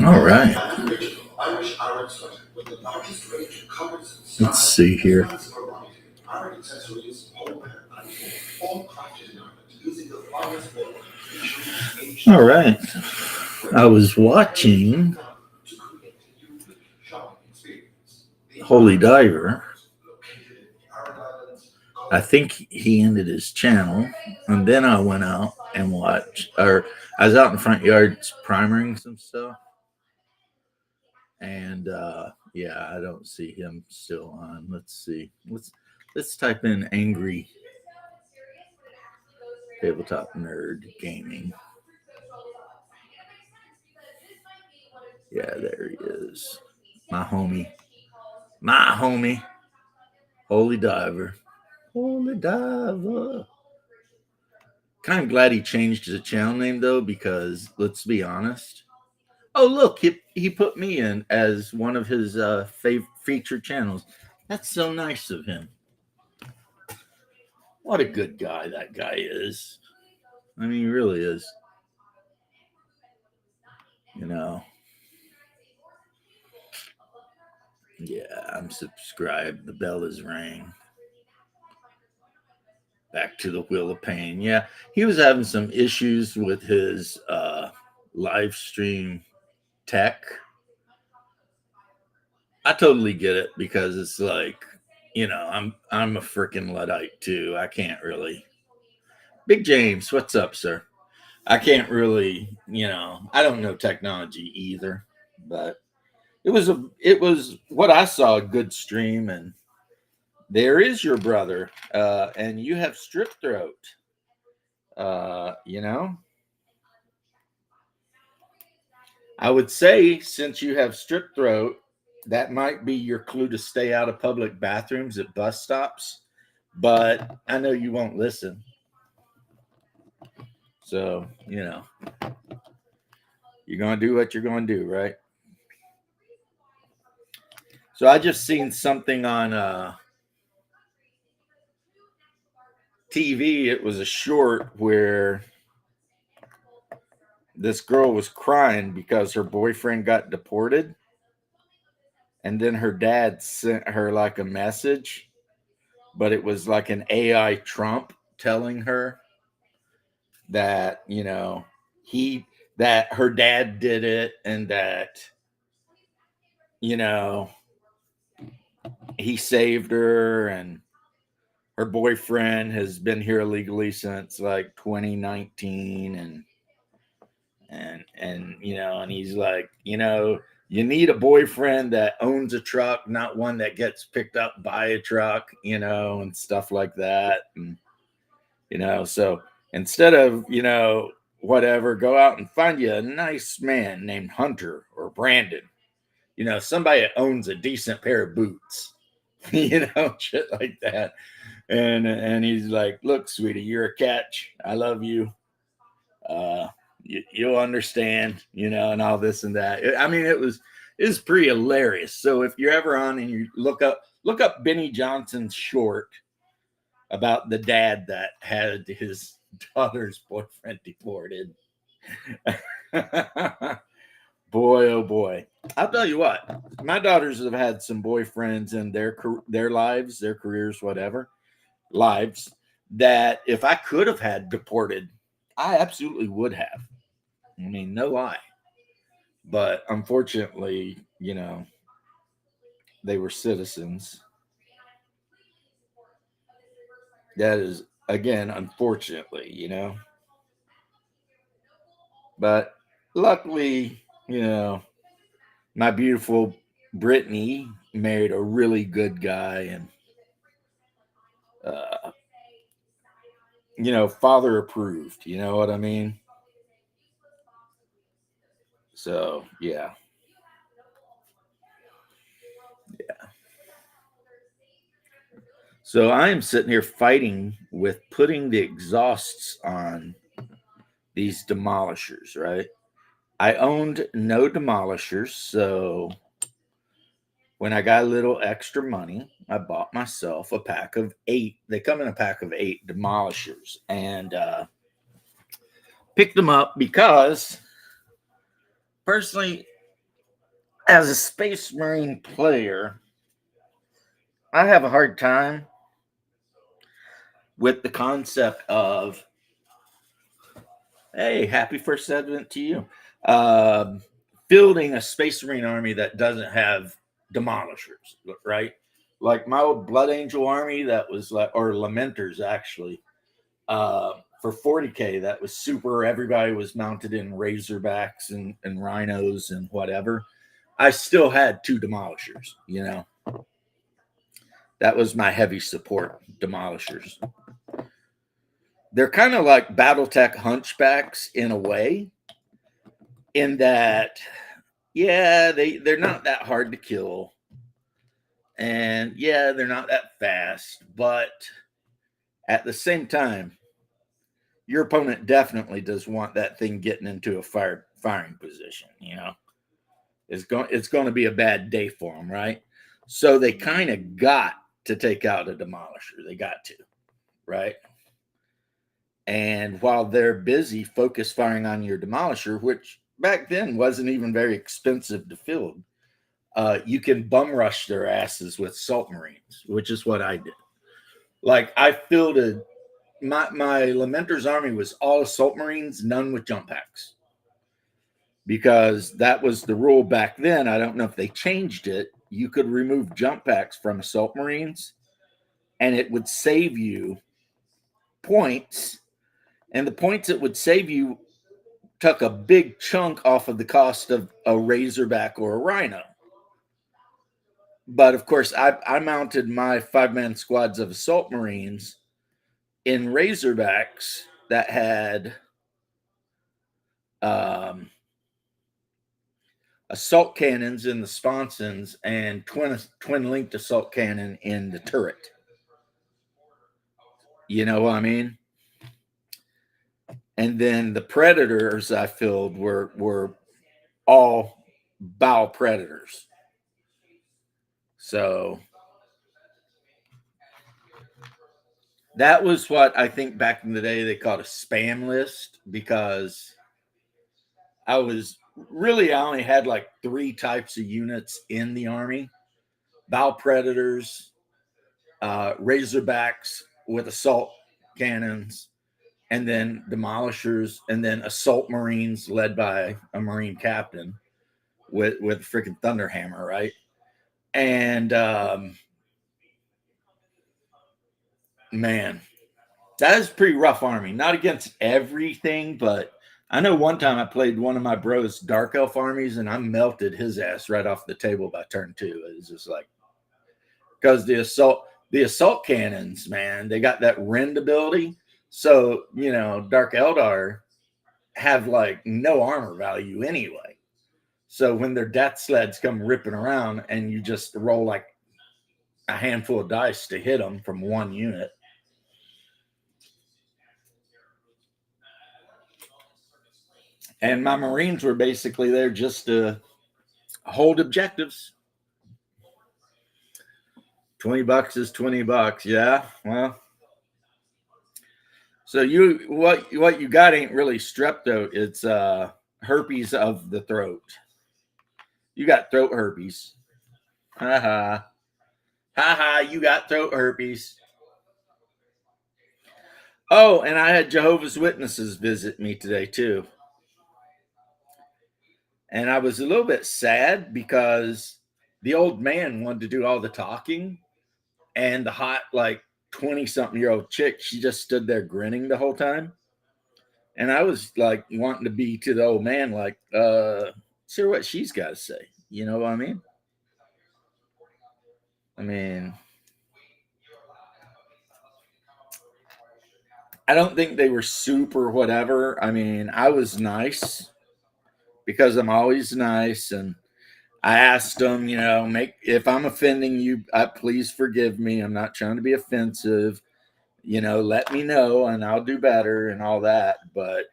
All right. Let's see here. All right. I was watching Holy Diver. I think he ended his channel, and then I went out and watched, or I was out in the front yard primering some stuff, and yeah, I don't see him still on. Let's see. Let's type in angry tabletop nerd gaming. Yeah, there he is. My homie. Holy Diver. Holy Diver. Kind of glad he changed his channel name though, because let's be honest. Oh, look, he put me in as one of his featured channels. That's so nice of him. What a good guy that guy is. I mean, he really is. You know. Yeah, I'm subscribed. The bell is rang. Back to the Wheel of Pain. Yeah, he was having some issues with his live stream tech. I totally get it because it's like, I'm a freaking Luddite too. I can't really. Big James, what's up, sir? I can't really, I don't know technology either, but it was what I saw, a good stream. And there is your brother, and you have strip throat. I would say since you have strip throat, that might be your clue to stay out of public bathrooms at bus stops. But I know you won't listen. So, you're going to do what you're going to do, right? So I just seen something on TV. It was a short where this girl was crying because her boyfriend got deported. And then her dad sent her like a message, but it was like an AI Trump telling her that, that her dad did it and that, he saved her, and her boyfriend has been here illegally since like 2019, and and he's like, you need a boyfriend that owns a truck, not one that gets picked up by a truck, and stuff like that. And so instead of whatever, go out and find you a nice man named Hunter or Brandon, somebody that owns a decent pair of boots. Shit like that. And he's like, look, sweetie, you're a catch. I love you. You'll understand, and all this and that. I mean, it was pretty hilarious. So if you're ever on and you look up Benny Johnson's short about the dad that had his daughter's boyfriend deported. Boy, oh boy. I'll tell you what, my daughters have had some boyfriends in their lives, their careers, whatever, lives, that if I could have had deported, I absolutely would have. I mean, no lie. But unfortunately, they were citizens. That is, again, unfortunately, But luckily, my beautiful Brittany married a really good guy, and father approved. You know what I mean? So yeah. So I am sitting here fighting with putting the exhausts on these demolishers, right? I owned no demolishers, so when I got a little extra money, I bought myself a pack of 8. They come in a pack of 8 demolishers, and Picked them up because, personally, as a Space Marine player, I have a hard time with the concept of, hey, happy first Advent to you, uh, building a Space Marine army that doesn't have demolishers, right? Like my old Blood Angel army that was like, or Lamenters actually, for 40K, that was super. Everybody was mounted in Razorbacks and Rhinos and whatever. I still had 2 demolishers, you know. That was my heavy support demolishers. They're kind of like Battletech hunchbacks in a way, in that, yeah, they're not that hard to kill. And yeah, they're not that fast, but at the same time, your opponent definitely does want that thing getting into a firing position, you know. It's going to be a bad day for them, right? So they kind of got to take out a demolisher. They got to, right? And while they're busy focus firing on your demolisher, which back then wasn't even very expensive to field, you can bum rush their asses with salt marines, which is what I did. Like I fielded my Lamenter's army was all assault marines, none with jump packs, because that was the rule back then. I don't know if they changed it. You could remove jump packs from assault marines, and it would save you points. And the points it would save you took a big chunk off of the cost of a Razorback or a Rhino. But of course, I mounted my 5-man squads of assault marines in Razorbacks that had assault cannons in the sponsons and twin linked assault cannon in the turret. You know what I mean? And then the predators I filled were all bow predators. So that was what I think back in the day they called a spam list, because I only had like 3 types of units in the army: bow predators, Razorbacks with assault cannons, and then demolishers, and then assault marines led by a marine captain with freaking thunderhammer, right? And man, that is a pretty rough army. Not against everything, but I know one time I played one of my bros' dark elf armies and I melted his ass right off the table by turn 2. It was just like, because the assault cannons, man, they got that rend ability. So, you know, Dark Eldar have like no armor value anyway. So when their death sleds come ripping around and you just roll like a handful of dice to hit them from one unit. And my Marines were basically there just to hold objectives. $20 is $20. Yeah. Well, so what you got ain't really strep throat. It's herpes of the throat. You got throat herpes. Ha ha. Ha ha, you got throat herpes. Oh, and I had Jehovah's Witnesses visit me today too. And I was a little bit sad because the old man wanted to do all the talking, and the hot, like 20-something-year-old chick, she just stood there grinning the whole time. And I was like wanting to be to the old man, like, hear what she's got to say. You know what I mean? I mean, I don't think they were super whatever. I mean, I was nice because I'm always nice. And I asked them, you know, if I'm offending you, please forgive me. I'm not trying to be offensive. You know, let me know and I'll do better and all that. But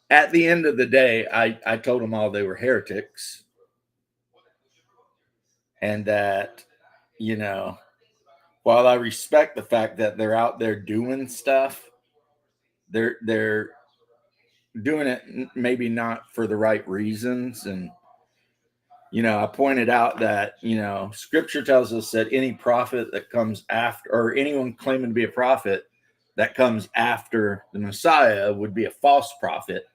at the end of the day, I told them all they were heretics, and that, you know, while I respect the fact that they're out there doing stuff, they're doing it maybe not for the right reasons. And, I pointed out that, scripture tells us that any prophet that comes after, or anyone claiming to be a prophet that comes after the Messiah, would be a false prophet.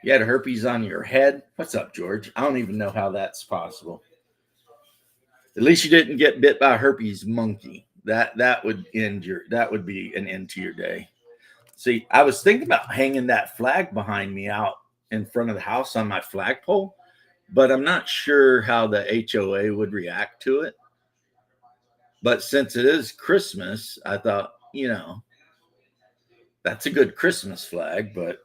You had herpes on your head. What's up, George? I don't even know how that's possible. At least you didn't get bit by a herpes monkey. That would be an end to your day. See, I was thinking about hanging that flag behind me out in front of the house on my flagpole, but I'm not sure how the HOA would react to it. But since it is Christmas, I thought, that's a good Christmas flag. But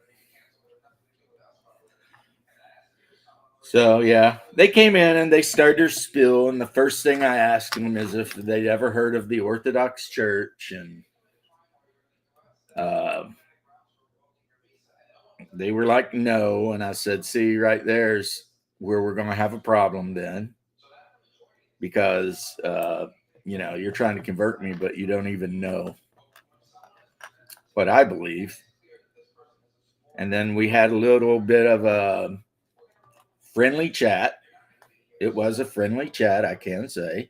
so, yeah, they came in and they started their spiel. And the first thing I asked them is if they'd ever heard of the Orthodox Church. And they were like, no. And I said, see, right there's where we're going to have a problem then. Because, you're trying to convert me, but you don't even know what I believe. And then we had a little bit of a friendly chat. It was a friendly chat, I can say.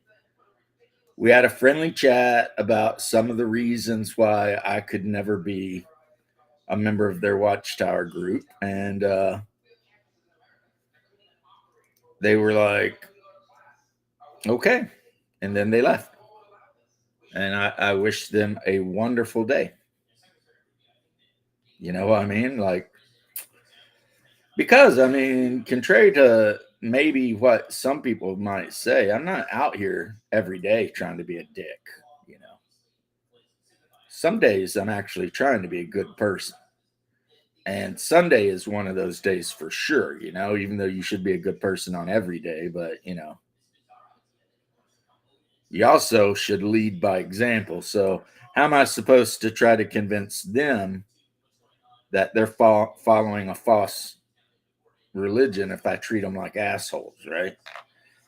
We had a friendly chat about some of the reasons why I could never be a member of their Watchtower group. And they were like, okay. And then they left. And I wish them a wonderful day. You know what I mean? Like, because, contrary to maybe what some people might say, I'm not out here every day trying to be a dick. Some days I'm actually trying to be a good person. And Sunday is one of those days for sure, even though you should be a good person on every day. But, you also should lead by example. So, how am I supposed to try to convince them that they're following a false religion if I treat them like assholes, right?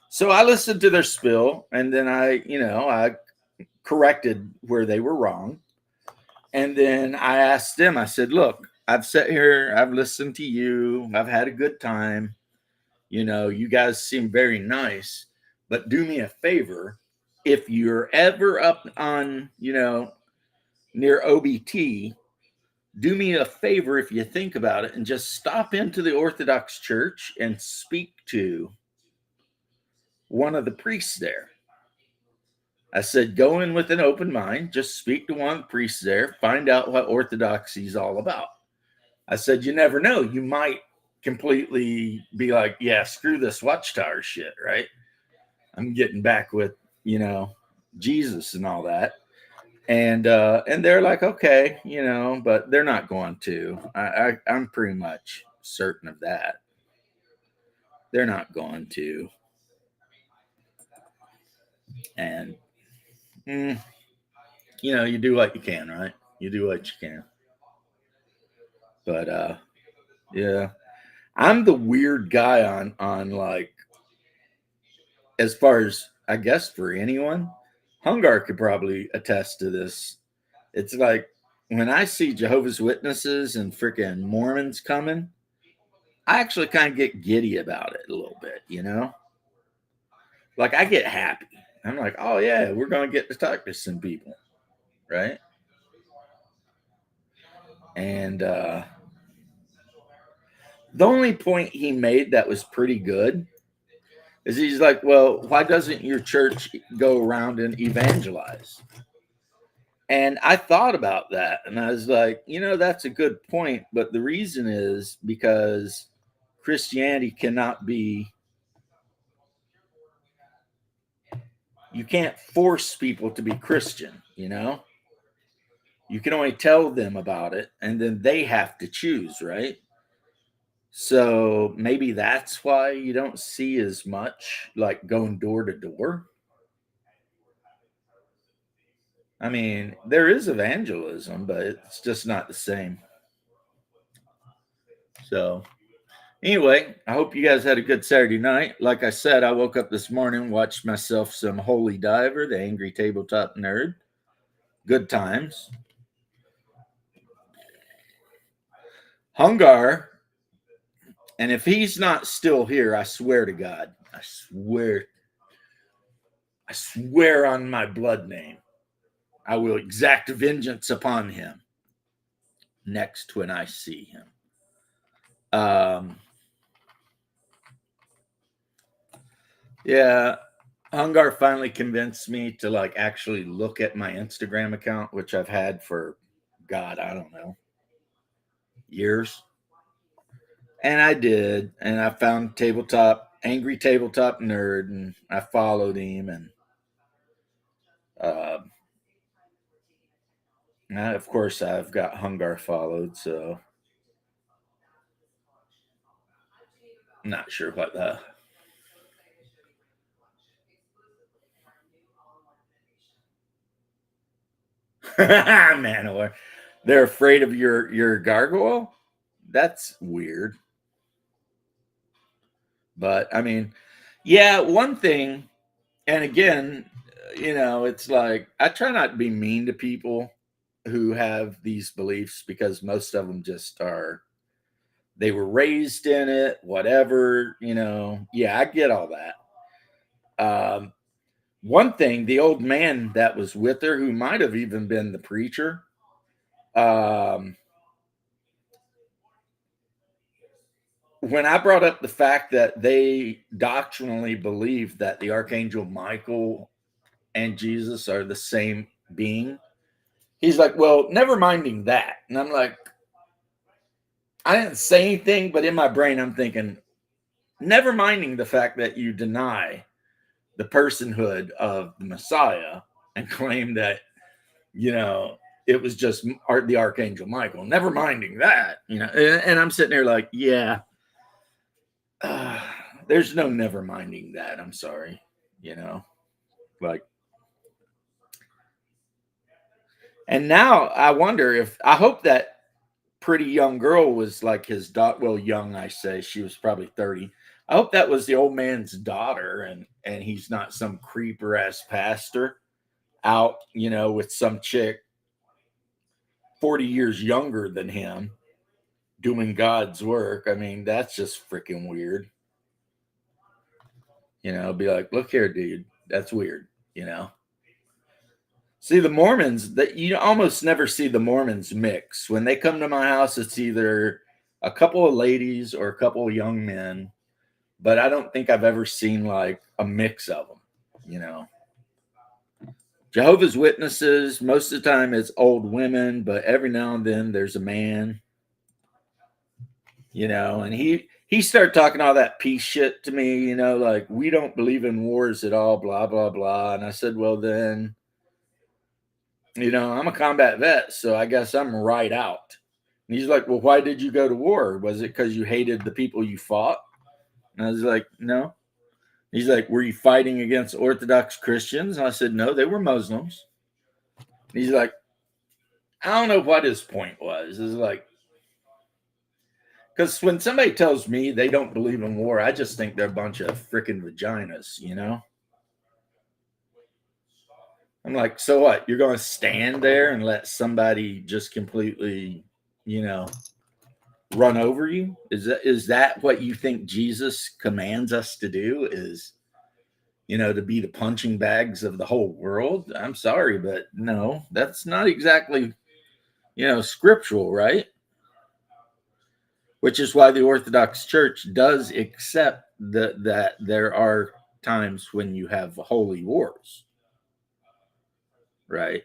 So I listened to their spill, and then I corrected where they were wrong. And then I asked them, I said, look, I've sat here, I've listened to you, I've had a good time. You guys seem very nice, but do me a favor. If you're ever up on, near OBT, do me a favor if you think about it and just stop into the Orthodox Church and speak to one of the priests there. I said, go in with an open mind, just speak to one of the priests there, find out what Orthodoxy is all about. I said, you never know. You might completely be like, yeah, screw this Watchtower shit, right? I'm getting back with, Jesus and all that. And they're like, okay, but they're not going to. I'm pretty much certain of that. They're not going to. And, you do what you can, right? You do what you can. But yeah, I'm the weird guy on like, as far as I guess for anyone, Hungar could probably attest to this. It's like when I see Jehovah's Witnesses and freaking Mormons coming, I actually kind of get giddy about it a little bit, Like I get happy. I'm like, oh yeah, we're gonna get to talk to some people, right? And the only point he made that was pretty good is he's like, well, why doesn't your church go around and evangelize? And I thought about that and I was like, that's a good point. But the reason is because Christianity cannot be, you can't force people to be Christian, You can only tell them about it and then they have to choose, right? So maybe that's why you don't see as much like going door to door. There is evangelism, but it's just not the same. So, anyway, I hope you guys had a good Saturday night. Like I said, I woke up this morning, watched myself some Holy Diver, the Angry Tabletop Nerd. Good times. Hungar, and if he's not still here, I swear to God, I swear on my blood name, I will exact vengeance upon him next when I see him. Yeah, Hungar finally convinced me to like actually look at my Instagram account, which I've had for God, I don't know, years. And I did, and I found angry tabletop nerd, and I followed him, and uh, of course I've got Hungar followed, so I'm not sure what the man or they're afraid of your gargoyle. That's weird, but I mean, yeah, one thing, and again, it's like I try not to be mean to people who have these beliefs because most of them just are, they were raised in it, whatever, yeah, I get all that. One thing, the old man that was with her, who might have even been the preacher, um, when I brought up the fact that they doctrinally believe that the Archangel Michael and Jesus are the same being, he's like, well, never minding that. And I'm like, I didn't say anything, but in my brain, I'm thinking, never minding the fact that you deny the personhood of the Messiah and claim that, it was just the Archangel Michael, never minding that, and I'm sitting there like, yeah, there's no never minding that. I'm sorry, like, and now I wonder if, I hope that pretty young girl was like his daughter. Well, young, I say, she was probably 30. I hope that was the old man's daughter, and he's not some creeper ass pastor out, with some chick 40 years younger than him doing God's work. I mean, that's just freaking weird. Be like, look here, dude, that's weird. See, the Mormons, that you almost never see the Mormons mix. When they come to my house, it's either a couple of ladies or a couple of young men, but I don't think I've ever seen like a mix of them. Jehovah's Witnesses, most of the time it's old women, but every now and then there's a man. And he started talking all that peace shit to me, like, we don't believe in wars at all, blah blah blah. And I said, well, then, I'm a combat vet, so I guess I'm right out. And he's like, well, why did you go to war? Was it because you hated the people you fought? And I was like, no. He's like, were you fighting against Orthodox Christians? And I said, no, they were Muslims. And he's like, I don't know what his point was. It's like, because when somebody tells me they don't believe in war, I just think they're a bunch of freaking vaginas, I'm like, so what? You're going to stand there and let somebody just completely, run over you? Is that what you think Jesus commands us to do? Is, to be the punching bags of the whole world? I'm sorry, but no, that's not exactly, scriptural, right? Which is why the Orthodox Church does accept that there are times when you have holy wars, right?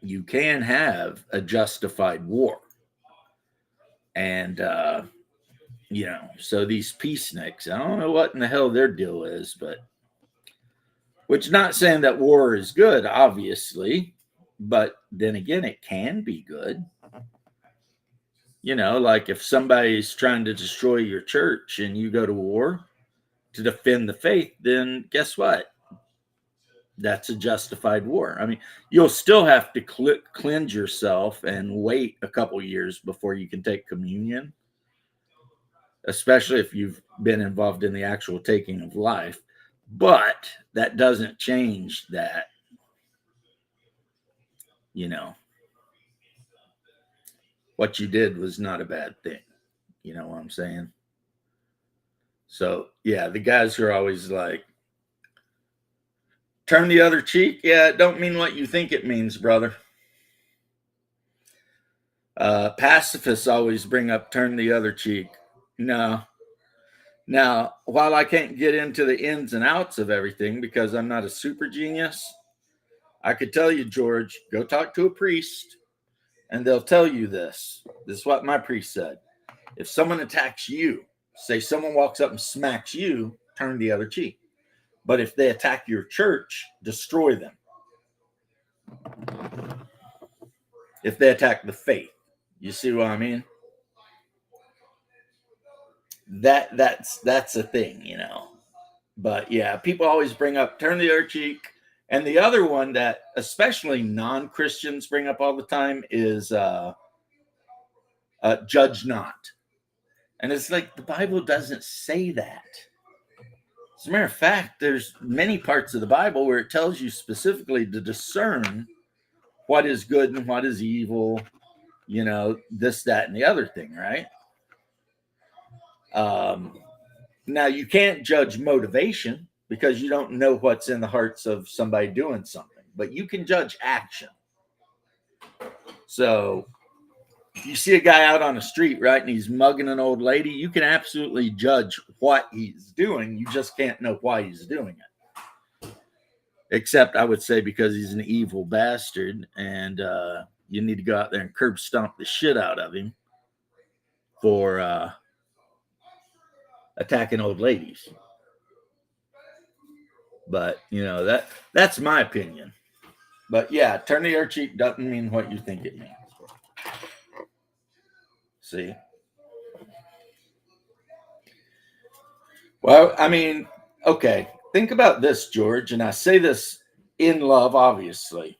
You can have a justified war. And, so these peaceniks, I don't know what in the hell their deal is, but, which, not saying that war is good, obviously, but then again, it can be good. Like if somebody's trying to destroy your church and you go to war to defend the faith, then guess what? That's a justified war. I mean, you'll still have to cleanse yourself and wait a couple years before you can take communion, especially if you've been involved in the actual taking of life. But that doesn't change that, you know, what you did was not a bad thing. You know what I'm saying? So yeah, the guys are always like, turn the other cheek. Yeah, it don't mean what you think it means, brother. Pacifists always bring up turn the other cheek. No. Now, while I can't get into the ins and outs of everything because I'm not a super genius, I could tell you, George, go talk to a priest and they'll tell you this. This is what my priest said. If someone attacks you, say someone walks up and smacks you, turn the other cheek. But if they attack your church, destroy them. If they attack the faith, you see what I mean? That's a thing, you know. But yeah, people always bring up turn the other cheek. And the other one that especially non-Christians bring up all the time is judge not. And it's like the Bible doesn't say that. As a matter of fact, there's many parts of the Bible where it tells you specifically to discern what is good and what is evil, you know, this, that, and the other thing, right? Now, you can't judge motivation because you don't know what's in the hearts of somebody doing something, but you can judge action. So if you see a guy out on the street, right, and he's mugging an old lady, you can absolutely judge what he's doing. You just can't know why he's doing it. Except, I would say, because he's an evil bastard, and you need to go out there and curb stomp the shit out of him for attacking old ladies. But, you know, that's my opinion. But yeah, turn the other cheek doesn't mean what you think it means. See? Well, I mean, okay. Think about this, George, and I say this in love, obviously.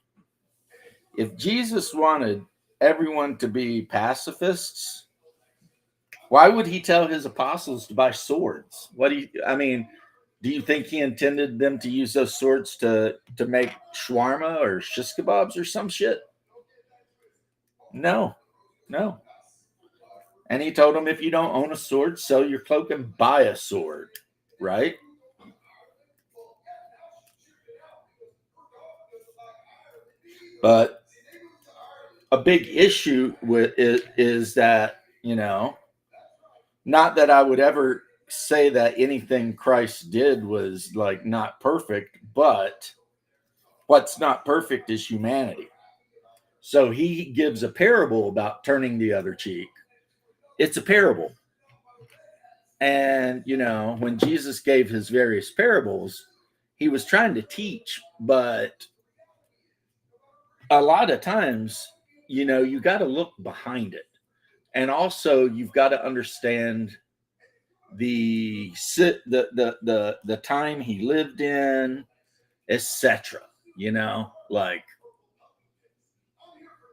If Jesus wanted everyone to be pacifists, why would he tell his apostles to buy swords? I mean, do you think he intended them to use those swords to make shawarma or shish kebabs or some shit? No, no. And he told them, if you don't own a sword, sell your cloak and buy a sword, right? But a big issue with it is that, you know, not that I would ever say that anything Christ did was like not perfect, but what's not perfect is humanity. So he gives a parable about turning the other cheek. It's a parable. And, you know, when Jesus gave his various parables, he was trying to teach, but a lot of times, you know, you got to look behind it. And also you've got to understand the time he lived in, etc. You know, like,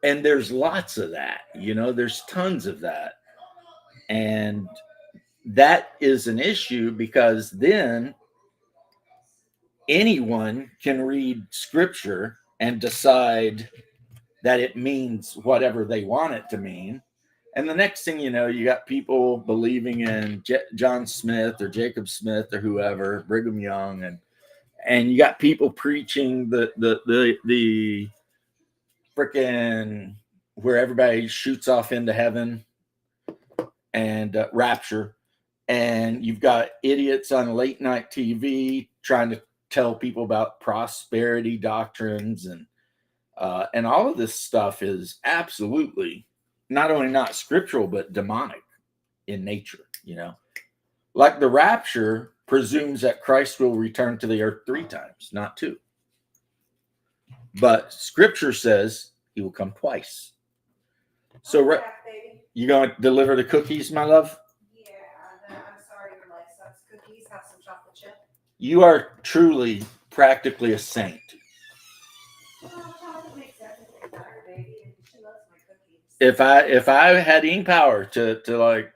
and there's lots of that, you know, there's tons of that. And that is an issue because then anyone can read scripture and decide that it means whatever they want it to mean. And the next thing you know, you got people believing in John Smith or Jacob Smith or whoever, Brigham Young, and you got people preaching the freaking where everybody shoots off into heaven and rapture. And you've got idiots on late night TV trying to tell people about prosperity doctrines, and all of this stuff is absolutely not only not scriptural but demonic in nature. You know, like the rapture presumes that Christ will return to the earth 3 times, not 2. But scripture says he will come twice. So you going to deliver the cookies, my love? Yeah, I'm sorry your life sucks. Cookies, have some chocolate chip. You are truly practically a saint. Chocolate makes everything better, baby, and she loves my cookies. If I had any power to like,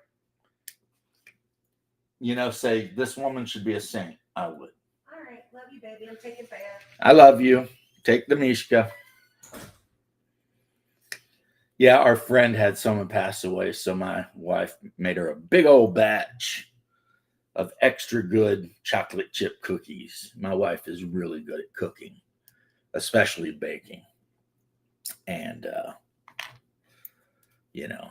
you know, say this woman should be a saint, I would. All right, love you, baby. I'm taking bath. I love you. Take the Mishka. Yeah, our friend had someone pass away, so my wife made her a big old batch of extra good chocolate chip cookies. My wife is really good at cooking, especially baking. And, you know,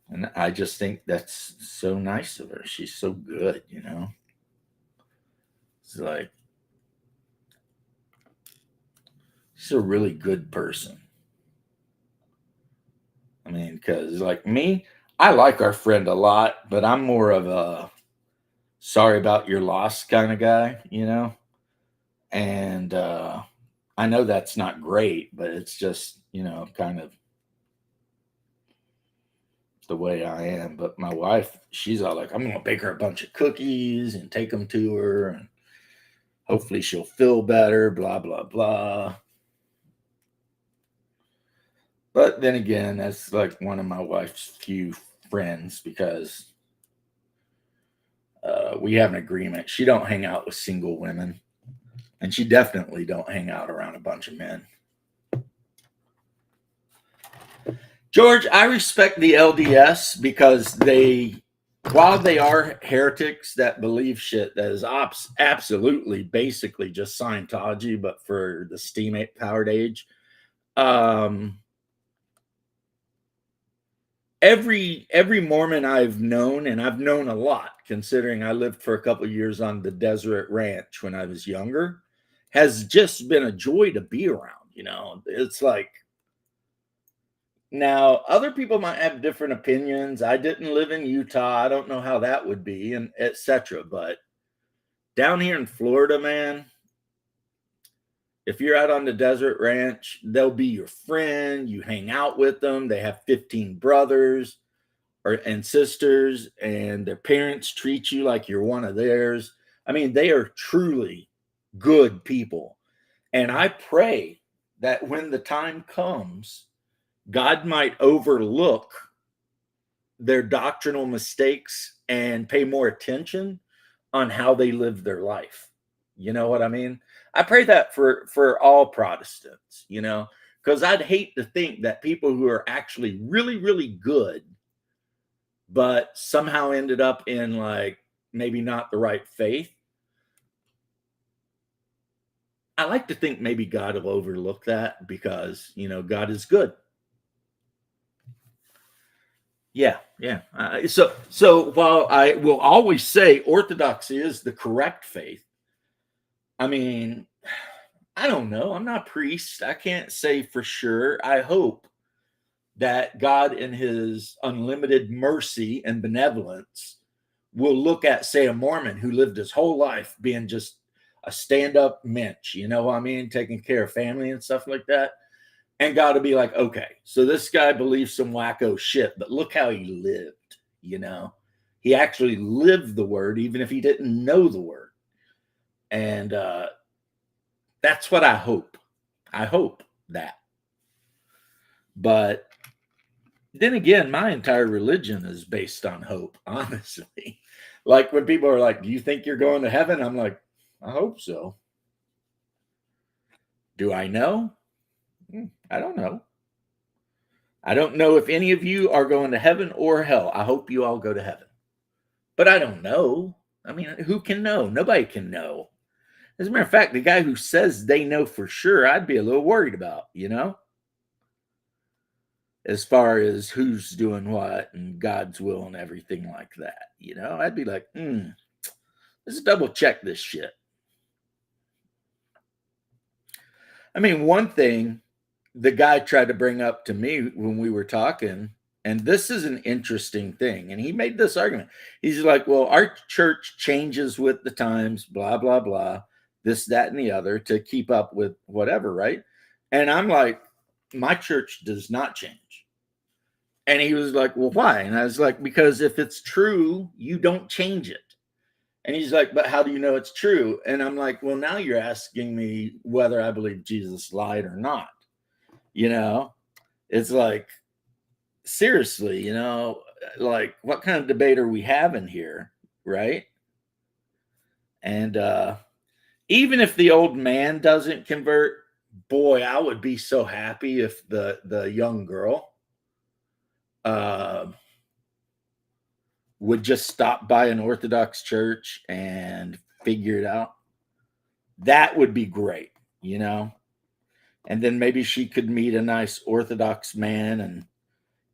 and I just think that's so nice of her. She's so good, you know. It's like, she's a really good person. I mean, because like me, I like our friend a lot, but I'm more of a sorry about your loss kind of guy, you know? And I know that's not great, but it's just, you know, kind of the way I am. But my wife, she's all like, I'm going to bake her a bunch of cookies and take them to her, and hopefully she'll feel better, blah, blah, blah. But then again, that's like one of my wife's few friends because we have an agreement. She don't hang out with single women, and she definitely don't hang out around a bunch of men. George, I respect the LDS because while they are heretics that believe shit that is absolutely, basically just Scientology, but for the steam powered age. Every Mormon I've known, and I've known a lot, considering I lived for a couple of years on the Deseret Ranch when I was younger, has just been a joy to be around. You know, it's like, now other people might have different opinions. I didn't live in Utah. I don't know how that would be, and etc. But down here in Florida, man, if you're out on the Desert Ranch, they'll be your friend. You hang out with them. They have 15 brothers and sisters, and their parents treat you like you're one of theirs. I mean, they are truly good people. And I pray that when the time comes, God might overlook their doctrinal mistakes and pay more attention on how they live their life. You know what I mean? I pray that for all Protestants, you know, because I'd hate to think that people who are actually really, really good, but somehow ended up in like maybe not the right faith. I like to think maybe God will overlook that because, you know, God is good. Yeah, yeah. So while I will always say Orthodoxy is the correct faith, I mean, I don't know. I'm not a priest. I can't say for sure. I hope that God, in his unlimited mercy and benevolence, will look at, say, a Mormon who lived his whole life being just a stand-up mensch, you know what I mean, taking care of family and stuff like that. And God will be like, okay, so this guy believes some wacko shit, but look how he lived, you know. He actually lived the word, even if he didn't know the word. And that's what I hope. I hope that. But then again, my entire religion is based on hope, honestly. Like when people are like, do you think you're going to heaven? I'm like, I hope so. Do I know? I don't know. I don't know if any of you are going to heaven or hell. I hope you all go to heaven. But I don't know. I mean, who can know? Nobody can know. As a matter of fact, the guy who says they know for sure, I'd be a little worried about, you know, as far as who's doing what and God's will and everything like that. You know, I'd be like, let's double check this shit. I mean, one thing the guy tried to bring up to me when we were talking, and this is an interesting thing, and he made this argument. He's like, well, our church changes with the times, blah, blah, blah, this, that, and the other to keep up with whatever, right? And I'm like, my church does not change. And he was like, well, why? And I was like, because if it's true, you don't change it. And he's like, but how do you know it's true? And I'm like, well, now you're asking me whether I believe Jesus lied or not. You know, it's like, seriously, you know, like what kind of debate are we having here? Right. And even if the old man doesn't convert, boy, I would be so happy if the young girl uh, would just stop by an Orthodox church and figure it out. That would be great, you know. And then maybe she could meet a nice Orthodox man and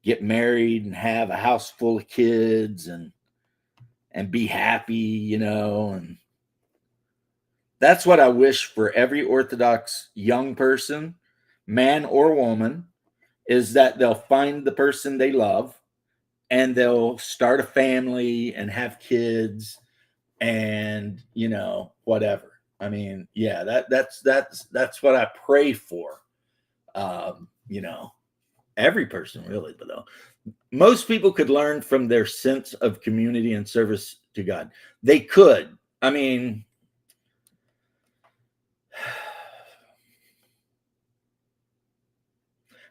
get married and have a house full of kids and be happy, you know. And that's what I wish for every Orthodox young person, man or woman, is that they'll find the person they love and they'll start a family and have kids and, you know, whatever. I mean, yeah, that's what I pray for. You know, every person really, but though most people could learn from their sense of community and service to God. They could. I mean,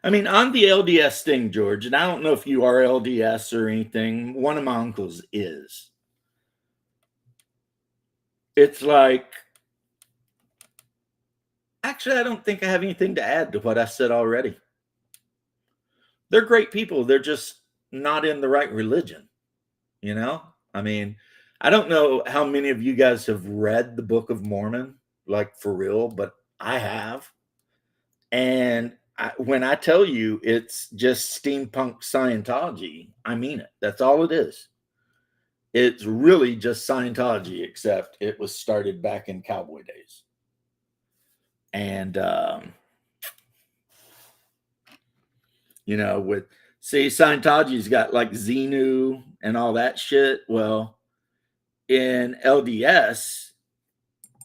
on the LDS thing, George, and I don't know if you are LDS or anything. One of my uncles is. It's like, actually, I don't think I have anything to add to what I said already. They're great people. They're just not in the right religion, you know? I mean, I don't know how many of you guys have read the Book of Mormon, like for real, but I have. And when I tell you it's just steampunk Scientology, I mean it. That's all it is. It's really just Scientology, except it was started back in cowboy days. And, you know, Scientology's got like Xenu and all that shit. Well, in LDS,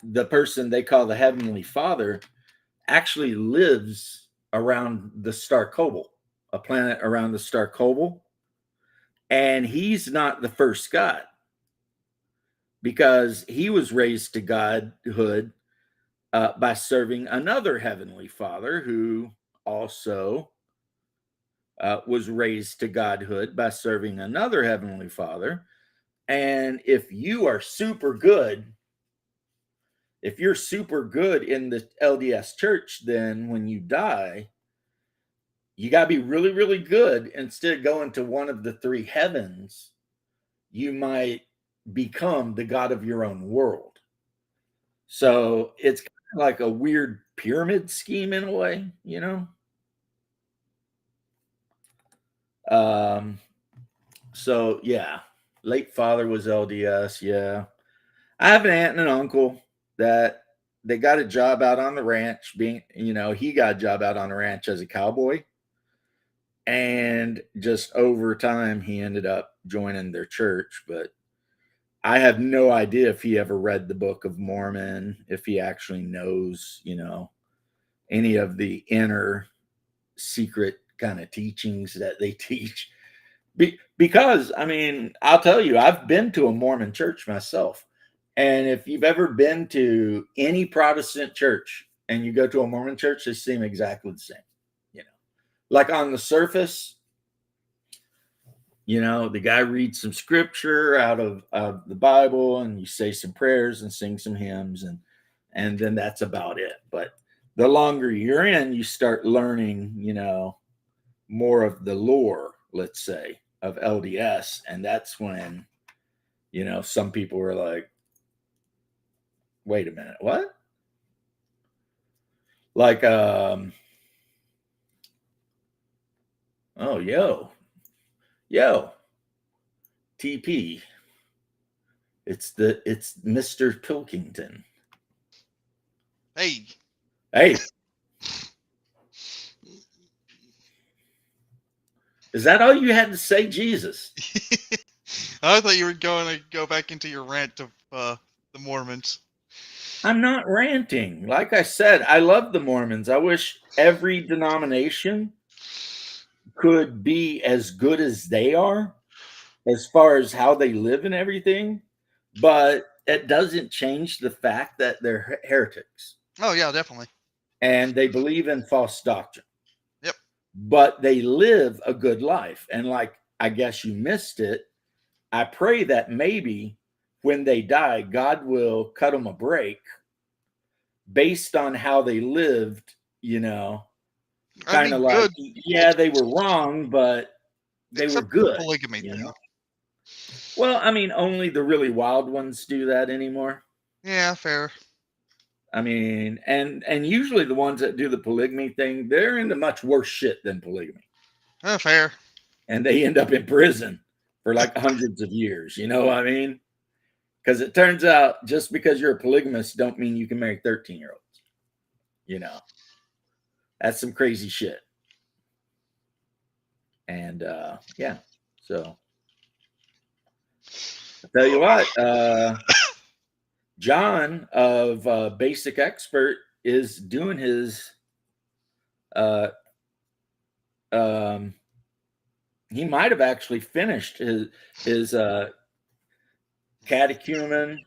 the person they call the Heavenly Father actually lives around the star Kobol, a planet around the star Kobol. And he's not the first God because he was raised to godhood by serving another Heavenly Father who also was raised to godhood by serving another Heavenly Father. And if you're super good in the LDS church, then when you die, you got to be really, really good. Instead of going to one of the three heavens, you might become the God of your own world. So it's kind of like a weird pyramid scheme in a way, you know? Um, so yeah, late father was LDS. Yeah. I have an aunt and an uncle that they got a job out on the ranch he got a job out on the ranch as a cowboy. And just over time, he ended up joining their church. But I have no idea if he ever read the Book of Mormon, if he actually knows, any of the inner secret kind of teachings that they teach. Because, I'll tell you, I've been to a Mormon church myself. And if you've ever been to any Protestant church and you go to a Mormon church, they seem exactly the same. Like on the surface, the guy reads some scripture out of the Bible and you say some prayers and sing some hymns and then that's about it. But the longer you're in, you start learning, more of the lore, let's say, of LDS. And that's when, some people were like, wait a minute, what? Like, oh, yo, TP. It's Mr. Pilkington. Hey. Hey. Is that all you had to say, Jesus? I thought you were going to go back into your rant of the Mormons. I'm not ranting. Like I said, I love the Mormons. I wish every denomination could be as good as they are as far as how they live and everything. But it doesn't change the fact that they're heretics. Oh, yeah, definitely. And they believe in false doctrine. Yep. But they live a good life. And like, I guess you missed it. I pray that maybe when they die, God will cut them a break based on how they lived you know, I kind of mean, like, good, yeah, they were wrong, but they were except for the good, polygamy you thing. know. Well, I mean, only the really wild ones do that anymore. Yeah, fair. I mean, and usually the ones that do the polygamy thing, they're into much worse shit than polygamy, Fair. and they end up in prison for like hundreds of years. You know what I mean? Because it turns out just because you're a polygamist don't mean you can marry 13-year-olds. You know, that's some crazy shit. And yeah, so I tell you what, John of Basic Expert is doing his uh, um, he might have actually finished his catechumen.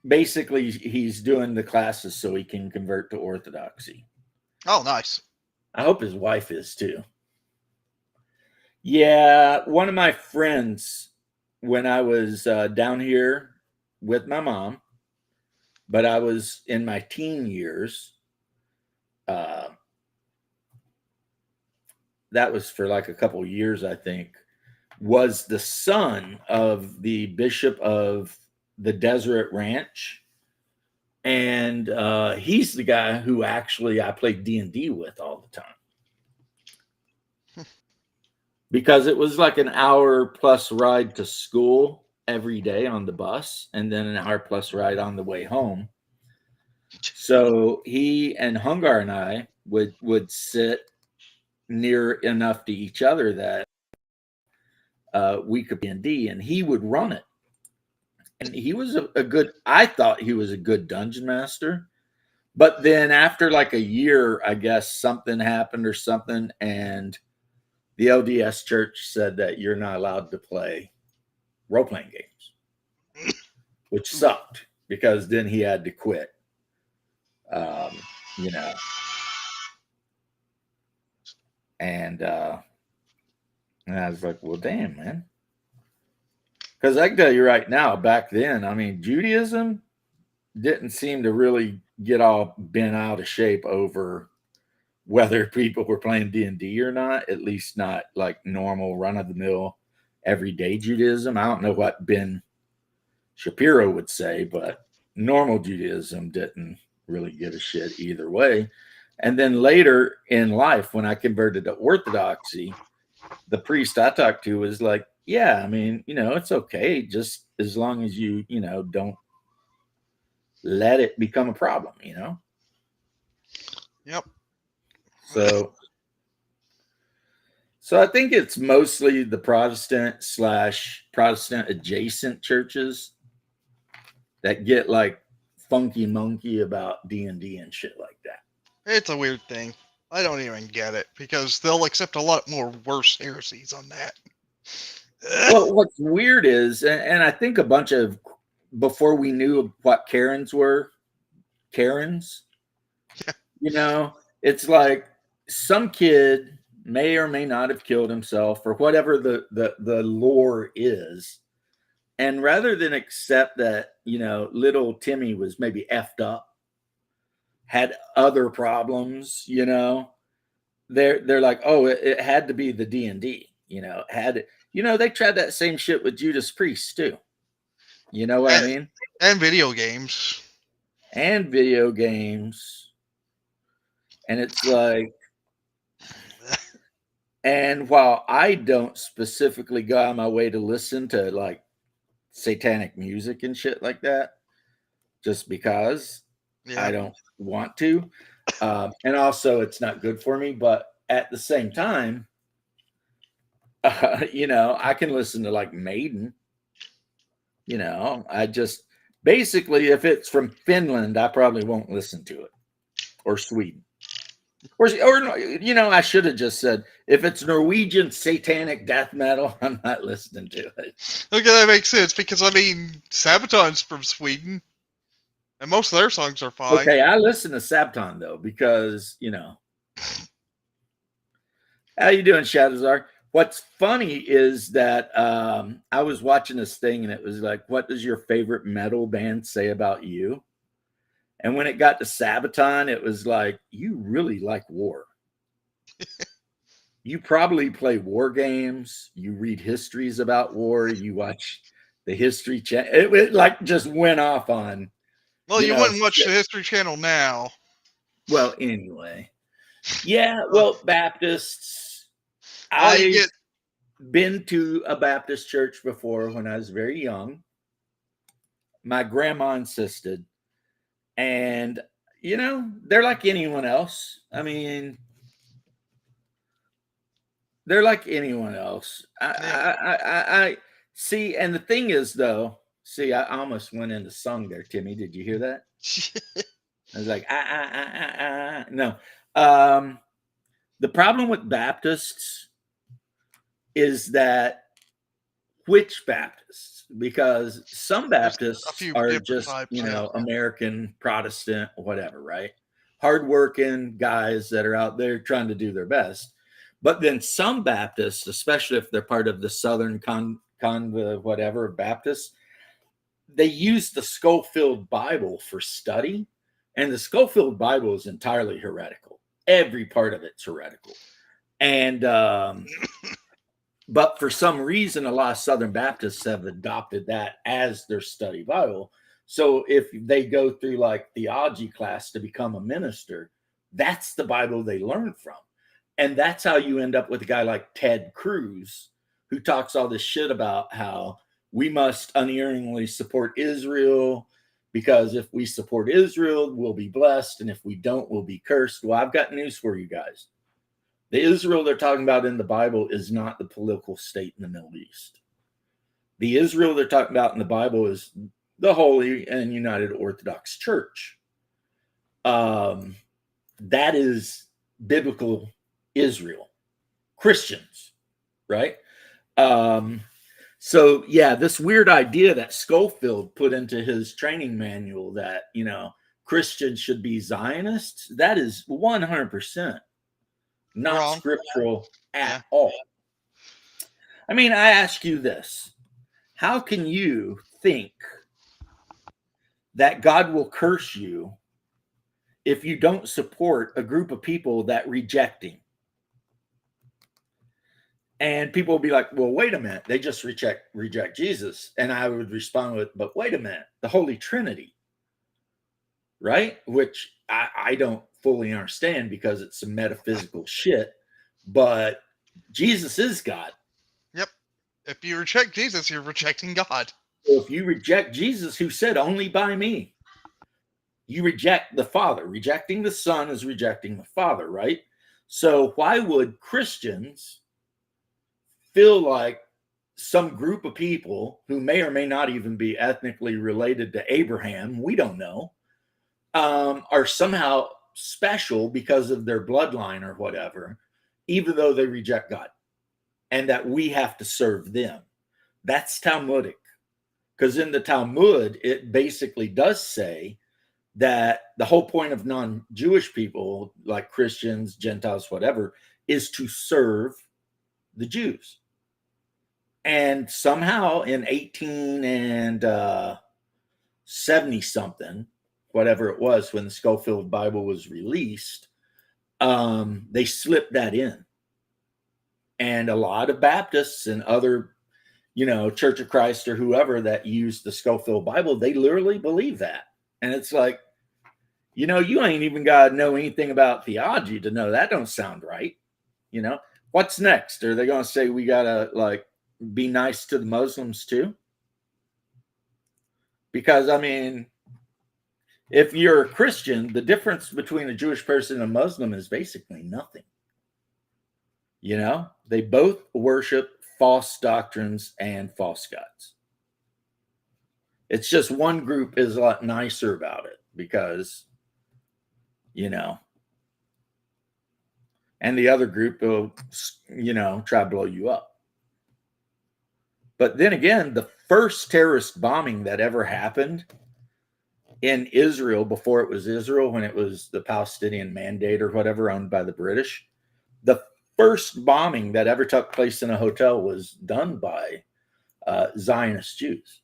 Basically, he's doing the classes so he can convert to Orthodoxy. Oh, nice. I hope his wife is too. Yeah, one of my friends when I was down here with my mom, but I was in my teen years. Uh, that was for like a couple years, I think. Was the son of the bishop of the Deseret Ranch, and he's the guy who actually I played D&D with all the time because it was like an hour plus ride to school every day on the bus, and then an hour plus ride on the way home. So he and Hungar and I would sit near enough to each other that we could D&D, and he would run it. And he was a good. I thought he was a good dungeon master, but then after like a year, I guess something happened or something, and the LDS Church said that you're not allowed to play role playing games, which sucked because then he had to quit. You know, and I was like, well, damn, man. Because I can tell you right now, back then, I mean, Judaism didn't seem to really get all bent out of shape over whether people were playing D&D or not, at least not like normal run-of-the-mill everyday Judaism. I don't know what Ben Shapiro would say, but normal Judaism didn't really give a shit either way. And then later in life, when I converted to Orthodoxy, the priest I talked to was like, yeah, I mean, it's okay, just as long as you, don't let it become a problem. Yep. So I think it's mostly the Protestant / Protestant adjacent churches that get like funky monkey about D&D and shit like that. It's a weird thing. I don't even get it because they'll accept a lot more worse heresies on that. Well, what's weird is, and I think a bunch of, before we knew what Karens were, Karens, it's like some kid may or may not have killed himself or whatever the lore is. And rather than accept that, little Timmy was maybe effed up, had other problems, they're like, oh, it had to be the D&D, they tried that same shit with Judas Priest too. You know what I mean? And video games. And video games. And it's like, and while I don't specifically go out of my way to listen to like satanic music and shit like that, just because I don't want to. And also, it's not good for me. But at the same time, I can listen to like Maiden. I just basically, if it's from Finland, I probably won't listen to it, or Sweden. Or I should have just said, if it's Norwegian satanic death metal, I'm not listening to it. Okay, that makes sense because I mean, Sabaton's from Sweden, and most of their songs are fine. Okay, I listen to Sabaton though because How you doing, Shadowzar? What's funny is that I was watching this thing and it was like, what does your favorite metal band say about you? And when it got to Sabaton, it was like, you really like war. You probably play war games. You read histories about war. You watch the History Channel. It like just went off on, Well, you wouldn't watch the History Channel now. Well, anyway. Yeah, well, Baptists. Well, you I've get been to a Baptist church before when I was very young. My grandma insisted. And, they're like anyone else. I mean, they're like anyone else. I see. And the thing is, though, see, I almost went into song there, Timmy. Did you hear that? I was like, no. The problem with Baptists is that which Baptists? Because some there's a Baptists few are different just, types. Yeah. American Protestant, whatever, right? Hardworking guys that are out there trying to do their best. But then some Baptists, especially if they're part of the Southern whatever Baptists, they use the Schofield Bible for study. And the Schofield Bible is entirely heretical. Every part of it's heretical. And but for some reason, a lot of Southern Baptists have adopted that as their study Bible. So if they go through like theology class to become a minister, that's the Bible they learn from. And that's how you end up with a guy like Ted Cruz, who talks all this shit about how we must unerringly support Israel, because if we support Israel, we'll be blessed. And if we don't, we'll be cursed. Well, I've got news for you guys. The Israel they're talking about in the Bible is not the political state in the Middle East. The Israel they're talking about in the Bible is the Holy and United Orthodox Church. That is biblical Israel. Christians, right? So, yeah, this weird idea that Schofield put into his training manual that, Christians should be Zionists, that is 100% not Wrong. scriptural at all. I mean, I ask you this. How can you think that God will curse you if you don't support a group of people that reject him? And people will be like, well, wait a minute. They just reject Jesus. And I would respond with, but wait a minute. The Holy Trinity, right? Which I don't fully understand because it's some metaphysical shit. But Jesus is God. Yep. If you reject Jesus, you're rejecting God. So if you reject Jesus, who said only by me, you reject the Father. Rejecting the Son is rejecting the Father, right? So why would Christians feel like some group of people who may or may not even be ethnically related to Abraham, we don't know, are somehow special because of their bloodline or whatever, even though they reject God, and that we have to serve them? That's Talmudic. Because in the Talmud, it basically does say that the whole point of non-Jewish people, like Christians, Gentiles, whatever, is to serve the Jews. And somehow in 1870 something, whatever it was, when the Schofield Bible was released, they slipped that in. And a lot of Baptists and other, Church of Christ or whoever that used the Schofield Bible, they literally believe that. And it's like, you ain't even got to know anything about theology to know that don't sound right. What's next? Are they going to say we got to be nice to the Muslims too? Because, I mean, if you're a Christian, the difference between a Jewish person and a Muslim is basically nothing. They both worship false doctrines and false gods. It's just one group is a lot nicer about it because, and the other group will, try to blow you up. But then again, the first terrorist bombing that ever happened in Israel, before it was Israel, when it was the Palestinian Mandate or whatever owned by the British, the first bombing that ever took place in a hotel was done by Zionist Jews.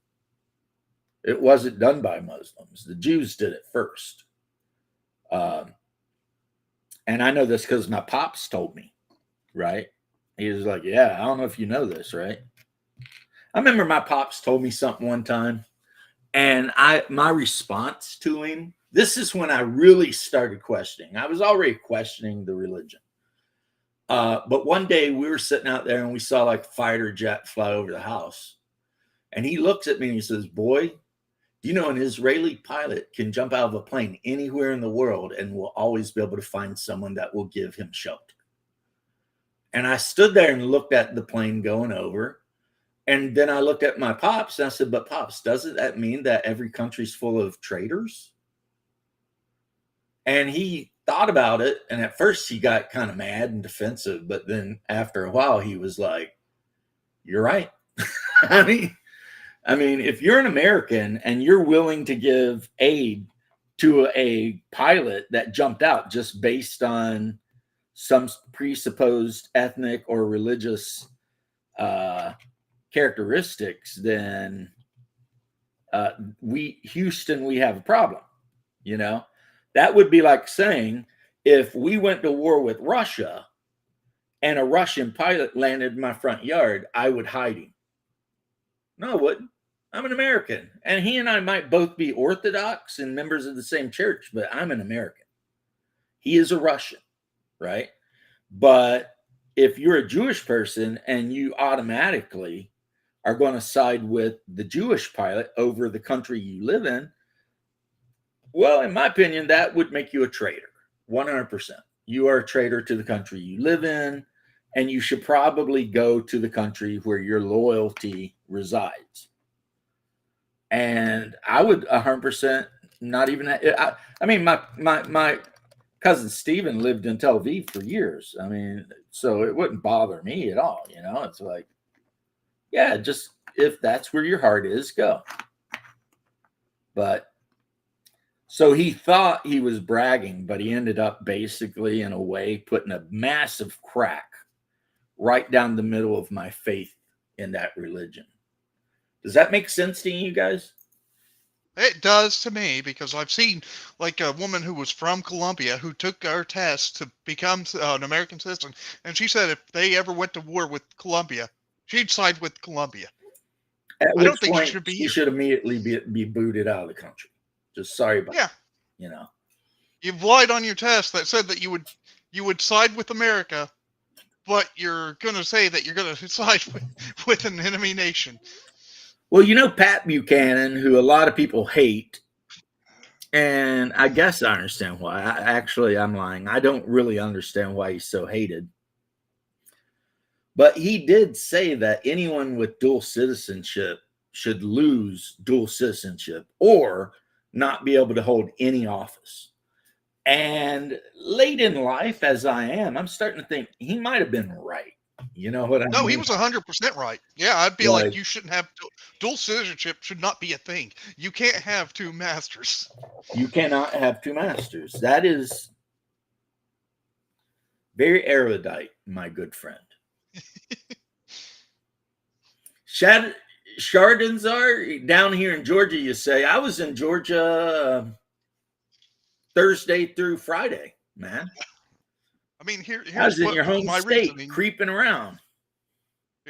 It wasn't done by Muslims. The Jews did it first. Um, and I know this because my pops told me, right? He was like, yeah, I don't know if you know this, right? I remember my pops told me something one time, and my response to him, this is when I really started questioning. I was already questioning the religion. But one day we were sitting out there and we saw like a fighter jet fly over the house. And he looks at me and he says, boy, do you know an Israeli pilot can jump out of a plane anywhere in the world and will always be able to find someone that will give him shelter? And I stood there and looked at the plane going over. And then I looked at my pops and I said, but pops, doesn't that mean that every country's full of traitors? And he thought about it. And at first he got kind of mad and defensive. But then after a while, he was like, you're right. I mean, if you're an American and you're willing to give aid to a pilot that jumped out just based on some presupposed ethnic or religious characteristics, then Houston, we have a problem. You know, that would be like saying if we went to war with Russia and a Russian pilot landed in my front yard, I would hide him. No, I wouldn't. I'm an American. And he and I might both be Orthodox and members of the same church, but I'm an American. He is a Russian, right? But if you're a Jewish person and you automatically are going to side with the Jewish pilot over the country you live in, well, in my opinion, that would make you a traitor, 100%. You are a traitor to the country you live in, and you should probably go to the country where your loyalty resides. And I would 100% not even. I mean, my cousin Steven lived in Tel Aviv for years. I mean, so it wouldn't bother me at all. You know, it's like, yeah, just if that's where your heart is, go. But so he thought he was bragging, but he ended up basically, in a way, putting a massive crack right down the middle of my faith in that religion. Does that make sense to you guys? It does to me, because I've seen like a woman who was from Colombia who took our test to become an American citizen, and she said if they ever went to war with Colombia, she'd side with Colombia. At I don't which think she point should be she here. should immediately be booted out of the country. Just sorry about Yeah, you know. you've lied on your test that said that you would side with America, but you're gonna say that you're gonna side with an enemy nation. Well, you know Pat Buchanan, who a lot of people hate, and I guess I understand why. I'm lying. I don't really understand why he's so hated. But he did say that anyone with dual citizenship should lose dual citizenship or not be able to hold any office. And late in life, as I am, I'm starting to think he might have been right. You know what I No, he mean? was 100% right. Yeah, I'd be like, Like, you shouldn't have dual citizenship. Should not be a thing. You can't have two masters. you cannot have two masters. That is very erudite, my good friend. Chardons are down here in Georgia, you say. I was in Georgia Thursday through Friday, man. I mean, I here's was in what your home my state, reasoning. creeping around.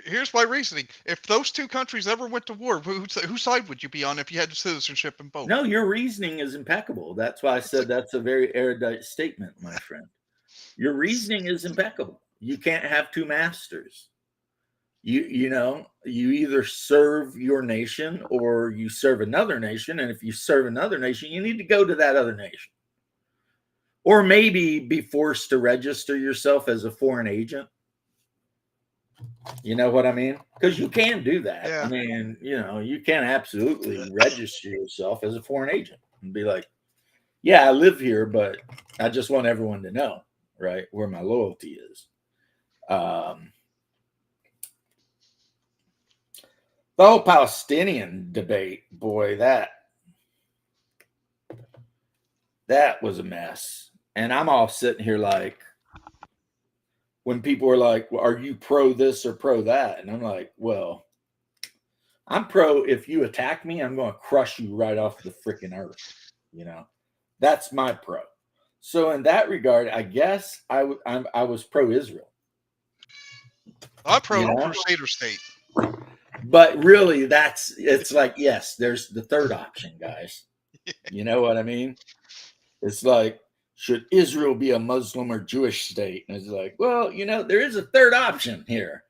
Here's my reasoning. If those two countries ever went to war, whose side would you be on if you had citizenship in both? No, your reasoning is impeccable. That's why I said that's a very erudite statement, my friend. Your reasoning is impeccable. You can't have two masters. You know, you either serve your nation or you serve another nation. And if you serve another nation, you need to go to that other nation. Or maybe be forced to register yourself as a foreign agent. You know what I mean? Because you can do that. Yeah. I mean, you know, you can absolutely register yourself as a foreign agent and be like, yeah, I live here, but I just want everyone to know, right, where my loyalty is. The whole Palestinian debate, boy, that was a mess. And I'm all sitting here like, when people are like, well, are you pro this or pro that? And I'm like, well, I'm pro if you attack me, I'm going to crush you right off the freaking earth. You know, that's my pro. So in that regard, I guess I was pro-Israel, I'm you pro know. Crusader state. But really, it's like, yes, there's the third option, guys. You know what I mean? It's like, should Israel be a Muslim or Jewish state? And it's like, well, there is a third option here.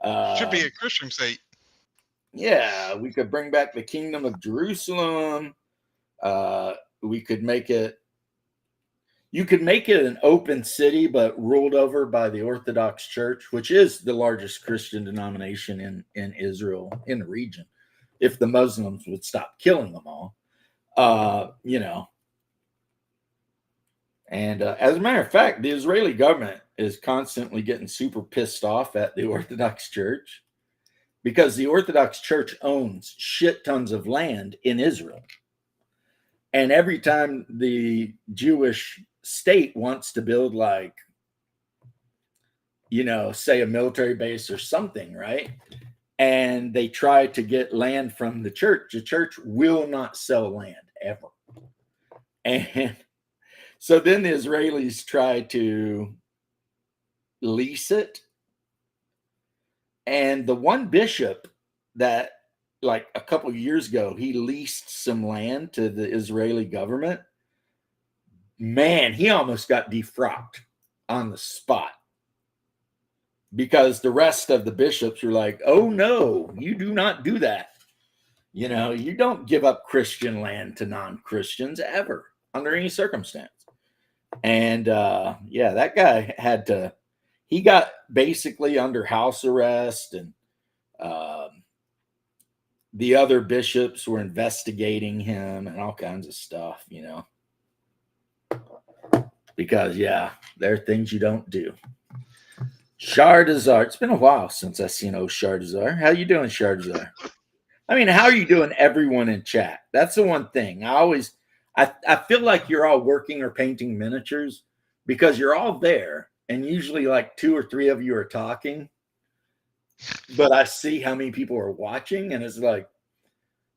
Should be Um, a Christian state. yeah, we could bring back the kingdom of Jerusalem. We could make it. You could make it an open city, but ruled over by the Orthodox Church, which is the largest Christian denomination in Israel, in the region. If the Muslims would stop killing them all, you know. And as a matter of fact, the Israeli government is constantly getting super pissed off at the Orthodox Church because the Orthodox Church owns shit tons of land in Israel. And every time the Jewish state wants to build, like, say a military base or something, right? And they try to get land from the church will not sell land ever. And so then the Israelis try to lease it. And the one bishop that, like a couple of years ago, he leased some land to the Israeli government. Man, he almost got defrocked on the spot because the rest of the bishops were like, oh, no, you do not do that. You don't give up Christian land to non-Christians ever under any circumstance. And yeah, that guy he got basically under house arrest, and the other bishops were investigating him and all kinds of stuff, because, yeah, there are things you don't do. Shardazar, it's been a while since I've seen old Shardazar. How you doing, Shardazar? I mean, how are you doing, everyone in chat? That's the one thing. I feel like you're all working or painting miniatures because you're all there, and usually like 2 or 3 of you are talking. But I see how many people are watching, and it's like,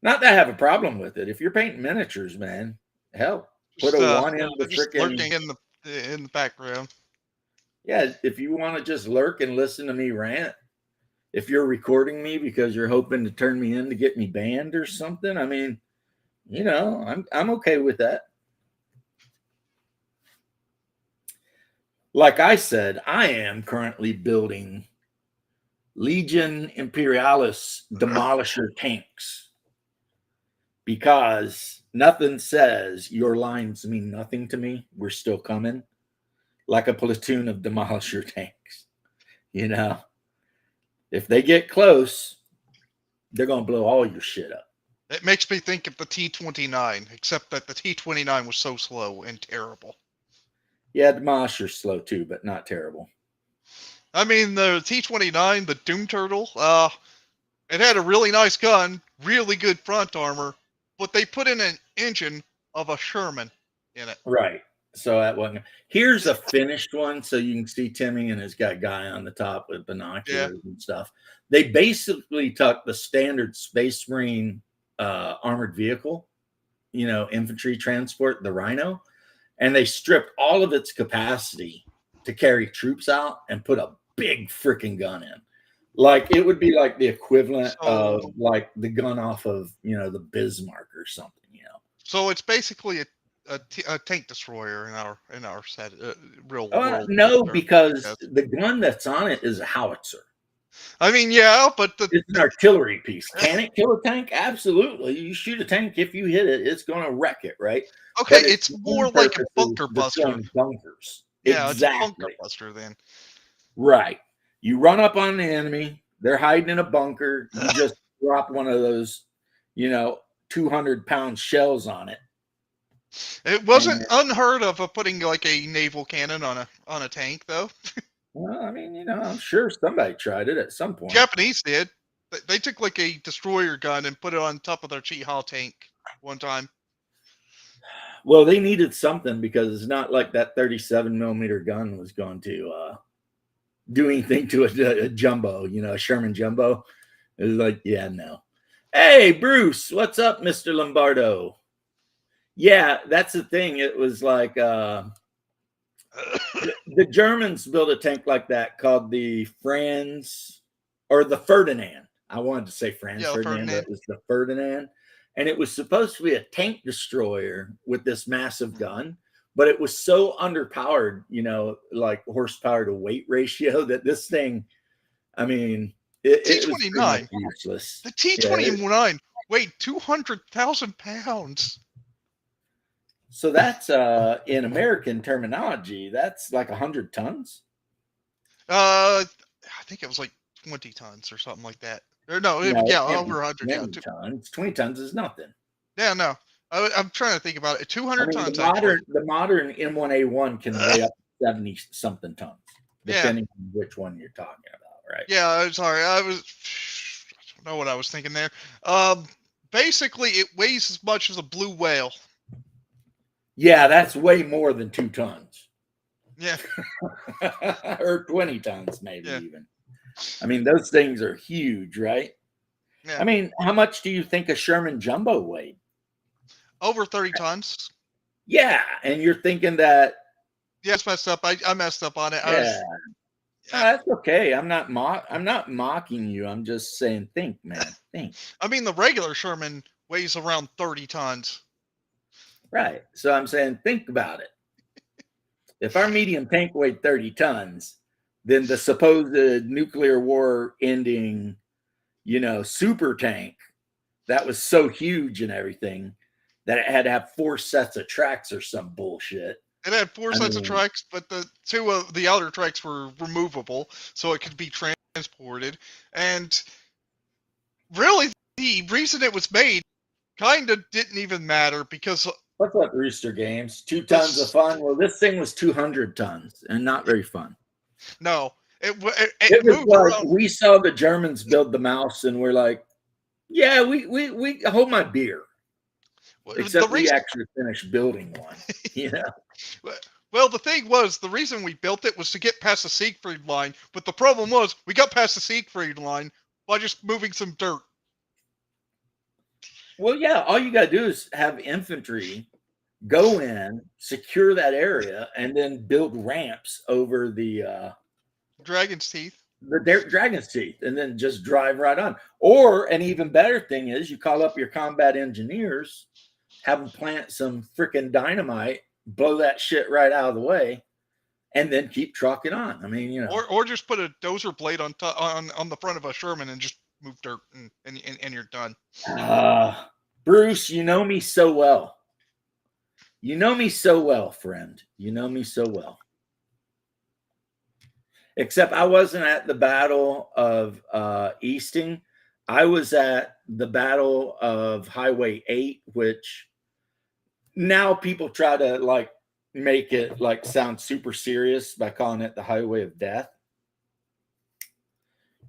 not that I have a problem with it. If you're painting miniatures, man, hell, put a one in the just freaking lurking in the background. Yeah, if you want to just lurk and listen to me rant, if you're recording me because you're hoping to turn me in to get me banned or something, I mean, I'm okay with that. Like I said, I am currently building Legion Imperialis demolisher tanks because nothing says your lines mean nothing to me. We're still coming like a platoon of demolisher tanks. If they get close, they're going to blow all your shit up. It makes me think of the T-29, except that the T-29 was so slow and terrible. Yeah, Demolisher's slow too, but not terrible. I mean, the T-29, the Doom Turtle, it had a really nice gun, really good front armor, but they put in an engine of a Sherman in it. Right. So that wasn't. Here's a finished one, so you can see Timmy, and it's got a guy on the top with binoculars and stuff. They basically took the standard Space Marine armored vehicle, infantry transport, the Rhino, and they stripped all of its capacity to carry troops out and put a big freaking gun in. Like, it would be like the equivalent of like the gun off of, the Bismarck or something, So it's basically a tank destroyer in our set, real world. No, because the gun that's on it is a howitzer. I mean, yeah, but it's an artillery piece. Can it kill a tank? Absolutely. You shoot a tank, if you hit it, it's going to wreck it, right? Okay, it's more like a bunker buster. Bunkers. Yeah, exactly. It's a bunker buster then. Right. You run up on the enemy. They're hiding in a bunker. You just drop one of those, 200-pound shells on it. It wasn't unheard of putting like a naval cannon on a tank, though. Well, I mean, I'm sure somebody tried it at some point. Japanese did. They took like a destroyer gun and put it on top of their Chiha tank one time. Well, they needed something because it's not like that 37mm gun was going to do anything to a jumbo, a Sherman jumbo. It was like, yeah, no. Hey, Bruce, what's up, Mr. Lombardo? Yeah, that's the thing. It was like the Germans built a tank like that called the Franz or the Ferdinand. I wanted to say Franz Yeah, the Ferdinand, but Ferdinand. it was the Ferdinand. And it was supposed to be a tank destroyer with this massive gun, but it was so underpowered, like horsepower to weight ratio, that this thing, I mean, it was pretty much T-29. useless. The Yeah. T-29 weighed 200,000 pounds. So that's in American terminology, that's like 100 tons. I think it was like 20 tons or something like that. Or no, No, it yeah, can't be over 100. Yeah, 20 tons. 20 tons is nothing. yeah, no. I'm trying to think about it. I 200 mean, tons actually. the modern M1A1 can weigh up to 70 something tons, Yeah, depending on which one you're talking about, right? yeah. I'm sorry. I don't know what I was thinking there. Basically, it weighs as much as a blue whale. Yeah, that's way more than 2 tons. Yeah, Or 20 tons, maybe yeah, even. I mean, those things are huge, right? yeah. I mean, how much do you think a Sherman Jumbo weighed? Over 30 tons. Yeah, and you're thinking that, Yeah, it's messed up. I messed up on it. I yeah, was. that's okay. I'm not mocking you. I'm just saying, think, man, think. I mean, the regular Sherman weighs around 30 tons. Right. So I'm saying, think about it. If our medium tank weighed 30 tons, then the supposed nuclear war ending, super tank that was so huge and everything that it had to have 4 sets of tracks or some bullshit. It had 4 I sets of mean, tracks, but the 2 of the outer tracks were removable, so it could be transported. And really, the reason it was made kind of didn't even matter because what's up, Rooster Games? 2 tons of this. fun. Well, this thing was 200 tons and not very fun. No, It it was moved like around. we saw the Germans build the mouse and we're like, yeah, we hold my beer. The Except we reason, actually finished building one. well, the thing was, the reason we built it was to get past the Siegfried line. But the problem was, we got past the Siegfried line by just moving some dirt. Well, yeah, all you got to do is have infantry go in, secure that area, and then build ramps over Dragon's teeth. dragon's teeth, and then just drive right on. Or an even better thing is you call up your combat engineers, have them plant some freaking dynamite, blow that shit right out of the way, and then keep trucking on. I mean, Or just put a dozer blade on on the front of a Sherman and just move dirt and you're done. Bruce, you know me so well. You know me so well, friend. You know me so well. Except I wasn't at the Battle of Easting. I was at the Battle of Highway 8, which now people try to like make it like sound super serious by calling it the Highway of Death.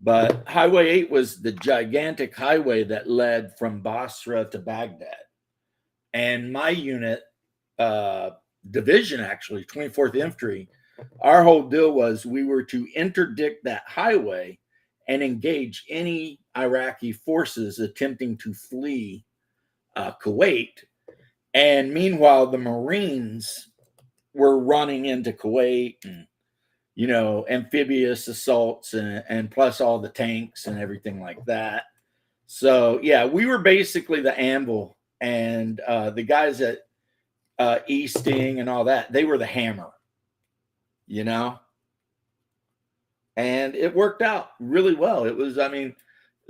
But Highway 8 was the gigantic highway that led from Basra to Baghdad. And my unit, division actually, 24th Infantry, our whole deal was we were to interdict that highway and engage any Iraqi forces attempting to flee Kuwait. And meanwhile, the Marines were running into Kuwait and, amphibious assaults and plus all the tanks and everything like that. So, yeah, we were basically the anvil, and the guys at Easting and all that, they were the hammer, and it worked out really well. It was, I mean,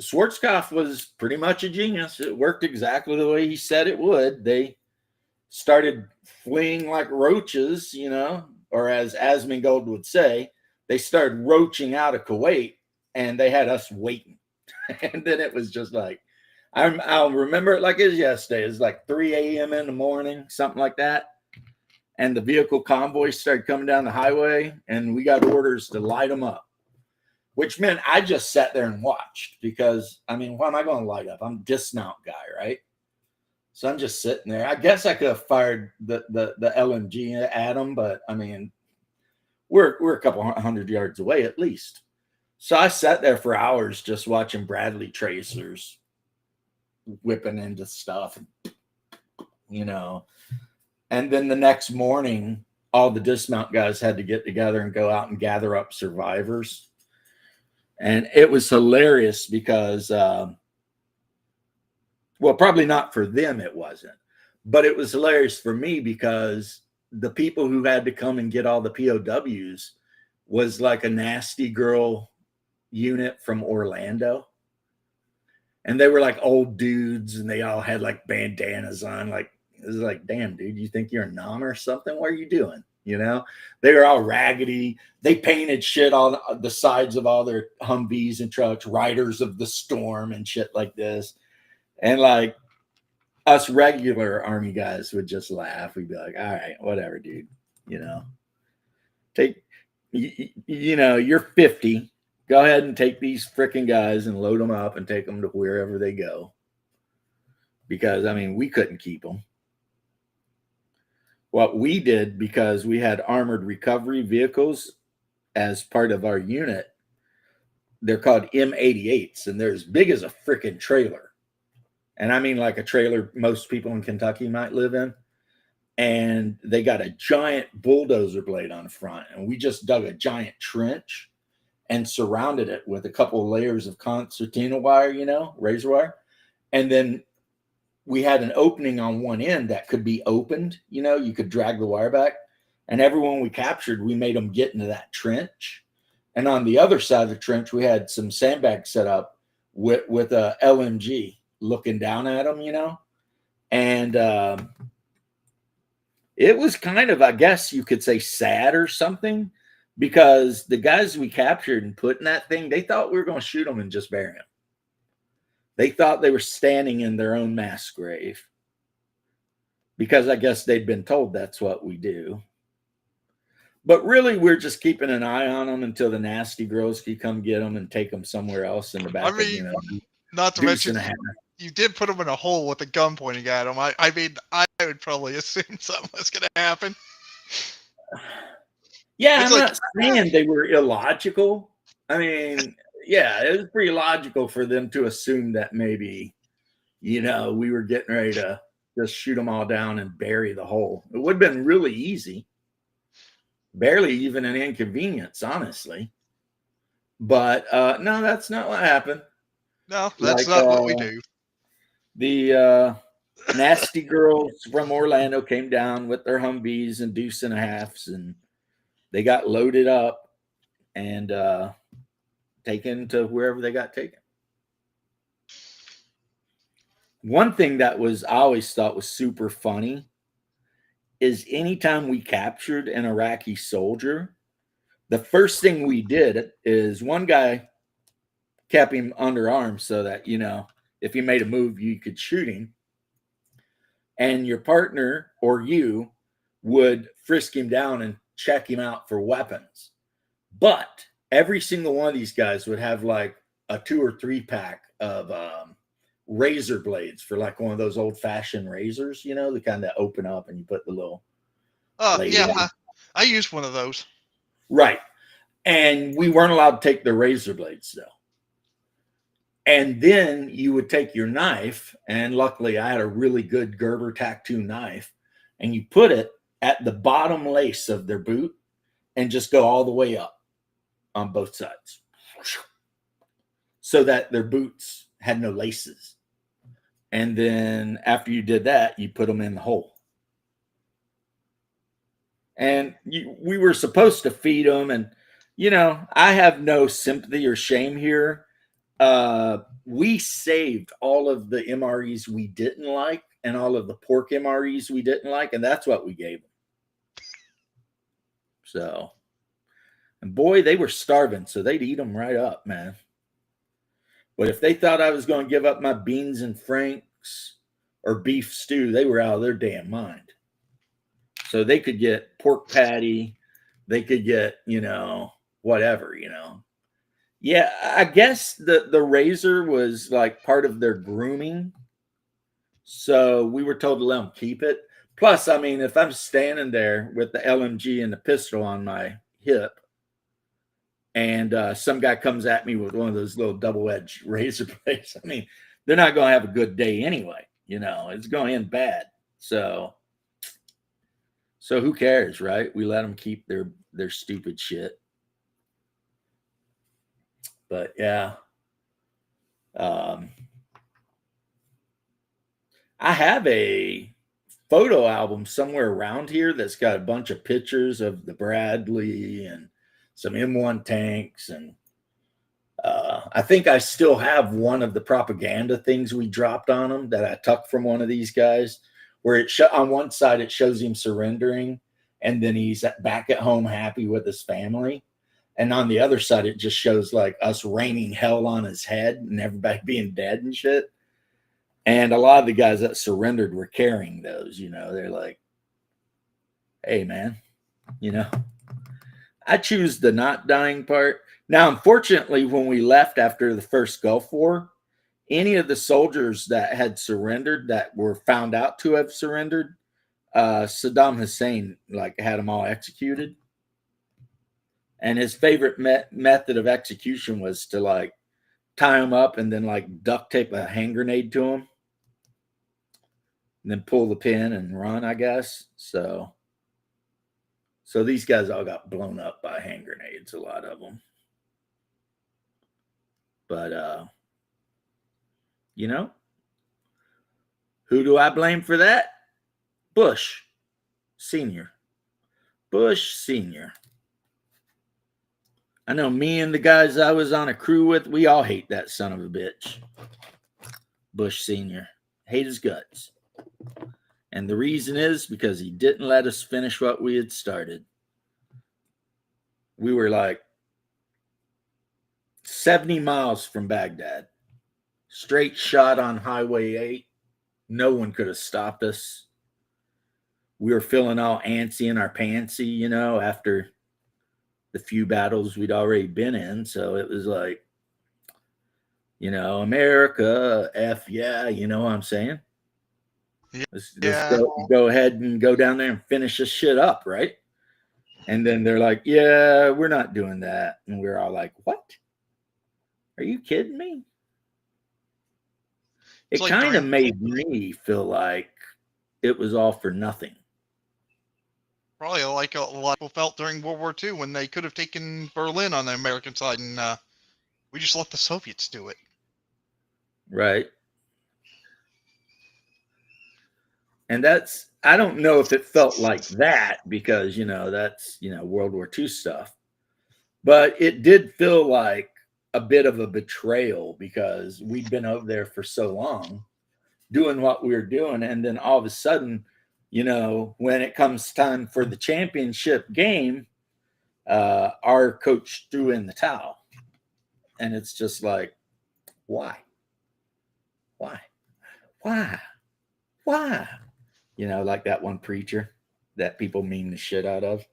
Schwarzkopf was pretty much a genius. It worked exactly the way he said it would. They started fleeing like roaches, or as Asmongold would say, they started roaching out of Kuwait, and they had us waiting. And then it was just like, I'll remember it like it was yesterday. It was like 3 a.m. in the morning, something like that. And the vehicle convoys started coming down the highway, and we got orders to light them up, which meant I just sat there and watched because, I mean, why am I going to light up? I'm a dismount guy, right? So I'm just sitting there. I guess I could have fired the LMG at them, but I mean, we're a couple 100 yards away at least. So I sat there for hours just watching Bradley tracers whipping into stuff, And then the next morning, all the dismount guys had to get together and go out and gather up survivors. And it was hilarious because, well, probably not for them, it wasn't. But it was hilarious for me because the people who had to come and get all the POWs was like a nasty girl unit from Orlando. And they were like old dudes and they all had like bandanas on. Like, it was like, damn, dude, you think you're a nom or something? What are you doing? You know, they were all raggedy. They painted shit on the sides of all their Humvees and trucks, Riders of the Storm and shit like this. And like us regular Army guys would just laugh. We'd be like, all right, whatever, dude. You know, you know, you're 50. Go ahead and take these freaking guys and load them up and take them to wherever they go. Because, I mean, we couldn't keep them. What we did, because we had armored recovery vehicles as part of our unit, they're called M88s, and they're as big as a freaking trailer. And I mean like a trailer most people in Kentucky might live in. And they got a giant bulldozer blade on the front. And we just dug a giant trench and surrounded it with a couple of layers of concertina wire, you know, razor wire. And then we had an opening on one end that could be opened. You know, you could drag the wire back. And everyone we captured, we made them get into that trench. And on the other side of the trench, we had some sandbags set up with a LMG looking down at them, you know. And it was kind of, I guess you could say, sad or something, because the guys we captured and put in that thing, they thought we were going to shoot them and just bury them. They thought they were standing in their own mass grave, because I guess they'd been told that's what we do. But really, we're just keeping an eye on them until the nasty girls can come get them and take them somewhere else in the back. I mean, of, you know, not to mention, you did put them in a hole with a gun pointing at them. I mean, I would probably assume something was going to happen. Yeah, I'm not saying they were illogical. I mean, yeah, it was pretty logical for them to assume that maybe, you know, we were getting ready to just shoot them all down and bury the hole. It would have been really easy. Barely even an inconvenience, honestly. But no, that's not what happened. No, that's not what we do. The nasty girls from Orlando came down with their Humvees and deuce and a halves, and they got loaded up and taken to wherever they got taken. One thing that I always thought was super funny is anytime we captured an Iraqi soldier, the first thing we did is one guy kept him under arms so that, you know, if he made a move, you could shoot him. And your partner or you would frisk him down and check him out for weapons. But every single one of these guys would have like a 2 or 3 pack of razor blades for like one of those old fashioned razors, you know, the kind that open up and you put the little. Yeah, I used one of those. Right. And we weren't allowed to take the razor blades though. And then you would take your knife, and luckily I had a really good Gerber Tac-2 knife, and you put it at the bottom lace of their boot and just go all the way up on both sides so that their boots had no laces. And then after you did that, you put them in the hole. And we were supposed to feed them. And, you know, I have no sympathy or shame here. We saved all of the MREs we didn't like and all of the pork MREs we didn't like. And that's what we gave them. So, and boy, they were starving. So they'd eat them right up, man. But if they thought I was going to give up my beans and franks or beef stew, they were out of their damn mind. So they could get pork patty. They could get, you know, whatever, you know. Yeah, I guess the razor was like part of their grooming. So we were told to let them keep it. Plus, I mean, if I'm standing there with the LMG and the pistol on my hip, and some guy comes at me with one of those little double-edged razor blades, I mean, they're not going to have a good day anyway. You know, it's going to end bad. So, So who cares, right? We let them keep their stupid shit. But yeah, um, I have a photo album somewhere around here that's got a bunch of pictures of the Bradley and some M1 tanks, and I think I still have one of the propaganda things we dropped on him that I took from one of these guys, where on one side it shows him surrendering, and then he's back at home happy with his family, and on the other side it just shows like us raining hell on his head and everybody being dead and shit. And a lot of the guys that surrendered were carrying those. They're like, "Hey, man, you know." I choose the not dying part. Now, unfortunately, when we left after the first Gulf War, any of the soldiers that had surrendered that were found out to have surrendered, Saddam Hussein had them all executed. And his favorite method of execution was to tie them up and then duct tape a hand grenade to them, and then pull the pin and run, I guess. So these guys all got blown up by hand grenades, a lot of them. But, who do I blame for that? Bush Sr. Bush Sr. I know me and the guys I was on a crew with, we all hate that son of a bitch. Bush Sr. Hate his guts. And the reason is because he didn't let us finish what we had started. We were 70 miles from Baghdad. Straight shot on Highway 8. No one could have stopped us. We were feeling all antsy in our pantsy, after the few battles we'd already been in. So it was America, F yeah, you know what I'm saying? Let's go ahead and go down there and finish this shit up, right? And then they're like, yeah, we're not doing that. And we're all like, what? Are you kidding me? It kind of made me feel like it was all for nothing. Probably like a lot of people felt during World War II when they could have taken Berlin on the American side, and we just let the Soviets do it. Right. And I don't know if it felt like that because, that's, World War II stuff. But it did feel like a bit of a betrayal because we'd been over there for so long doing what we were doing. And then all of a sudden, when it comes time for the championship game, our coach threw in the towel. And it's just like, why? Why? Why? Why? Like that one preacher that people meme the shit out of.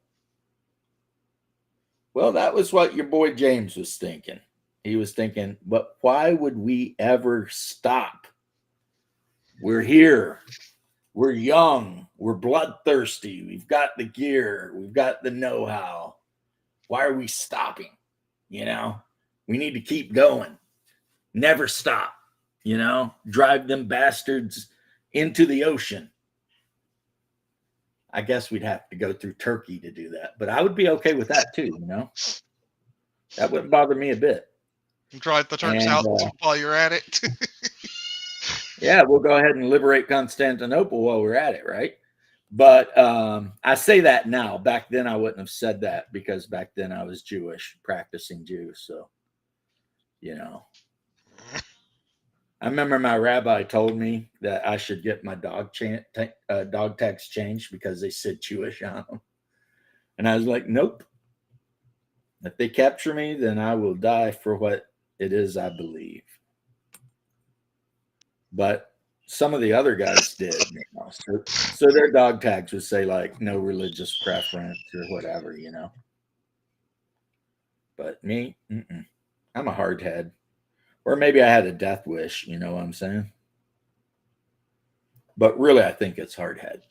Well, that was what your boy James was thinking. He was thinking, but why would we ever stop? We're here. We're young. We're bloodthirsty. We've got the gear. We've got the know-how. Why are we stopping? We need to keep going. Never stop. Drive them bastards into the ocean. I guess we'd have to go through Turkey to do that, but I would be okay with that too. That wouldn't bother me a bit. Drive the Turks out while you're at it. Yeah, we'll go ahead and liberate Constantinople while we're at it, right? But I say that now. Back then, I wouldn't have said that because back then I was Jewish, practicing Jew. So, I remember my rabbi told me that I should get my dog tags changed because they said Jewish on them. And I was like, nope. If they capture me, then I will die for what it is I believe. But some of the other guys did. So their dog tags would say no religious preference or whatever, But me, I'm a hardhead. Or maybe I had a death wish, you know what I'm saying? But really, I think it's hardhead.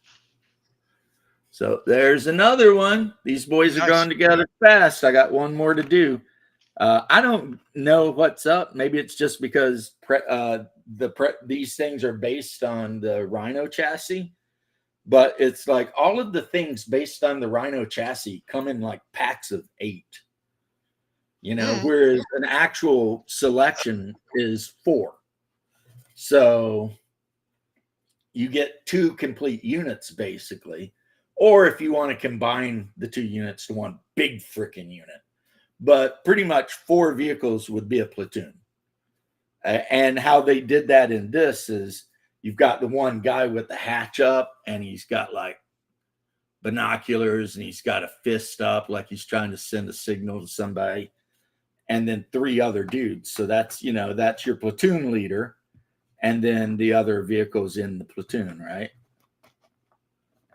So there's another one. These boys are going together fast. I got one more to do. I don't know what's up. Maybe it's just because these things are based on the Rhino chassis. but it's like all of the things based on the Rhino chassis come in like packs of 8. Mm. Whereas an actual selection is 4. So you get 2 complete units basically. Or if you want to combine the 2 units to one big freaking unit. But pretty much 4 vehicles would be a platoon. And how they did that in this is you've got the one guy with the hatch up and he's got like binoculars and he's got a fist up like he's trying to send a signal to somebody. And then 3 other dudes. So that's your platoon leader. And then the other vehicles in the platoon, right?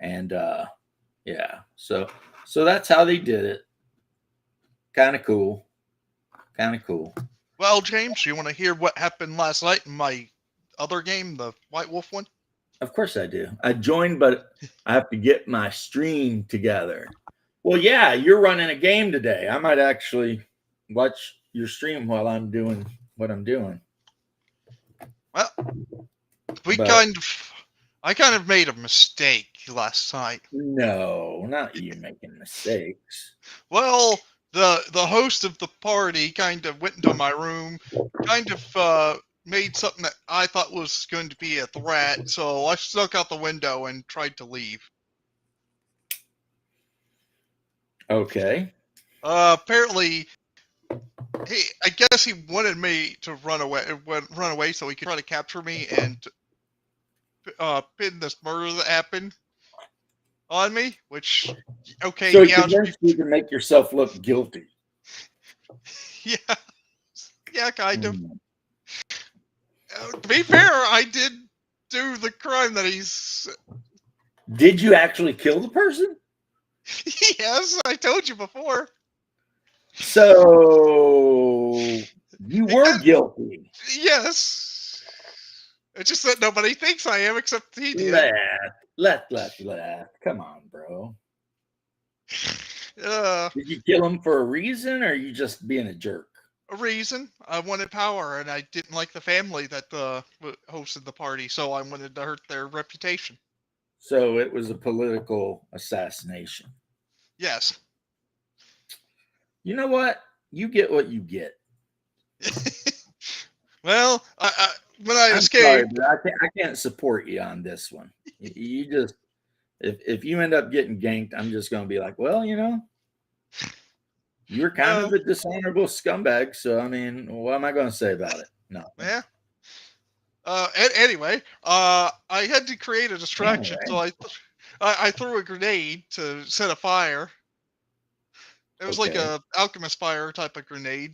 And yeah, so that's how they did it. Kind of cool. Well, James, you want to hear what happened last night in my other game, the White Wolf one? Of course I do. I joined, but I have to get my stream together. Well, yeah, you're running a game today. I might actually watch your stream while I'm doing what I'm doing. Well, I kind of made a mistake last night. No, not you making mistakes. Well, the host of the party kind of went into my room, kind of made something that I thought was going to be a threat, so I snuck out the window and tried to leave. Okay. Apparently, I guess he wanted me to run away so he could try to capture me and pin this murder that happened on me, which, okay, So he yeah, convinced you to make yourself look guilty. yeah, kind of. To be fair, I did do the crime that he's... Did you actually kill the person? Yes, I told you before. So you were guilty. Yes. It's just that nobody thinks I am except he did. Let. Come on, bro. Did you kill him for a reason, or are you just being a jerk? A reason. I wanted power, and I didn't like the family that hosted the party, so I wanted to hurt their reputation. So it was a political assassination. Yes. You know what? You get what you get. Well, when I escaped, sorry, but I can't support you on this one. You just, if you end up getting ganked, I'm just going to be like, well, you're kind of a dishonorable scumbag. So I mean, what am I going to say about it? No. Yeah. Anyway, I had to create a distraction, so I threw a grenade to set a fire. It was like a alchemist fire type of grenade.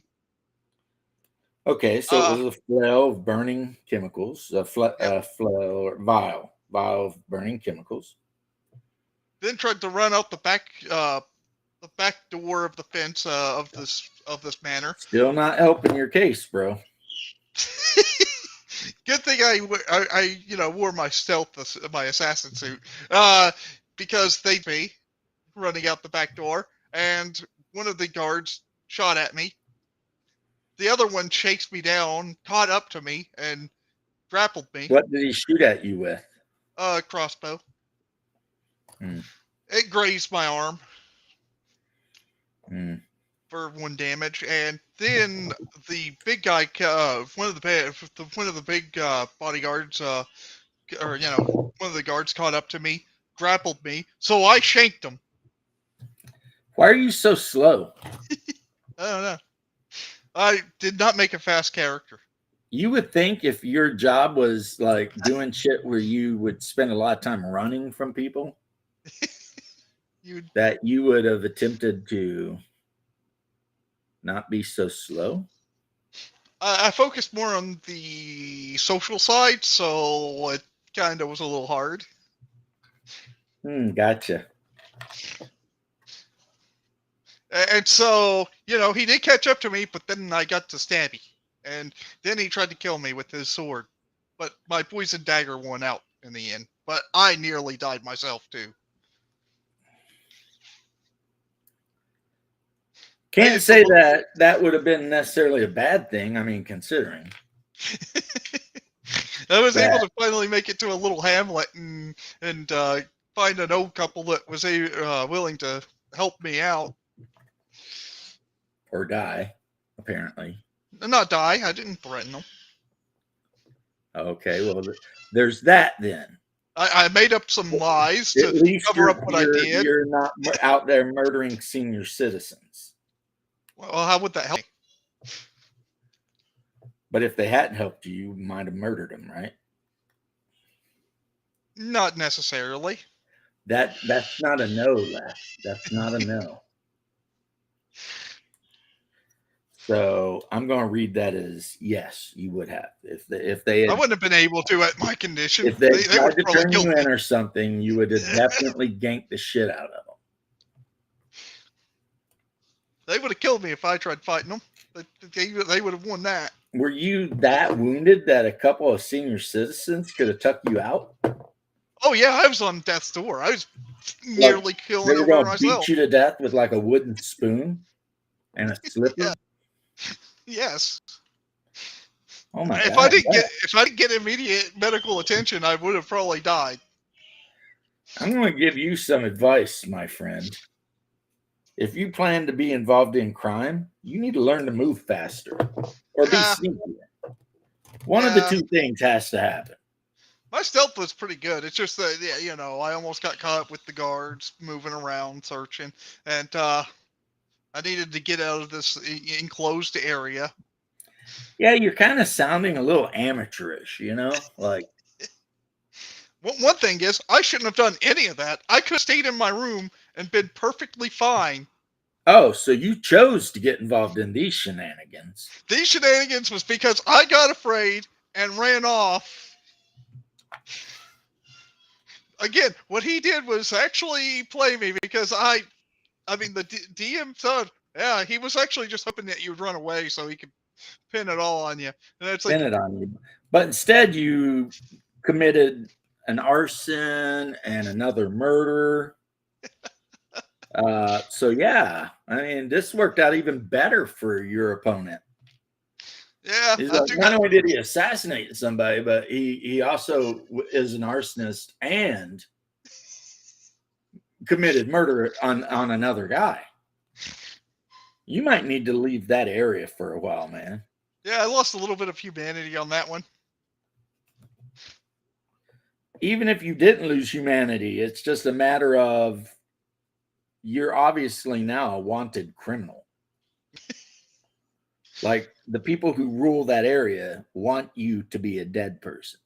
Okay, so it was a flail of burning chemicals, flail or vial of burning chemicals. Then tried to run out the back door of the fence of this manor. Still not helping your case, bro. Good thing I wore my my assassin suit, because they'd be running out the back door, and one of the guards shot at me. The other one chased me down, caught up to me, and grappled me. What did he shoot at you with? Crossbow. It grazed my arm for 1 damage, and then the big guy, one of the big bodyguards, one of the guards caught up to me, grappled me, so I shanked him. Why are you so slow? I don't know. I did not make a fast character. You would think if your job was like doing shit where you would spend a lot of time running from people, that you would have attempted to not be so slow. I focused more on the social side, so it kind of was a little hard. Gotcha. And so, he did catch up to me, but then I got to stabby. And then he tried to kill me with his sword. But my poison dagger won out in the end. But I nearly died myself, too. Can't say that would have been necessarily a bad thing. I mean, considering. I was able to finally make it to a little hamlet and find an old couple that was willing to help me out. Or die, apparently. Not die. I didn't threaten them. Okay, well, there's that then. I made up some lies At to least cover up what I did. you're not out there murdering senior citizens. Well, how would that help me? But if they hadn't helped you, you might have murdered them, right? Not necessarily. That's not a no, Les. That's not a no. So I'm going to read that as yes, you would have. If they I had, wouldn't have been able to at my condition. if they They tried would to probably turn kill you me. in or something, you would have definitely ganked the shit out of them. They would have killed me if I tried fighting them. They would have won that. Were you that wounded that a couple of senior citizens could have tucked you out? Oh yeah, I was on death's door. I was nearly They killing were over going to myself. beat you to death with like a wooden spoon and a slipper. Yeah. Yes. Oh my If god! I didn't get immediate medical attention, I would have probably died. I'm going to give you some advice, my friend. If you plan to be involved in crime, you need to learn to move faster or be sneakier. One of the two things has to happen. My stealth was pretty good. It's just that, yeah, you know, I almost got caught up with the guards moving around, searching, and I needed to get out of this enclosed area. Yeah, you're kind of sounding a little amateurish, you know? Like, One thing is, I shouldn't have done any of that. I could have stayed in my room and been perfectly fine. oh, so you chose to get involved in these shenanigans. These shenanigans was because I got afraid and ran off. Again, what he did was actually play me because I mean, the DM said, yeah, he was actually just hoping that you'd run away so he could pin it all on you. And it's like, Pin it on you. But instead, you committed an arson and another murder. So, yeah, I mean, this worked out even better for your opponent. yeah, Like, not only did he assassinate somebody, but he also is an arsonist and committed murder on another guy. You might need to leave that area for a while, man. Yeah, I lost a little bit of humanity on that one. Even if you didn't lose humanity, it's just a matter of you're obviously now a wanted criminal. Like, the people who rule that area want you to be a dead person.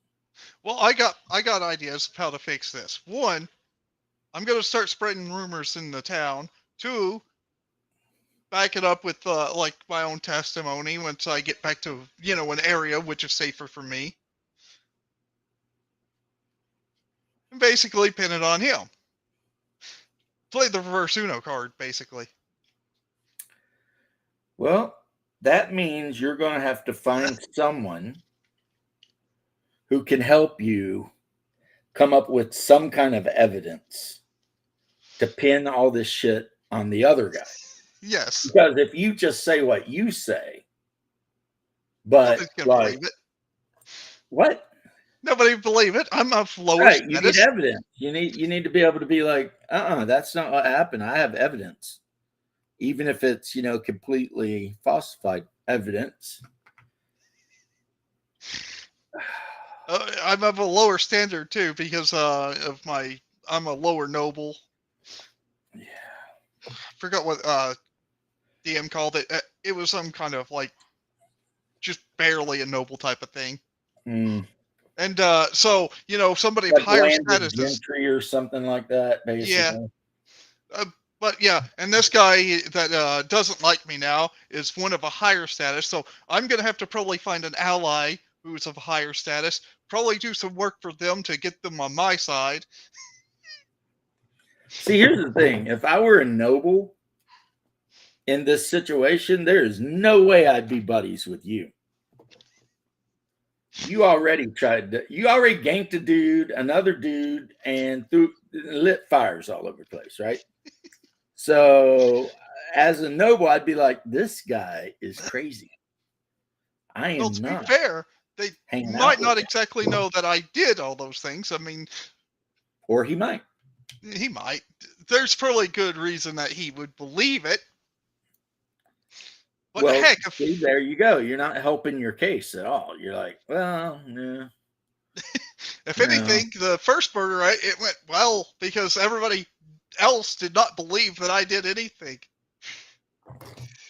Well, I got ideas of how to fix this. One, I'm going to start spreading rumors in the town. Two, back it up with like my own testimony once I get back to, you know, an area which is safer for me. And basically pin it on him. Play the reverse Uno card, basically. Well, that means you're going to have to find someone who can help you come up with some kind of evidence to pin all this shit on the other guy. Yes. Because if you just say what you say, but like, believe it. What? Nobody believe it. I'm a lower Right, status. you need evidence. You need to be able to be like, that's not what happened. I have evidence. Even if it's, you know, completely falsified evidence. I'm of a lower standard too because of I'm a lower noble. Yeah. I forgot what DM called it. It was some kind of like just barely a noble type of thing. Mm. And so, you know, somebody Like of higher landed status gentry or something like that, basically. Yeah. But yeah, and this guy that doesn't like me now is one of a higher status. So I'm going to have to probably find an ally who's of a higher status, probably do some work for them to get them on my side. See, here's the thing. If I were a noble in this situation, there is no way I'd be buddies with you. You already ganked a dude, another dude, and lit fires all over the place, right? So as a noble, I'd be like, this guy is crazy. I am to not. Be fair, they might not exactly know that I did all those things. I mean, or he might. He might. There's probably good reason that he would believe it. What the Well, heck? see, there you go. You're not helping your case at all. You're like, well, no, If no. anything, the first murder, it went well because everybody else did not believe that I did anything.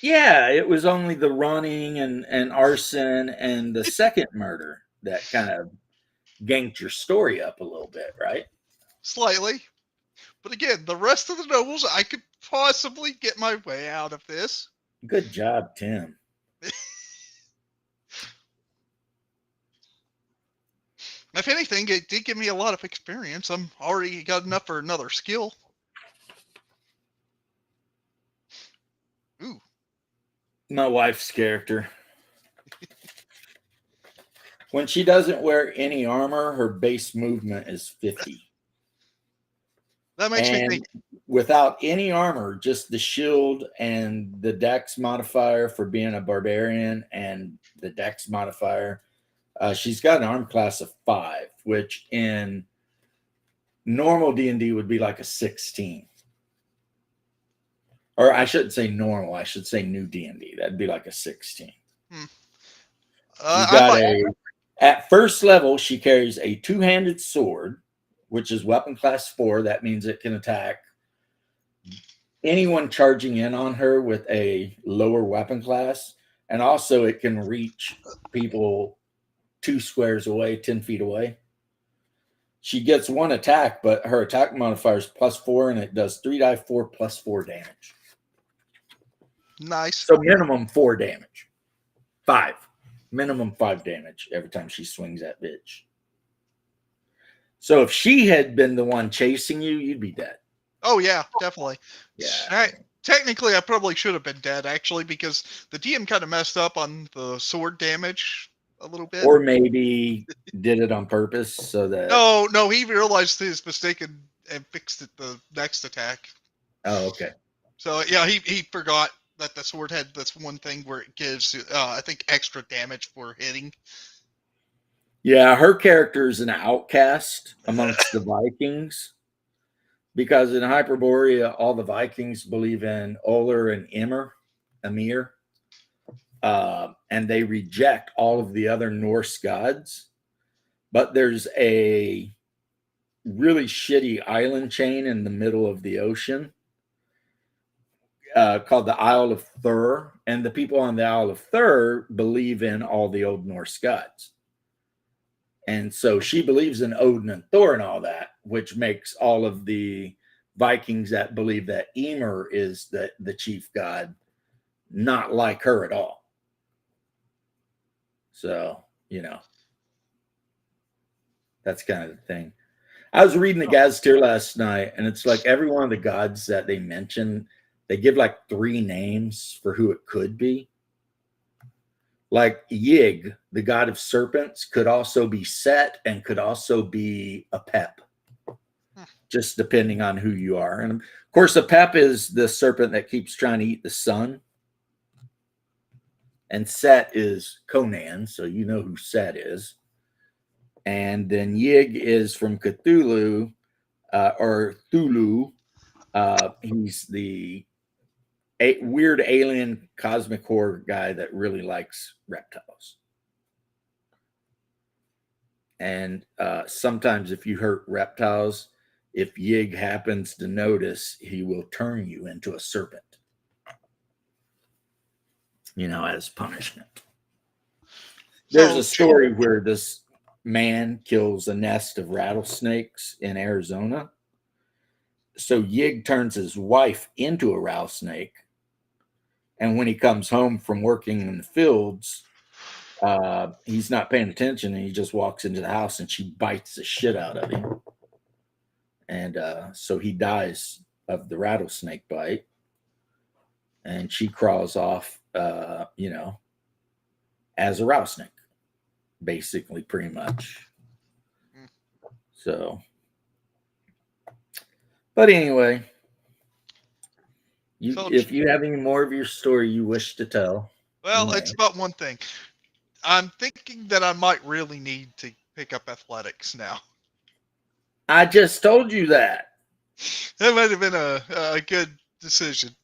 Yeah, it was only the running and arson and the second murder that kind of ganked your story up a little bit, right? Slightly. But again, the rest of the nobles, I could possibly get my way out of this. Good job, Tim. If anything, it did give me a lot of experience. I'm already got enough for another skill. Ooh. My wife's character. When she doesn't wear any armor, her base movement is 50. That makes me And think. without any armor, just the shield and the dex modifier for being a barbarian and the dex modifier, she's got an arm class of 5, which in normal D&D would be like a 16. Or I shouldn't say normal, I should say new D&D. That'd be like a 16. She's got at first level, she carries a 2-handed sword, which is weapon class 4. That means it can attack anyone charging in on her with a lower weapon class. And also it can reach people 2 squares away, 10 feet away. She gets 1 attack, but her attack modifier is +4, and it does 3d4 +4 damage. Nice. So minimum 4 damage. 5. Minimum 5 damage every time she swings that bitch. So if she had been the one chasing you, you'd be dead. Oh yeah, definitely. Yeah. Technically, I probably should have been dead actually because the DM kind of messed up on the sword damage a little bit. Or maybe did it on purpose so that. No, he realized his mistake and fixed it the next attack. Oh, okay. So yeah, he forgot that the sword had this one thing where it gives, I think, extra damage for hitting. Yeah, her character is an outcast amongst the Vikings because in Hyperborea, all the Vikings believe in Uller and Emir, and they reject all of the other Norse gods. But there's a really shitty island chain in the middle of the ocean called the Isle of Thur, and the people on the Isle of Thur believe in all the old Norse gods. And so she believes in Odin and Thor and all that, which makes all of the Vikings that believe that Ymir is the chief god not like her at all. So, that's kind of the thing. I was reading the Gazetteer last night, and it's like every one of the gods that they mention, they give like 3 names for who it could be. Like Yig, the god of serpents, could also be Set and could also be a Pep, just depending on who you are. And of course, a Pep is the serpent that keeps trying to eat the sun. And Set is Conan, so you know who Set is. And then Yig is from Cthulhu, or Thulu. He's the weird alien cosmic horror guy that really likes reptiles. And sometimes if you hurt reptiles, if Yig happens to notice, he will turn you into a serpent, as punishment. There's a story where this man kills a nest of rattlesnakes in Arizona. So Yig turns his wife into a rattlesnake. And when he comes home from working in the fields, he's not paying attention, and he just walks into the house and she bites the shit out of him. And so he dies of the rattlesnake bite. And she crawls off, as a rattlesnake, basically, pretty much. So, but anyway. If you have any more of your story you wish to tell. Well, it's about one thing. I'm thinking that I might really need to pick up athletics now. I just told you that. That might have been a good decision.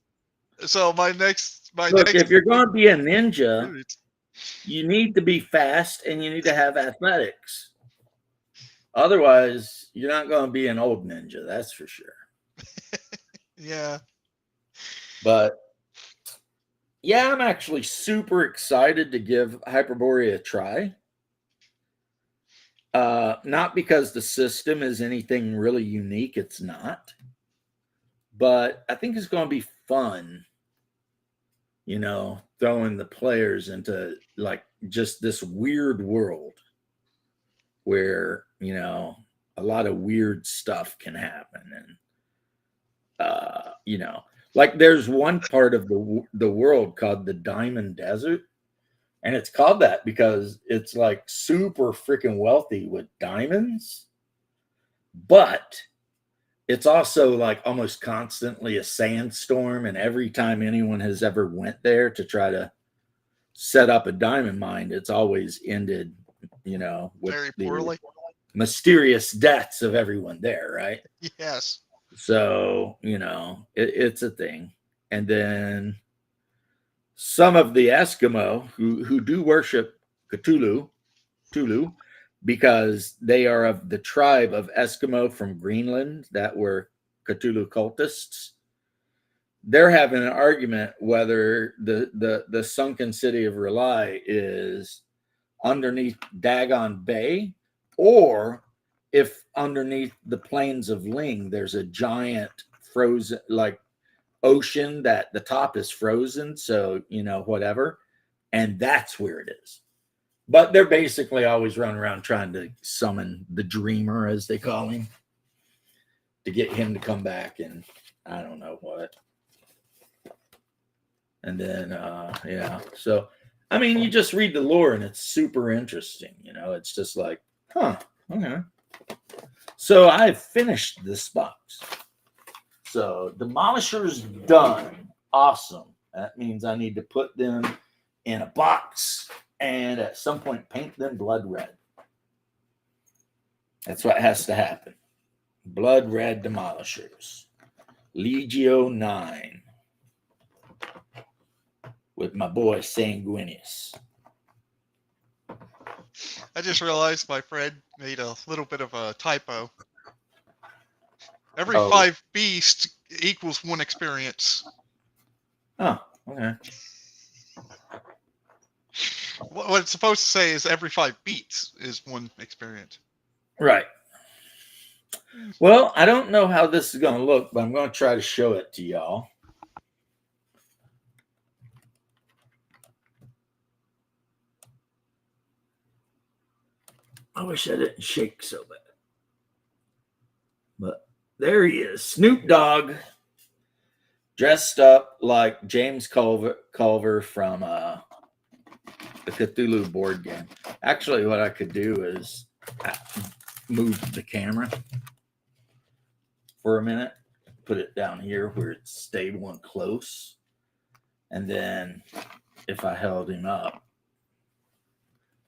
So my next Look, if you're going to be a ninja, experience- you need to be fast and you need to have athletics. Otherwise, you're not going to be an old ninja, that's for sure. yeah. But yeah, I'm actually super excited to give Hyperborea a try. Not because the system is anything really unique, it's not. But I think it's going to be fun, throwing the players into like just this weird world where, a lot of weird stuff can happen. And, like there's one part of the world called the Diamond Desert. And it's called that because it's like super freaking wealthy with diamonds. But it's also like almost constantly a sandstorm. And every time anyone has ever went there to try to set up a diamond mine, it's always ended, with Very the poorly. mysterious deaths of everyone there, right? Yes. So, it's a thing. And then some of the Eskimo who do worship Cthulhu, because they are of the tribe of Eskimo from Greenland that were Cthulhu cultists. They're having an argument whether the sunken city of R'lyeh is underneath Dagon Bay or if underneath the plains of Ling there's a giant frozen like ocean that the top is frozen, so whatever, and that's where it is. But they're basically always running around trying to summon the dreamer, as they call him, to get him to come back, and I don't know what. And then yeah, so I mean you just read the lore and it's super interesting. It's just like, huh, okay. So I've finished this box. So Demolisher's done. Awesome. That means I need to put them in a box and at some point paint them blood red. That's what has to happen. Blood red Demolishers. Legio 9. With my boy Sanguinius. I just realized my friend made a little bit of a typo. Every 5 beasts equals 1 experience. Oh, okay. What it's supposed to say is every 5 beats is 1 experience. Right. Well, I don't know how this is going to look, but I'm going to try to show it to y'all. I wish I didn't shake so bad. But there he is, Snoop Dogg, dressed up like James Culver from the Cthulhu board game. Actually, what I could do is move the camera for a minute, put it down here where it stayed one close. And then if I held him up,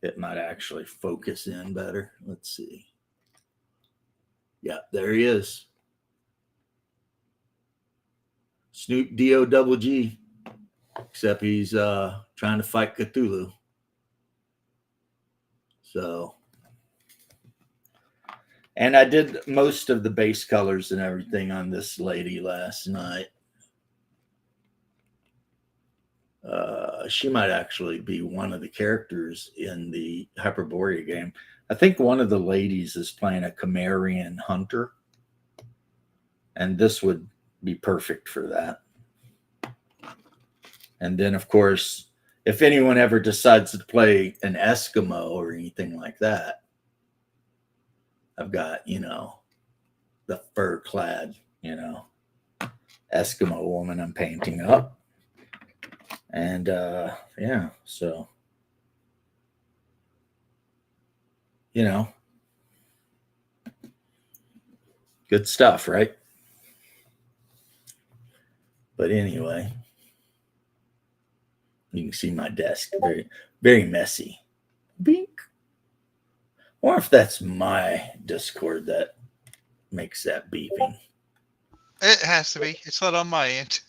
it might actually focus in better. Let's see. Yeah, there he is. Snoop D-O-double-G. Except he's trying to fight Cthulhu. So, and I did most of the base colors and everything on this lady last night. She might actually be one of the characters in the Hyperborea game. I think one of the ladies is playing a Cimmerian hunter. And this would be perfect for that. And then, of course, if anyone ever decides to play an Eskimo or anything like that, I've got, the fur-clad, Eskimo woman I'm painting up. And, yeah, so, good stuff, right? But anyway, you can see my desk, very, very messy. Bink. Or if that's my Discord that makes that beeping. It has to be. It's not on my end.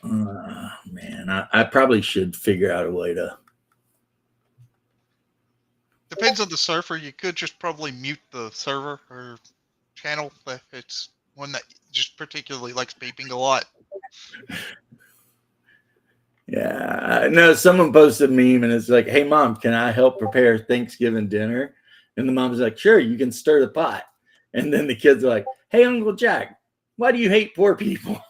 Man, I probably should figure out a way to. Depends on the server. You could just probably mute the server or channel if it's one that just particularly likes beeping a lot. Yeah, no. Someone posted a meme and it's like, "Hey, mom, can I help prepare Thanksgiving dinner?" And the mom's like, "Sure, you can stir the pot." And then the kids are like, "Hey, Uncle Jack, why do you hate poor people?"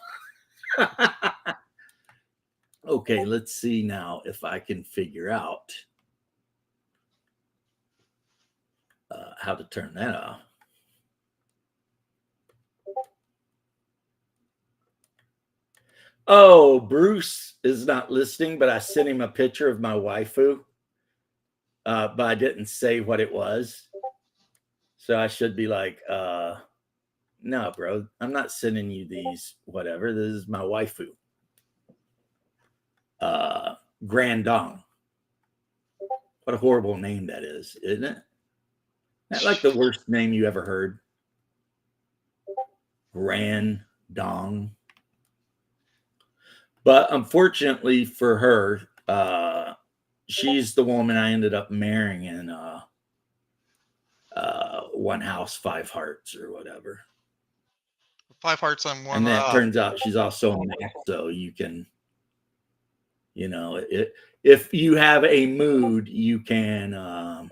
Okay, let's see now if I can figure out how to turn that off. Oh, Bruce is not listening, but I sent him a picture of my waifu, but I didn't say what it was. So I should be like, no, bro, I'm not sending you these, whatever. This is my waifu. Grandong. What a horrible name that is, isn't it? Not like the worst name you ever heard. Grandong. But unfortunately for her, she's the woman I ended up marrying in One House, Five Hearts or whatever. 5 hearts on one. And then it turns out she's also a Mac, so you can, if you have a mood, you can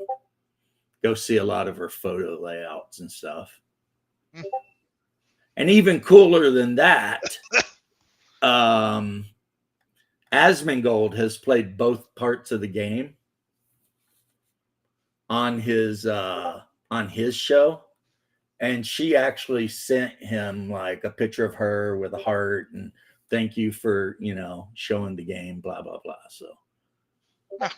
go see a lot of her photo layouts and stuff. And even cooler than that, Asmongold has played both parts of the game on his show, and she actually sent him like a picture of her with a heart and thank you for showing the game, blah blah blah. So I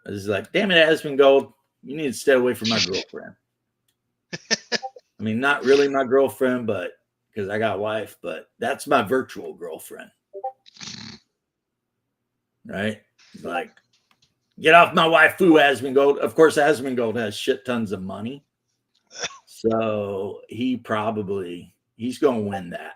was like, damn it, Asmongold, you need to stay away from my girlfriend. I mean, not really my girlfriend, but because I got a wife, but that's my virtual girlfriend. Right? Like, get off my waifu, Asmongold. Of course, Asmongold has shit tons of money. So he's going to win that,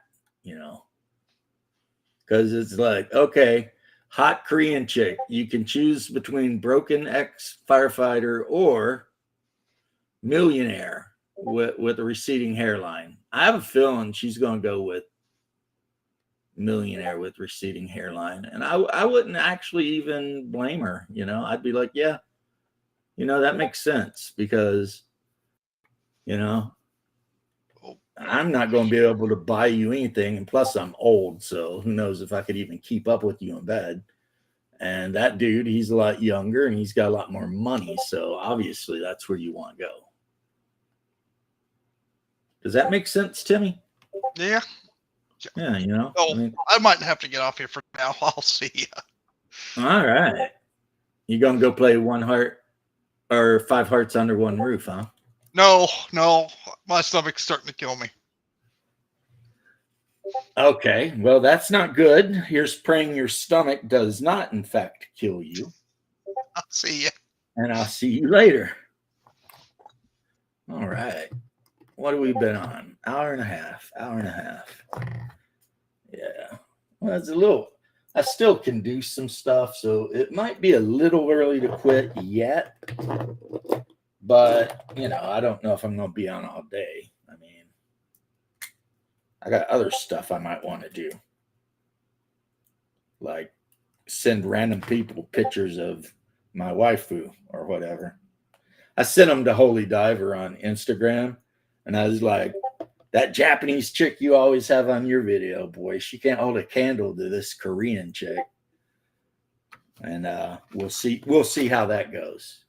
because it's like, okay, hot Korean chick. You can choose between broken ex firefighter or millionaire with a receding hairline. I have a feeling she's going to go with millionaire with receding hairline, and I wouldn't actually even blame her. I'd be like, yeah, that makes sense, because I'm not going to be able to buy you anything, and plus I'm old, so who knows if I could even keep up with you in bed. And that dude, he's a lot younger and he's got a lot more money, so obviously that's where you want to go. Does that make sense, Timmy? Yeah. Yeah, I might have to get off here for now. I'll see you. All right. You gonna go play One Heart or Five Hearts Under One Roof, huh? No, my stomach's starting to kill me. Okay, well, that's not good. Here's praying your stomach does not, in fact, kill you. I'll see you. And I'll see you later. All right. What have we been on? Hour and a half. Yeah. Well, it's a little, I still can do some stuff, so it might be a little early to quit yet. But, I don't know if I'm going to be on all day. I mean, I got other stuff I might want to do. Like send random people pictures of my waifu or whatever. I sent them to Holy Diver on Instagram, and I was like, that Japanese chick you always have on your video, boy, she can't hold a candle to this Korean chick. And we'll see how that goes.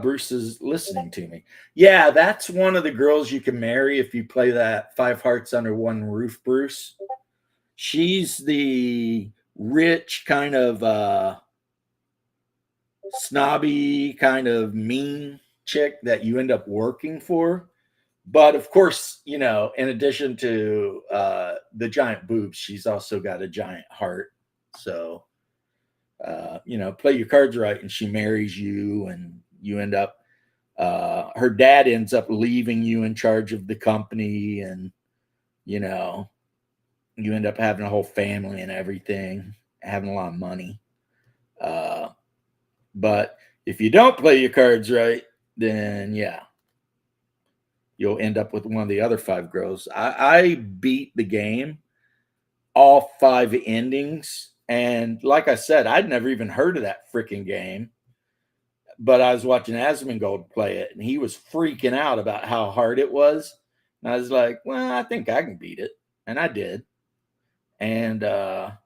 Bruce is listening to me. Yeah, that's one of the girls you can marry if you play that Five Hearts Under One Roof, Bruce. She's the rich, kind of snobby, kind of mean chick that you end up working for. But of course, in addition to the giant boobs, she's also got a giant heart. So, play your cards right and she marries you and you end up Her dad ends up leaving you in charge of the company, and you know, you end up having a whole family and everything, having a lot of money. Uh, but if you don't play your cards right, then yeah, you'll end up with one of the other 5 girls. I beat the game, all 5 endings. And like I said, I'd never even heard of that freaking game. But I was watching Asmongold play it, and he was freaking out about how hard it was. And I was like, well, I think I can beat it. And I did. And, I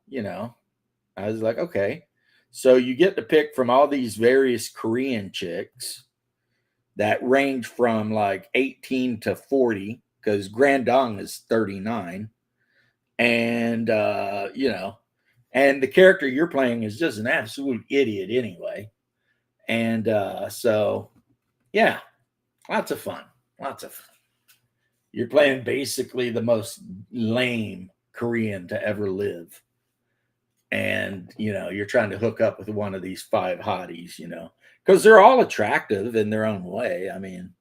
was like, okay. So you get to pick from all these various Korean chicks that range from like 18 to 40, because Grandong is 39. And, and the character you're playing is just an absolute idiot anyway. And so, yeah, lots of fun. Lots of fun. You're playing basically the most lame Korean to ever live. And, you're trying to hook up with one of these 5 hotties, because they're all attractive in their own way. I mean,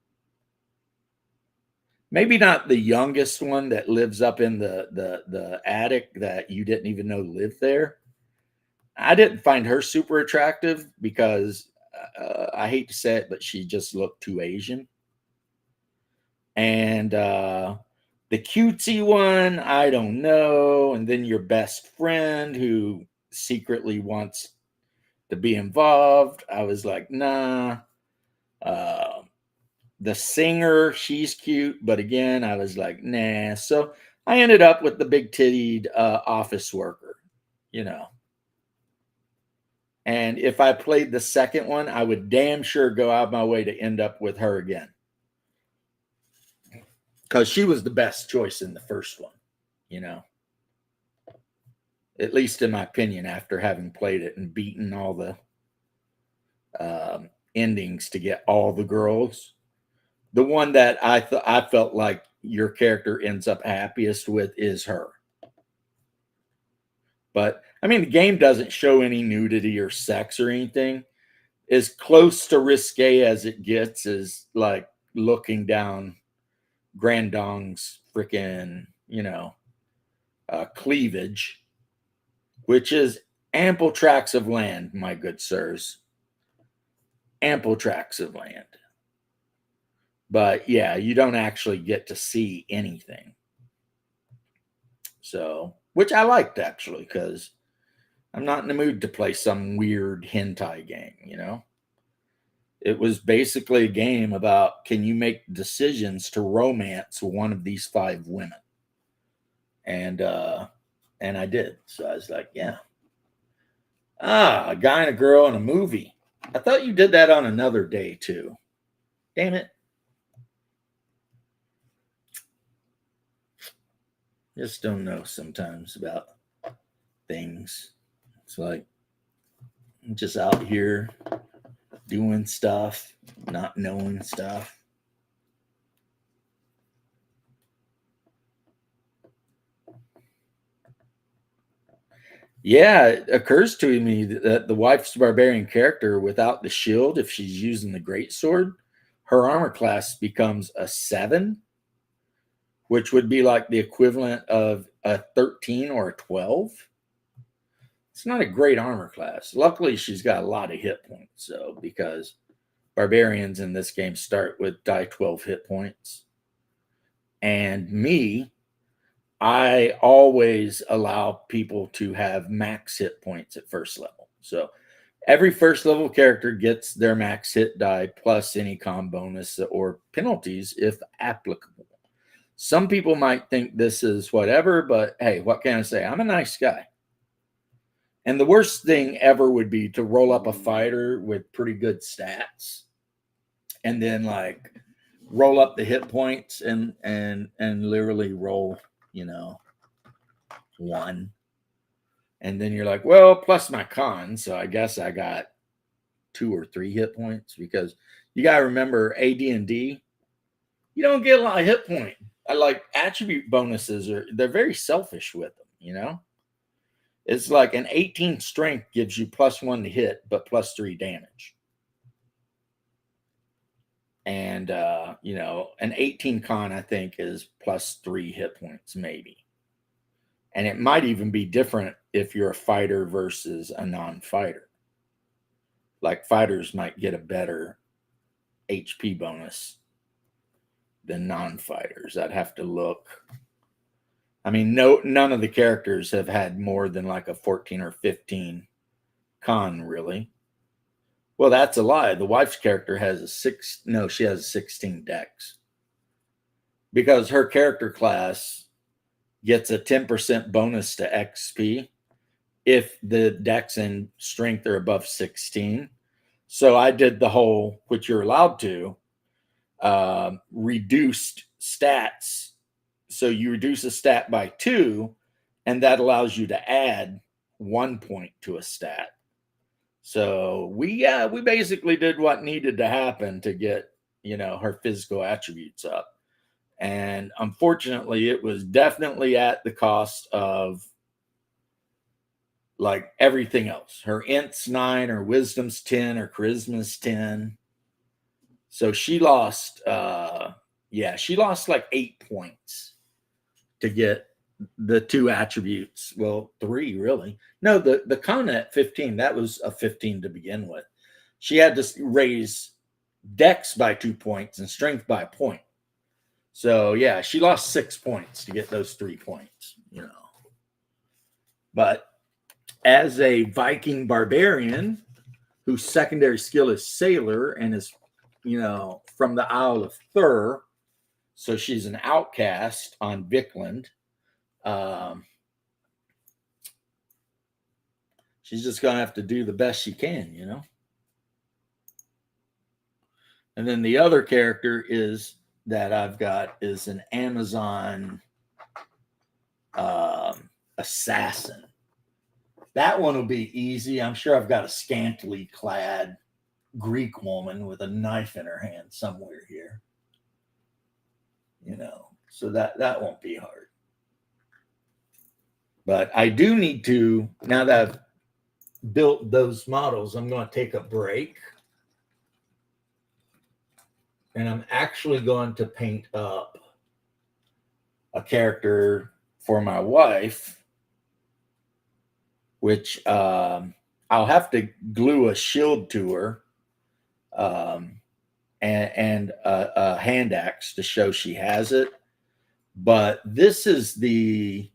maybe not the youngest one that lives up in the attic that you didn't even know lived there. I didn't find her super attractive because I hate to say it, but she just looked too Asian. And the cutesy one, I don't know. And then your best friend who secretly wants to be involved, I was like, nah. The singer, she's cute, but again, I was like, nah. So I ended up with the big tittied office worker, you know. And if I played the second one, I would damn sure go out of my way to end up with her again. Because she was the best choice in the first one, you know. At least in my opinion, after having played it and beaten all the endings to get all the girls. The one that I felt like your character ends up happiest with is her. But I mean, the game doesn't show any nudity or sex or anything. As close to risque as it gets is like looking down Grandong's freaking, cleavage, which is ample tracts of land, my good sirs. Ample tracts of land. But yeah, you don't actually get to see anything. So, which I liked actually, because I'm not in the mood to play some weird hentai game, It was basically a game about, can you make decisions to romance one of these 5 women? And I did. So I was like, yeah. A guy and a girl in a movie. I thought you did that on another day too. Damn it. Just don't know sometimes about things. It's like I'm just out here doing stuff, not knowing stuff. Yeah, it occurs to me that the wife's barbarian character without the shield, if she's using the great sword, her armor class becomes a 7, which would be like the equivalent of a 13 or a 12. It's not a great armor class. Luckily, she's got a lot of hit points, so because barbarians in this game start with die 12 hit points. And me, I always allow people to have max hit points at first level. So every first level character gets their max hit die plus any con bonus or penalties if applicable. Some people might think this is whatever, but hey, what can I say? I'm a nice guy. And the worst thing ever would be to roll up a fighter with pretty good stats and then like roll up the hit points and literally roll, 1. And then you're like, well, plus my con, so I guess I got 2 or 3 hit points, because you got to remember AD&D, you don't get a lot of hit point. I like attribute bonuses they're very selfish with them, It's like an 18 strength gives you +1 to hit, but +3 damage. And you know, an 18 con I think is +3 hit points maybe. And it might even be different if you're a fighter versus a non-fighter. Like fighters might get a better HP bonus than non-fighters. I'd have to look. I mean, none of the characters have had more than like a 14 or 15 con, really. Well, that's a lie. The wife's character has a she has a 16 dex. Because her character class gets a 10% bonus to XP if the dex and strength are above 16. So I did the whole, which you're allowed to, reduced stats. So you reduce a stat by 2, and that allows you to add 1 point to a stat. So we basically did what needed to happen to get, you know, her physical attributes up. And unfortunately, it was definitely at the cost of like everything else. Her int's 9, her wisdom's 10, her charisma's 10. So she lost she lost like 8 points to get the 2 attributes. Well, 3 really. No, the con at 15, that was a 15 to begin with. She had to raise dex by 2 points and strength by a point. So yeah, she lost 6 points to get those 3 points, you know. But as a Viking barbarian whose secondary skill is sailor and is, you know, from the Isle of Thur, so she's an outcast on Vikland. She's just gonna have to do the best she can, you know. And then the other character that I've got is an Amazon assassin. That one will be easy. I'm sure I've got a scantily clad Greek woman with a knife in her hand somewhere here. You know, so that won't be hard. But I do need to, now that I've built those models, I'm going to take a break. And I'm actually going to paint up a character for my wife, which I'll have to glue a shield to her and a hand axe to show she has it. But this is the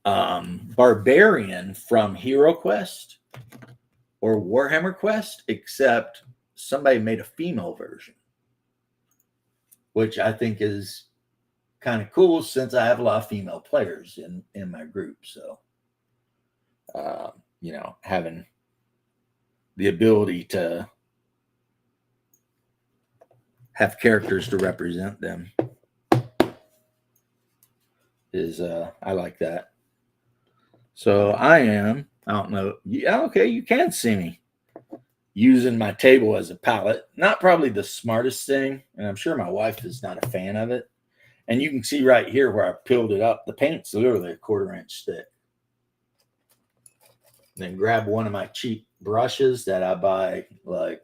barbarian from Hero Quest or Warhammer Quest, except somebody made a female version, which I think is kind of cool since I have a lot of female players in my group. So, you know, having the ability to have characters to represent them is, I like that. So I don't know. Yeah, okay, you can see me using my table as a palette. Not probably the smartest thing, and I'm sure my wife is not a fan of it. And you can see right here where I peeled it up. The paint's literally a 1/4 inch thick. Then grab one of my cheap brushes that I buy like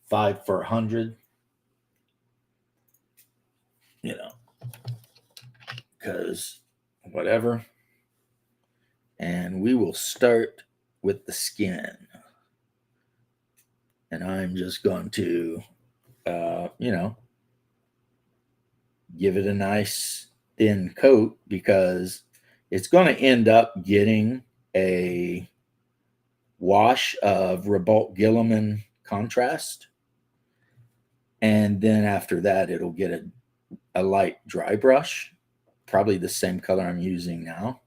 5 for $100. You know, because whatever. And we will start with the skin. And I'm just going to, you know, give it a nice thin coat because it's going to end up getting a wash of Revolt Gilliman contrast. And then after that, it'll get a light dry brush, probably the same color I'm using now.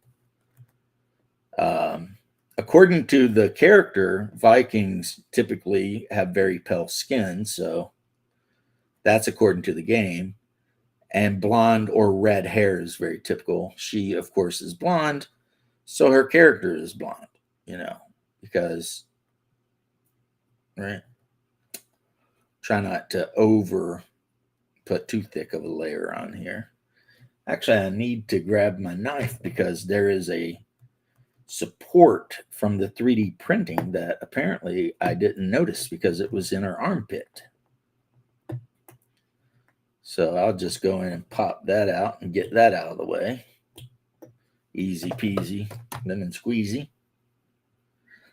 According to the character, Vikings typically have very pale skin, so that's according to the game. And blonde or red hair is very typical. She, of course, is blonde, so her character is blonde, you know, because, right? Try not to put too thick of a layer on here. Actually, I need to grab my knife because there is a support from the 3D printing that apparently I didn't notice because it was in her armpit. So I'll just go in and pop that out and get that out of the way. Easy peasy, lemon squeezy.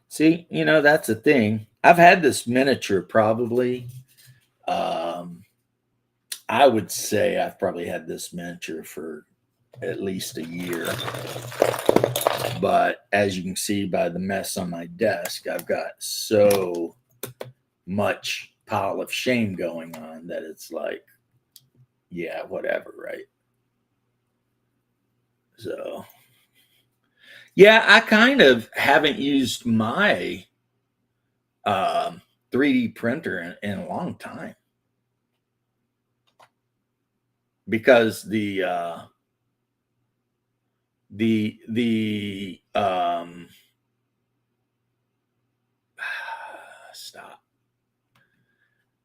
See, that's the thing. I've had this miniature probably, I would say I've probably had this miniature for at least a year. But as you can see by the mess on my desk, I've got so much pile of shame going on that it's like, yeah, whatever, right? So, yeah, I kind of haven't used my 3D printer in a long time because the stop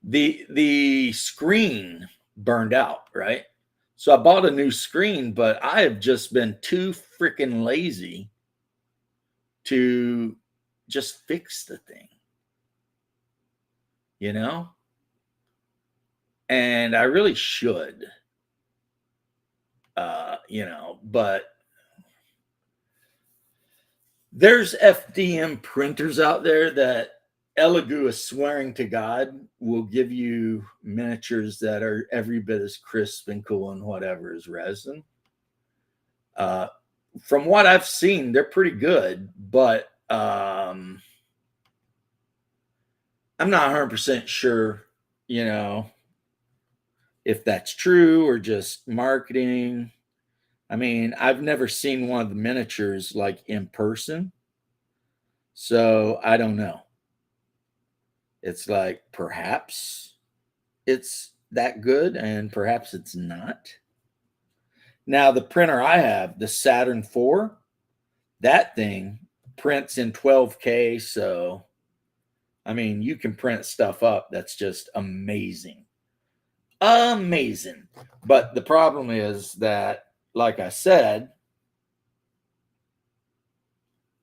the screen burned out, right? So I bought a new screen, but I have just been too freaking lazy to just fix the thing, you know? And I really should, but there's FDM printers out there that Elegoo is swearing to God will give you miniatures that are every bit as crisp and cool and whatever as resin. From what I've seen, they're pretty good, but I'm not 100% sure, if that's true or just marketing. I mean, I've never seen one of the miniatures like in person, so I don't know. It's like perhaps it's that good and perhaps it's not. Now, the printer I have, the Saturn 4, that thing prints in 12K. So, I mean, you can print stuff up that's just amazing. Amazing. But the problem is that, like I said,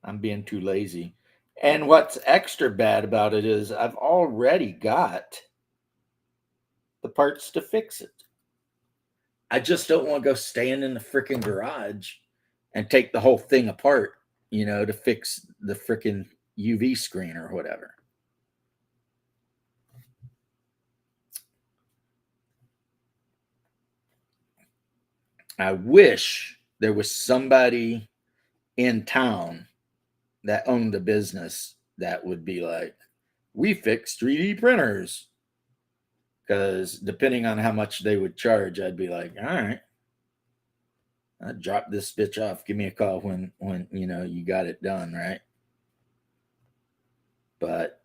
I'm being too lazy. And what's extra bad about it is I've already got the parts to fix it. I just don't want to go stand in the freaking garage and take the whole thing apart, to fix the freaking UV screen or whatever. I wish there was somebody in town that owned a business that would be like, we fix 3D printers. Because depending on how much they would charge, I'd be like, all right, I'll drop this bitch off. Give me a call when you got it done, right? But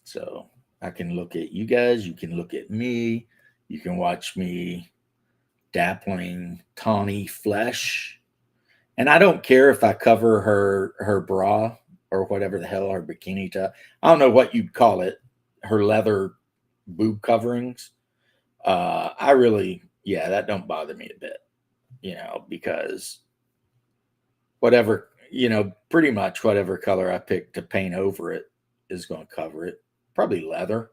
so I can look at you guys, you can look at me, you can watch me dappling tawny flesh. And I don't care if I cover her bra or whatever the hell, her bikini top. I don't know what you'd call it, her leather boob coverings. I really, that don't bother me a bit, because whatever, pretty much whatever color I pick to paint over it is going to cover it. Probably leather.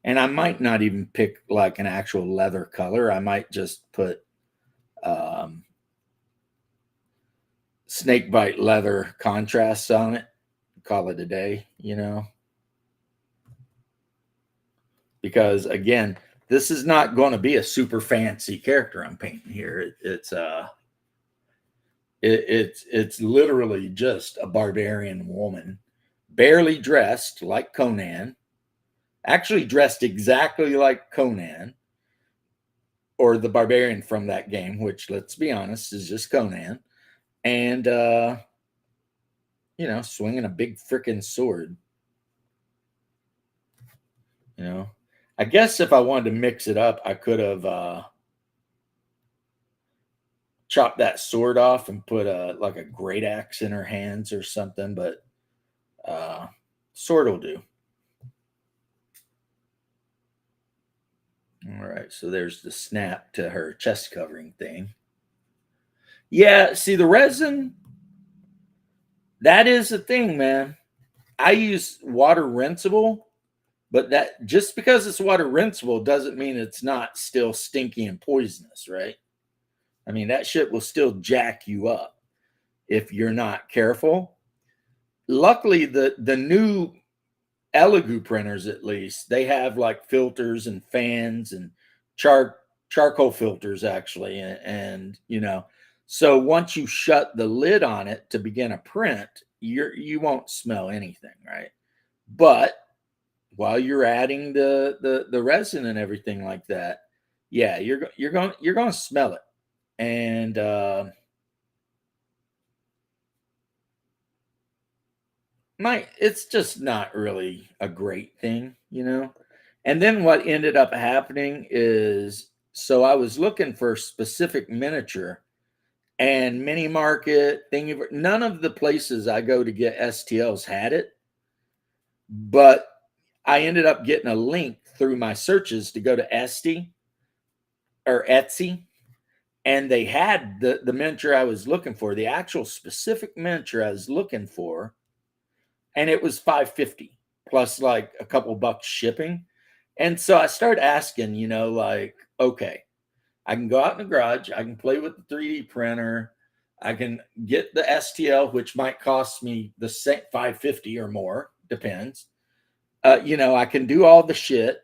And I might not even pick like an actual leather color. I might just put snake bite leather contrasts on it. Call it a day, Because again, this is not going to be a super fancy character I'm painting here. It's literally just a barbarian woman, barely dressed like Conan, actually dressed exactly like Conan, or the barbarian from that game, which, let's be honest, is just Conan, and swinging a big freaking sword. I guess if I wanted to mix it up, I could have chopped that sword off and put like a great axe in her hands or something, but sword will do. All right, so there's the snap to her chest covering thing. Yeah, see the resin, that is the thing, man. I use water rinsable, But that just because it's water rinsable doesn't mean it's not still stinky and poisonous, right? I mean, that shit will still jack you up if you're not careful. Luckily, the new Elegoo printers, at least, they have like filters and fans and charcoal filters actually, and so once you shut the lid on it to begin a print, you won't smell anything, right? But while you're adding the resin and everything like that, yeah, you're going to smell it. And it's just not really a great thing, And then what ended up happening is, so I was looking for a specific miniature, and Mini Market, none of the places I go to get STLs had it, but I ended up getting a link through my searches to go to Etsy, and they had the miniature I was looking for, the actual specific miniature I was looking for, and it was $5.50 plus like a couple bucks shipping. And so I started asking, like, okay, I can go out in the garage, I can play with the 3D printer, I can get the STL, which might cost me the same $5.50 or more, depends. I can do all the shit,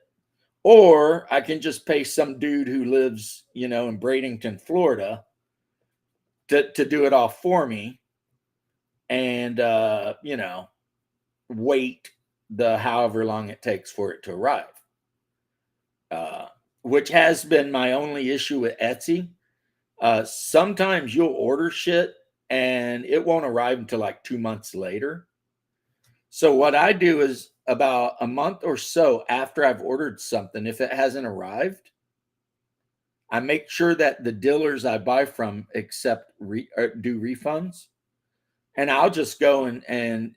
or I can just pay some dude who lives, in Bradenton, Florida, to do it all for me, and wait the however long it takes for it to arrive. Which has been my only issue with Etsy. Sometimes you'll order shit and it won't arrive until like 2 months later. So what I do is about a month or so after I've ordered something, if it hasn't arrived, I make sure that the dealers I buy from accept do refunds, and I'll just go and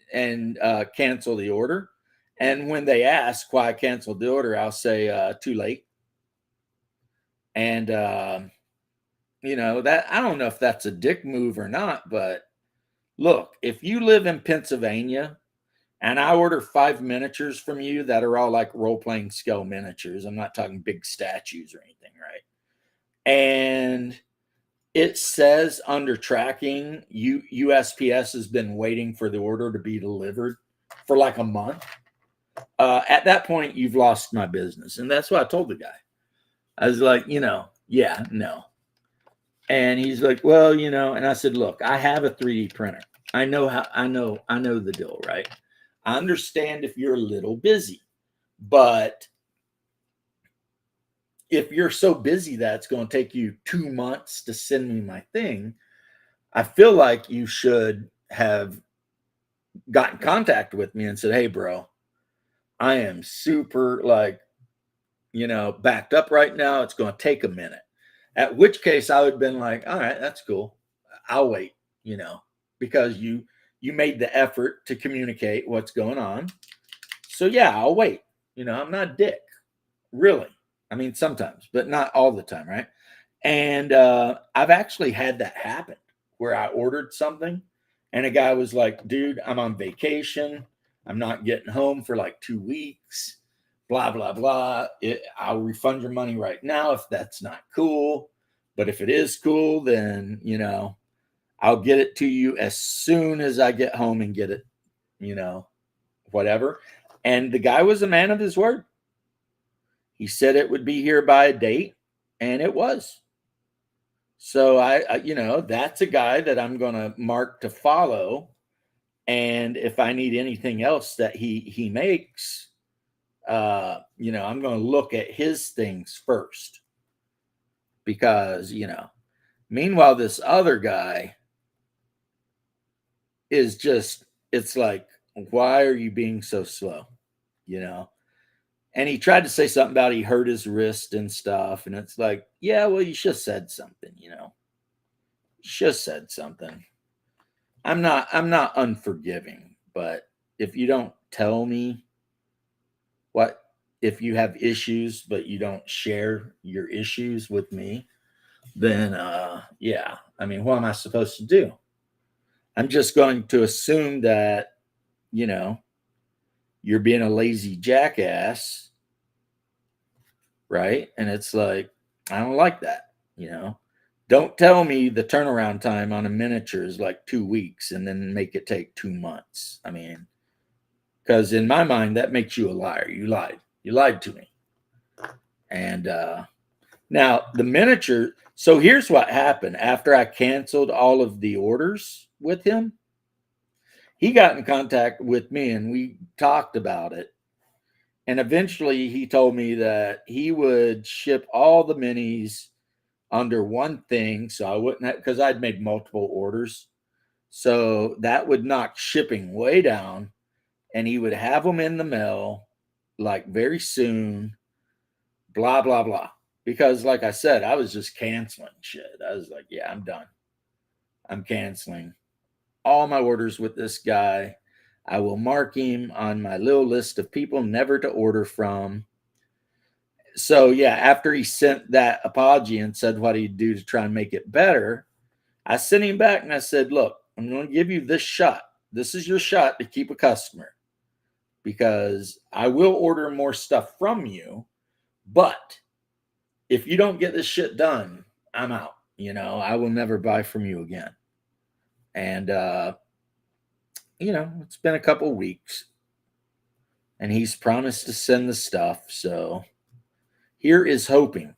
cancel the order. And when they ask why I canceled the order, I'll say too late. And that, I don't know if that's a dick move or not, but look, if you live in Pennsylvania and I order 5 miniatures from you that are all like role-playing scale miniatures, I'm not talking big statues or anything, right? And it says under tracking, USPS has been waiting for the order to be delivered for like a month. At that point, you've lost my business. And that's what I told the guy. I was like, yeah, no. And he's like, well, and I said, look, I have a 3D printer. I know the deal, right? I understand if you're a little busy, but if you're so busy that it's going to take you 2 months to send me my thing, I feel like you should have got in contact with me and said, hey, bro, I am super backed up right now. It's going to take a minute. At which case I would have been like, all right, that's cool. I'll wait, because you made the effort to communicate what's going on. So yeah, I'll wait. I'm not a dick, really. I mean, sometimes, but not all the time, right? And I've actually had that happen where I ordered something and a guy was like, dude, I'm on vacation. I'm not getting home for like 2 weeks, blah, blah, blah. I'll refund your money right now if that's not cool. But if it is cool, then, I'll get it to you as soon as I get home and get it, whatever. And the guy was a man of his word. He said it would be here by a date, and it was. So I that's a guy that I'm going to mark to follow. And if I need anything else that he makes, I'm going to look at his things first, because, meanwhile, this other guy is just, it's like, why are you being so slow? And he tried to say something about he hurt his wrist and stuff. And it's like, yeah, well, you should have said something, should have said something. I'm not unforgiving, but if you don't tell me if you have issues, but you don't share your issues with me, then yeah, I mean, what am I supposed to do? I'm just going to assume that, you're being a lazy jackass, right? And it's like, I don't like that, you know. Don't tell me the turnaround time on a miniature is like 2 weeks and then make it take 2 months. I mean, because in my mind, that makes you a liar. You lied. You lied to me. And now the miniature. So here's what happened after I canceled all of the orders with him. He got in contact with me and we talked about it. And eventually he told me that he would ship all the minis under one thing. So I wouldn't have, because I'd made multiple orders. So that would knock shipping way down. And he would have them in the mail like very soon, blah, blah, blah. Because, like I said, I was just canceling shit. I was like, yeah, I'm done. I'm canceling all my orders with this guy. I will mark him on my little list of people never to order from. So, yeah, after he sent that apology and said what he'd do to try and make it better, I sent him back and I said, look, I'm going to give you this shot. This is your shot to keep a customer because I will order more stuff from you. But if you don't get this shit done, I'm out. You know, I will never buy from you again. And, you know, it's been a couple weeks and he's promised to send the stuff. So here is hoping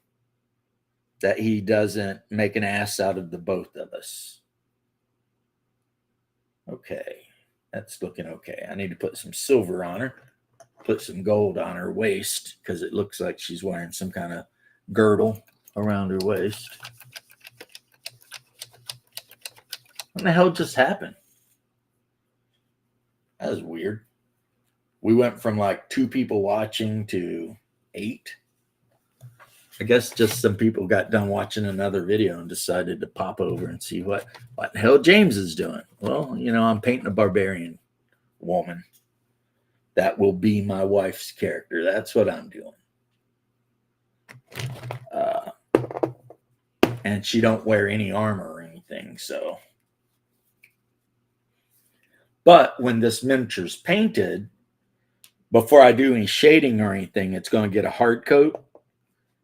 that he doesn't make an ass out of the both of us. Okay, that's looking okay. I need to put some silver on her, put some gold on her waist because it looks like she's wearing some kind of girdle around her waist. What the hell just happened? That was weird. We went from like 2 people watching to 8. I guess just some people got done watching another video and decided to pop over and see what the hell James is doing. Well, you know, I'm painting a barbarian woman. That will be my wife's character. That's what I'm doing. And she don't wear any armor or anything, so. But when this miniature's painted, before I do any shading or anything, it's going to get a hard coat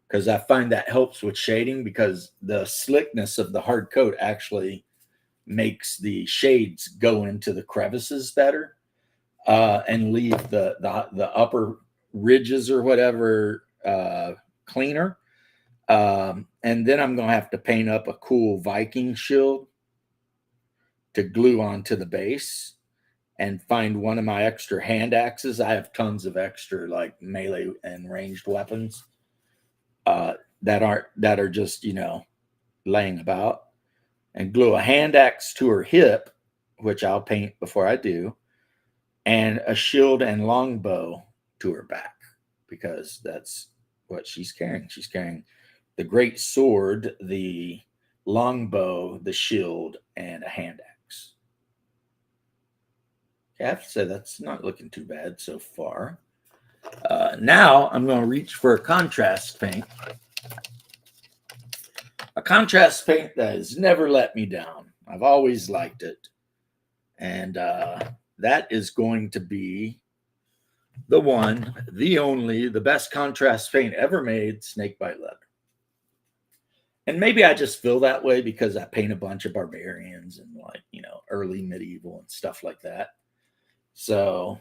because I find that helps with shading because the slickness of the hard coat actually makes the shades go into the crevices better and leave the upper ridges or whatever cleaner. And then I'm going to have to paint up a cool Viking shield to glue onto the base and find one of my extra hand axes. I have tons of extra like melee and ranged weapons that are just, you know, laying about, and glue a hand axe to her hip, which I'll paint before I do, and a shield and longbow to her back because that's what she's carrying. She's carrying the great sword, the longbow, the shield, and a hand axe. I have to say that's not looking too bad so far. Now I'm going to reach for a contrast paint. A contrast paint that has never let me down. I've always liked it. And that is going to be the one, the only, the best contrast paint ever made, Snakebite Leather. And maybe I just feel that way because I paint a bunch of barbarians and like, you know, early medieval and stuff like that. So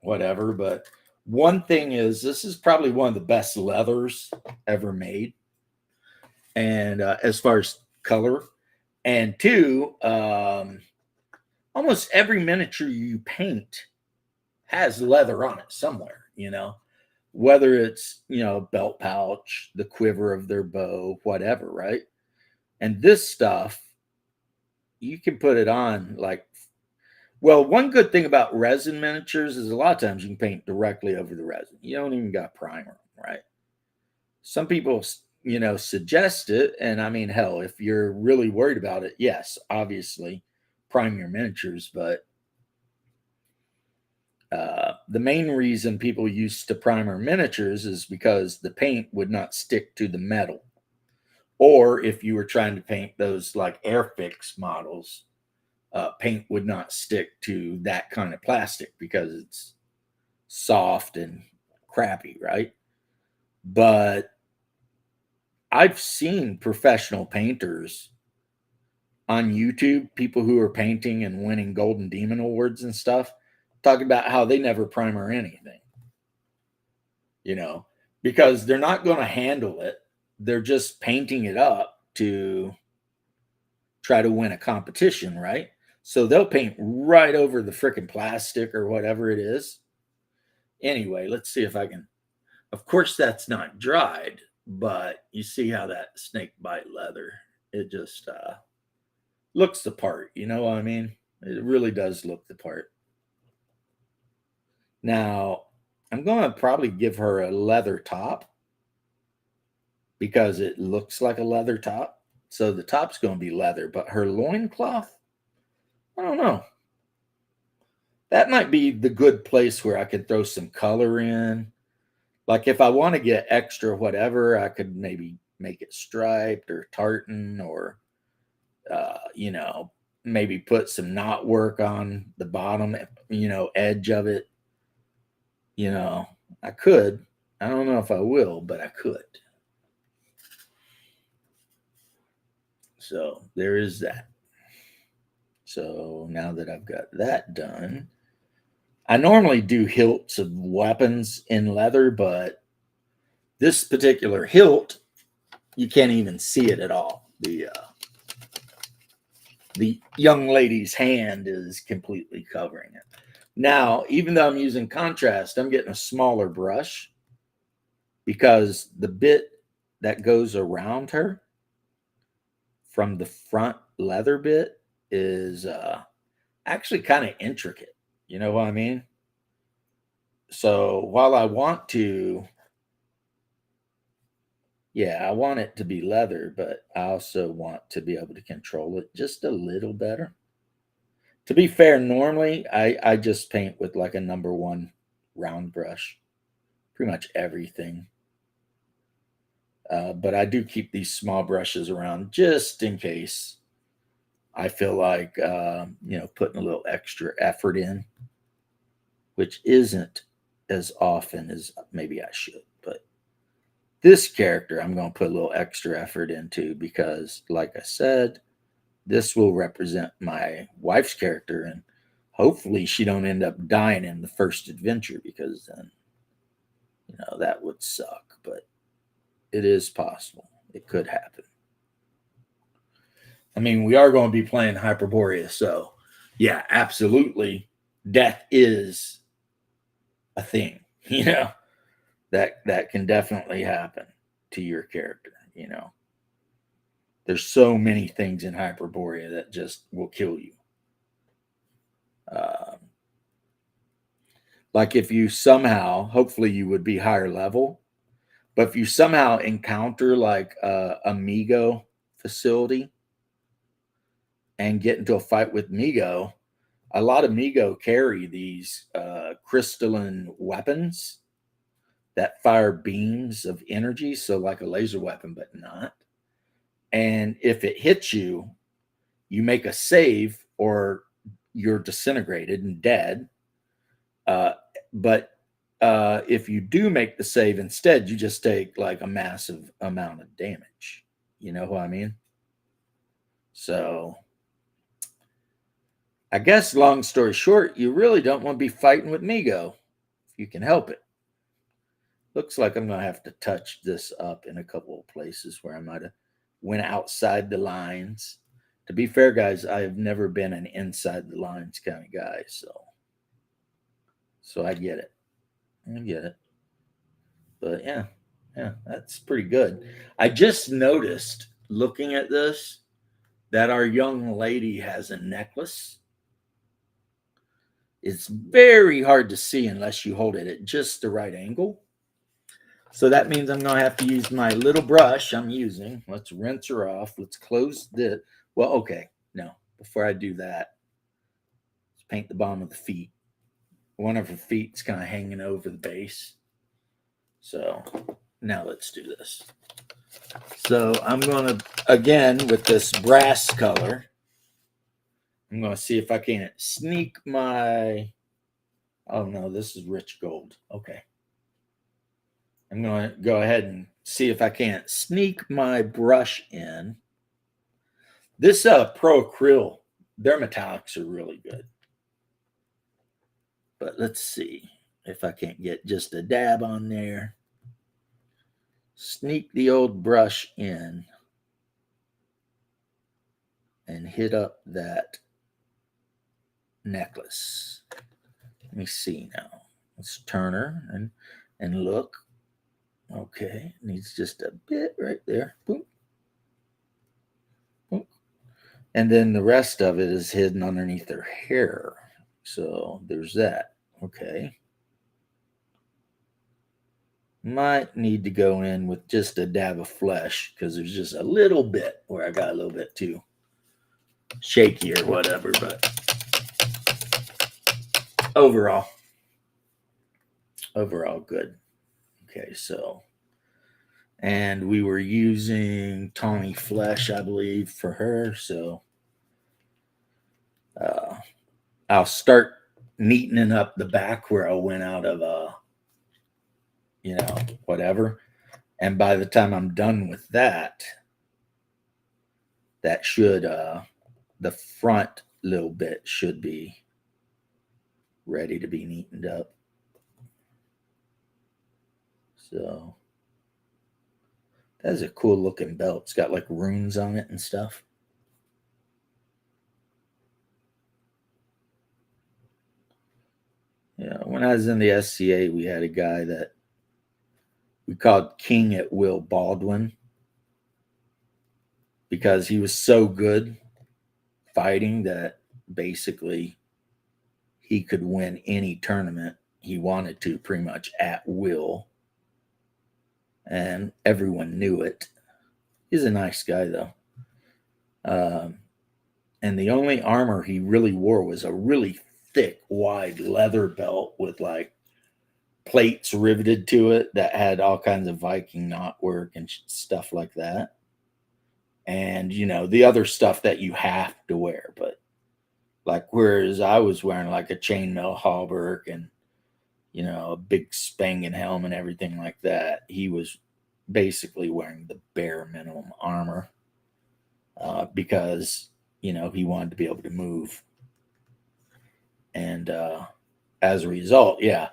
whatever. But one thing is, this is probably one of the best leathers ever made. And as far as color, and 2, almost every miniature you paint has leather on it somewhere, you know, whether it's, you know, belt pouch, the quiver of their bow, whatever, right? And this stuff, you can put it on like, well, one good thing about resin miniatures is a lot of times you can paint directly over the resin. You don't even got primer, right? Some people, you know, suggest it. And I mean, hell, if you're really worried about it, yes, obviously prime your miniatures. But the main reason people used to primer miniatures is because the paint would not stick to the metal. Or if you were trying to paint those like Airfix models, paint would not stick to that kind of plastic because it's soft and crappy, right? But I've seen professional painters on YouTube, people who are painting and winning Golden Demon Awards and stuff, talking about how they never primer anything, you know, because they're not going to handle it. They're just painting it up to try to win a competition, right? So they'll paint right over the freaking plastic or whatever it is. Anyway, let's see if I can. Of course, that's not dried, but you see how that snake bite leather, it just looks the part. You know what I mean? It really does look the part. Now, I'm going to probably give her a leather top because it looks like a leather top. So the top's going to be leather, but her loincloth, I don't know. That might be the good place where I could throw some color in. Like if I want to get extra whatever, I could maybe make it striped or tartan or, maybe put some knot work on the bottom, edge of it. I could. I don't know if I will, but I could. So there is that. So now that I've got that done, I normally do hilts of weapons in leather, but this particular hilt, you can't even see it at all. The young lady's hand is completely covering it. Now, even though I'm using contrast, I'm getting a smaller brush because the bit that goes around her from the front leather bit is actually kind of intricate. You know what I mean? So while I want to, I want it to be leather, but I also want to be able to control it just a little better. To be fair, normally I just paint with like a number one round brush, pretty much everything. But I do keep these small brushes around just in case I feel like, putting a little extra effort in, which isn't as often as maybe I should. But this character, I'm going to put a little extra effort into because, like I said, this will represent my wife's character, and hopefully she don't end up dying in the first adventure because then, that would suck. But it is possible. It could happen. I mean, we are going to be playing Hyperborea, so yeah, absolutely, death is a thing. That can definitely happen to your character. There's so many things in Hyperborea that just will kill you. Like if you somehow, hopefully you would be higher level, but if you somehow encounter like a Migo facility and get into a fight with Migo, a lot of Migo carry these crystalline weapons that fire beams of energy, so like a laser weapon, but not. And if it hits you, you make a save or you're disintegrated and dead. But if you do make the save instead, you just take like a massive amount of damage. You know what I mean? So I guess long story short, you really don't want to be fighting with Migo if you can help it. Looks like I'm going to have to touch this up in a couple of places where I might have went outside the lines. To be fair, guys, I have never been an inside the lines kind of guy, so I get it. I get it. But yeah, that's pretty good. I just noticed looking at this that our young lady has a necklace. It's very hard to see unless you hold it at just the right angle. So that means I'm going to have to use my little brush I'm using. Let's rinse her off. Let's close the, well, okay. No, before I do that, let's paint the bottom of the feet. One of her feet's kind of hanging over the base. So now let's do this. So I'm going to, again, with this brass color, I'm going to see if I can sneak my Oh no, this is rich gold. Okay. I'm going to go ahead and see if I can't sneak my brush in. This Pro Acryl, their metallics are really good. But let's see if I can't get just a dab on there. Sneak the old brush in and hit up that necklace. Let me see now. Let's turn her and look. Okay, needs just a bit right there. Boom. Boom. And then the rest of it is hidden underneath her hair. So there's that. Okay. Might need to go in with just a dab of flesh because there's just a little bit where I got a little bit too shaky or whatever, but overall good. Okay, so, and we were using tawny flesh, I believe, for her, so I'll start neatening up the back where I went out of whatever, and by the time I'm done with that, that should the front little bit should be ready to be neatened up. So that's a cool looking belt. It's got like runes on it and stuff. Yeah, when I was in the SCA, we had a guy that we called King at Will Baldwin because he was so good fighting that basically he could win any tournament he wanted to pretty much at will. And everyone knew it. He's a nice guy, though. And the only armor he really wore was a really thick, wide leather belt with like plates riveted to it that had all kinds of Viking knotwork and stuff like that. And, the other stuff that you have to wear. But like, whereas I was wearing like a chainmail hauberk and, a big Spangen helm and everything like that, he was basically wearing the bare minimum armor because, he wanted to be able to move. And as a result, yeah.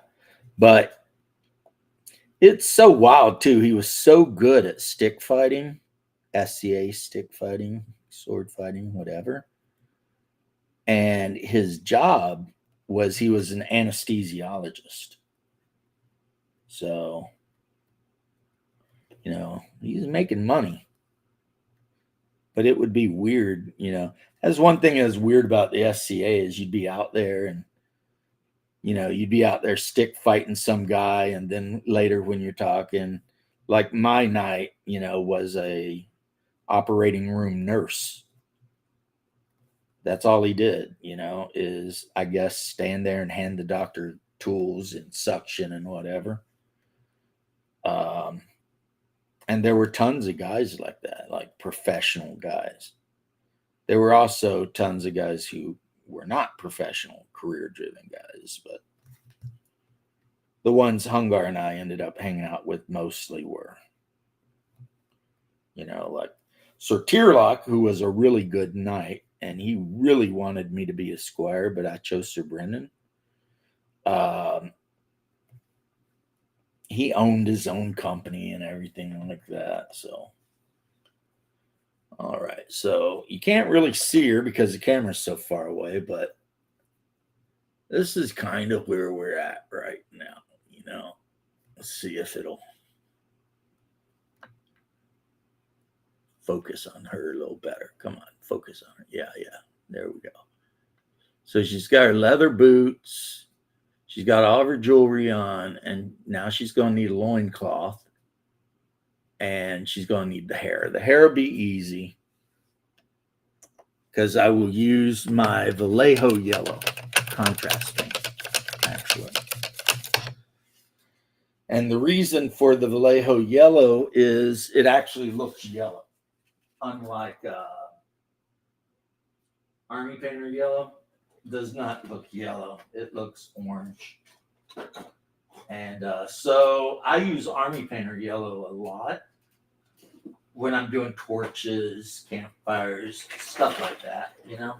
But it's so wild, too. He was so good at stick fighting, SCA stick fighting, sword fighting, whatever. And his job was he was an anesthesiologist. So, he's making money. But it would be weird, That's one thing that's weird about the SCA is you'd be out there and, you'd be out there stick fighting some guy. And then later when you're talking, like my night, was a operating room nurse. That's all he did, is I guess stand there and hand the doctor tools and suction and whatever. And there were tons of guys like that, like professional guys. There were also tons of guys who were not professional, career-driven guys, but the ones Hungar and I ended up hanging out with mostly were, like Sir Tierlock, who was a really good knight, and he really wanted me to be a squire, but I chose Sir Brendan. He owned his own company and everything like that. So, all right. So you can't really see her because the camera's so far away, but this is kind of where we're at right now. Let's see if it'll focus on her a little better. Come on, focus on her. Yeah. There we go. So she's got her leather boots. She's got all of her jewelry on, and now she's going to need a loincloth, and she's going to need the hair. The hair will be easy because I will use my Vallejo yellow contrast paint, actually. And the reason for the Vallejo yellow is it actually looks yellow, unlike Army Painter yellow. does not look yellow. It looks orange. And so I use Army Painter yellow a lot when I'm doing torches, campfires, stuff like that, you know?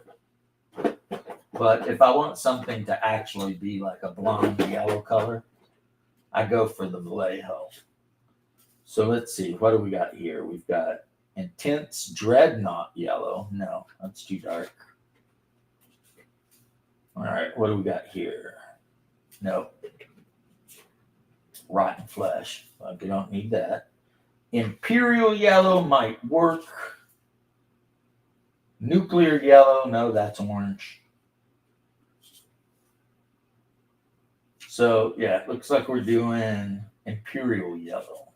But if I want something to actually be like a blonde yellow color, I go for the Vallejo. So let's see, what do we got here? We've got intense dreadnought yellow. No, that's too dark. All right, what do we got here? No. Rotten flesh. We don't need that. Imperial yellow might work. Nuclear yellow, no, that's orange. So yeah, it looks like we're doing imperial yellow.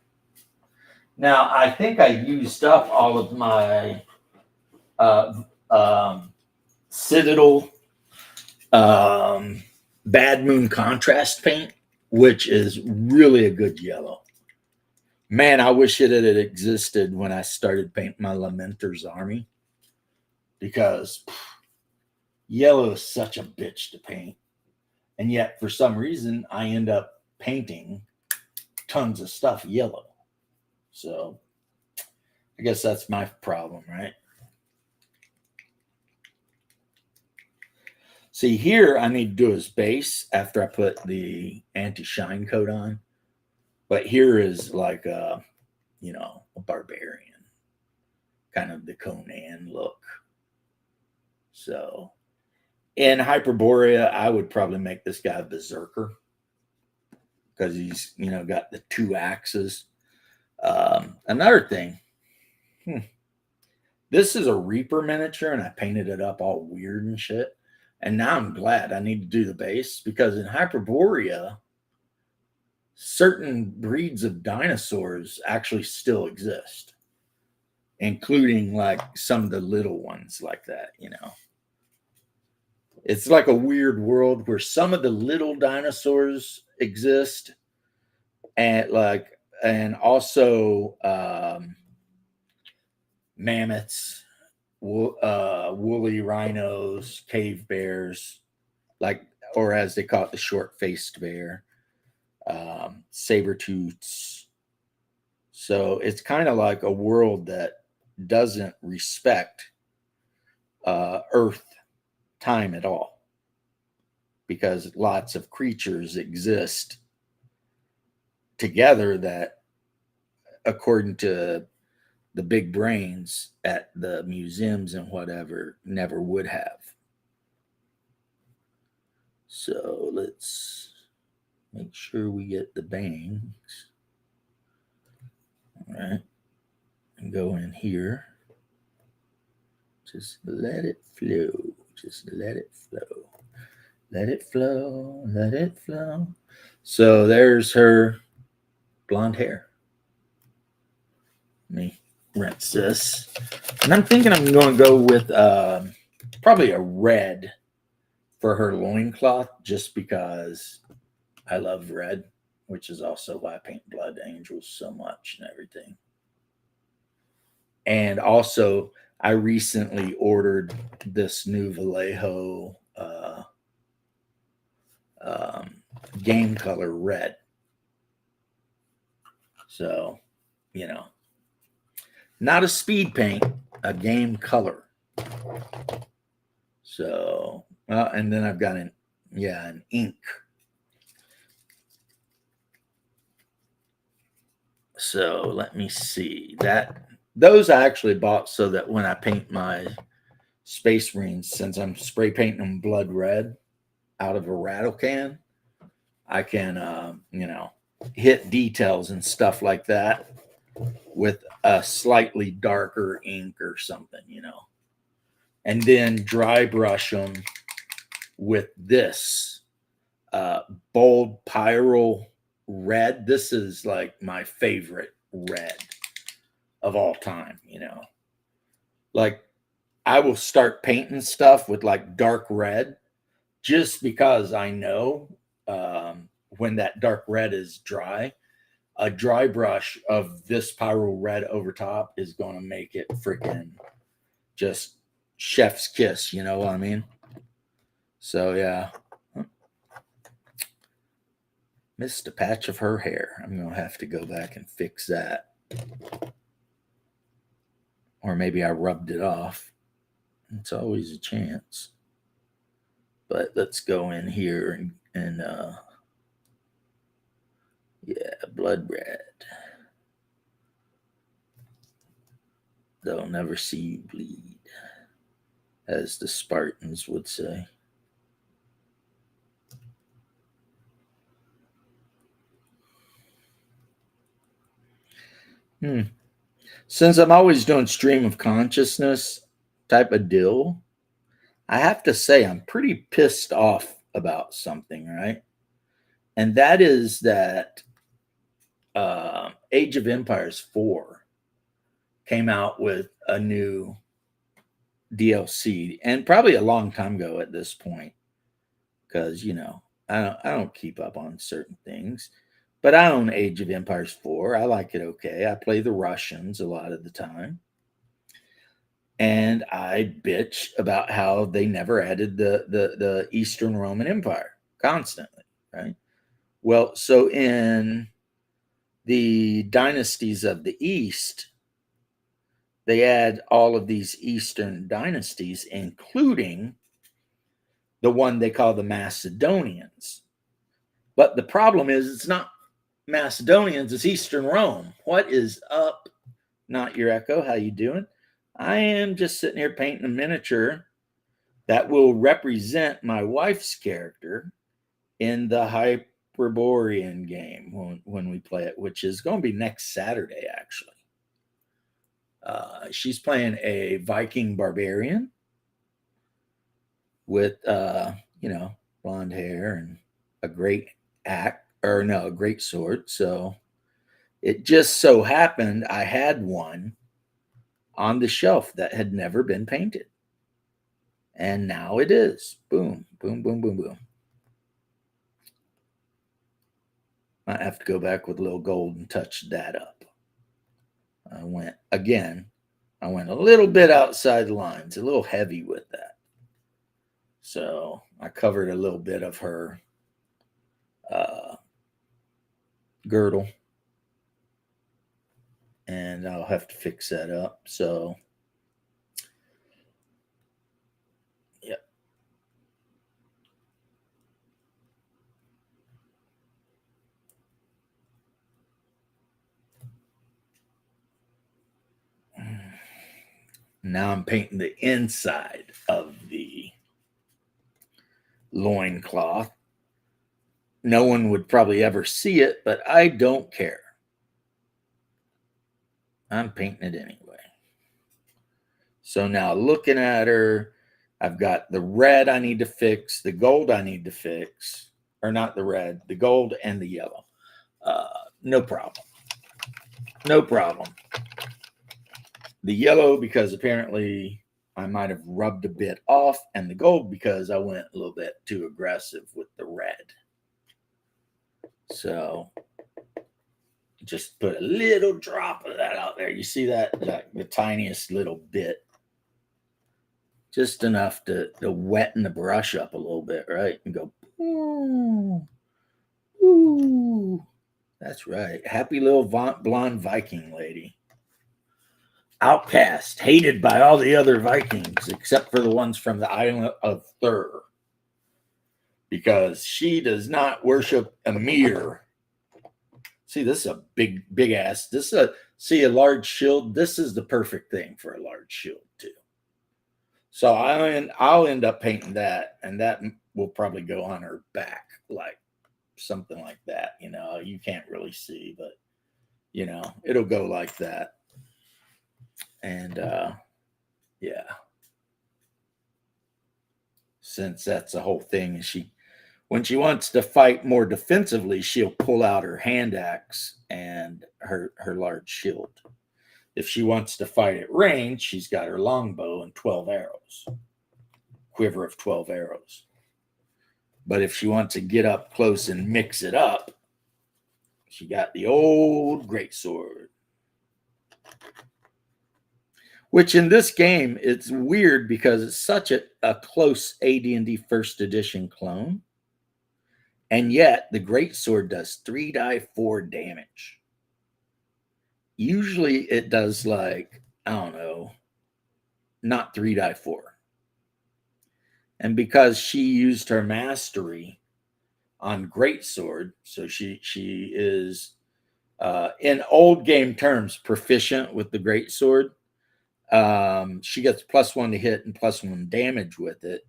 Now I think I used up all of my Citadel Bad Moon contrast paint, which is really a good yellow. Man, I wish it had existed when I started painting my Lamenter's army, because yellow is such a bitch to paint. And yet, for some reason, I end up painting tons of stuff yellow. So I guess that's my problem, right? See, here I need to do his base after I put the anti-shine coat on. But here is like a barbarian, kind of the Conan look. So in Hyperborea, I would probably make this guy a berserker, because he's, got the two axes. Another thing, this is a Reaper miniature, and I painted it up all weird and shit. And now I'm glad I need to do the base, because in Hyperborea, certain breeds of dinosaurs actually still exist, including like some of the little ones like that, It's like a weird world where some of the little dinosaurs exist, and also mammoths, woolly rhinos, cave bears, or as they call it, the short-faced bear, saber-tooths. So it's kind of like a world that doesn't respect Earth time at all, because lots of creatures exist together that, according to the big brains at the museums and whatever, never would have. So let's make sure we get the bangs. All right, and go in here. Just let it flow. Just let it flow. Let it flow. Let it flow. So there's her blonde hair. Let me rinse this. And I'm thinking I'm going to go with probably a red for her loincloth, just because I love red, which is also why I paint Blood Angels so much and everything. And also, I recently ordered this new Vallejo game color red. So, not a speed paint, a game color. So, and then I've got an ink. So let me see that. Those I actually bought so that when I paint my Space Marines, since I'm spray painting them blood red out of a rattle can, I can, hit details and stuff like that with a slightly darker ink or something, and then dry brush them with this bold pyro red. This is like my favorite red of all time, like I will start painting stuff with like dark red, just because I know when that dark red is dry, a dry brush of this pyro red over top is going to make it freaking just chef's kiss, you know what I mean? So yeah, missed a patch of her hair. I'm gonna have to go back and fix that, or maybe I rubbed it off. It's always a chance. But let's go in here and yeah, blood red. They'll never see you bleed, as the Spartans would say. Since I'm always doing stream of consciousness type of deal, I have to say I'm pretty pissed off about something, right? And that is that Age of Empires 4 came out with a new DLC, and probably a long time ago at this point, because I don't keep up on certain things. But I own Age of Empires 4. I like it okay. I play the Russians a lot of the time. And I bitch about how they never added the Eastern Roman Empire constantly, right? Well, so in the dynasties of the East, they add all of these Eastern dynasties, including the one they call the Macedonians. But the problem is it's not Macedonians, it's Eastern Rome. What is up? Not your echo. How you doing? I am just sitting here painting a miniature that will represent my wife's character in the Hyperborean game when we play it, which is going to be next Saturday, actually. She's playing a Viking barbarian with, blonde hair and a great a great sword. So it just so happened I had one on the shelf that had never been painted. And now it is. Boom, boom, boom, boom, boom. Might have to go back with a little gold and touch that up. I went a little bit outside the lines, a little heavy with that. So I covered a little bit of her girdle, and I'll have to fix that up. So, yeah. Now I'm painting the inside of the loincloth. No one would probably ever see it, but I don't care. I'm painting it anyway. So now looking at her, I've got the red I need to fix, the gold I need to fix, or not the red, the gold and the yellow. No problem. No problem. The yellow, because apparently I might have rubbed a bit off, and the gold because I went a little bit too aggressive with the red. So just put a little drop of that out there. You see that? The tiniest little bit. Just enough to weten the brush up a little bit, right? And go, ooh, ooh. That's right. Happy little blonde Viking lady. Outcast, hated by all the other Vikings, except for the ones from the island of Thur. Because she does not worship Ymir. See, this is a big ass. See a large shield. This is the perfect thing for a large shield too. So I'll end up painting that, and that will probably go on her back, like something like that. You can't really see, but it'll go like that. And yeah, since that's the whole thing, when she wants to fight more defensively, she'll pull out her hand axe and her large shield. If she wants to fight at range, she's got her longbow and 12 arrows, quiver of 12 arrows. But if she wants to get up close and mix it up, she got the old greatsword. Which in this game, it's weird because it's such a close AD&D first edition clone. And yet the greatsword does 3d4 damage. Usually it does like, I don't know, not 3d4. And because she used her mastery on greatsword, so she is in old game terms proficient with the greatsword. She gets +1 to hit and +1 damage with it.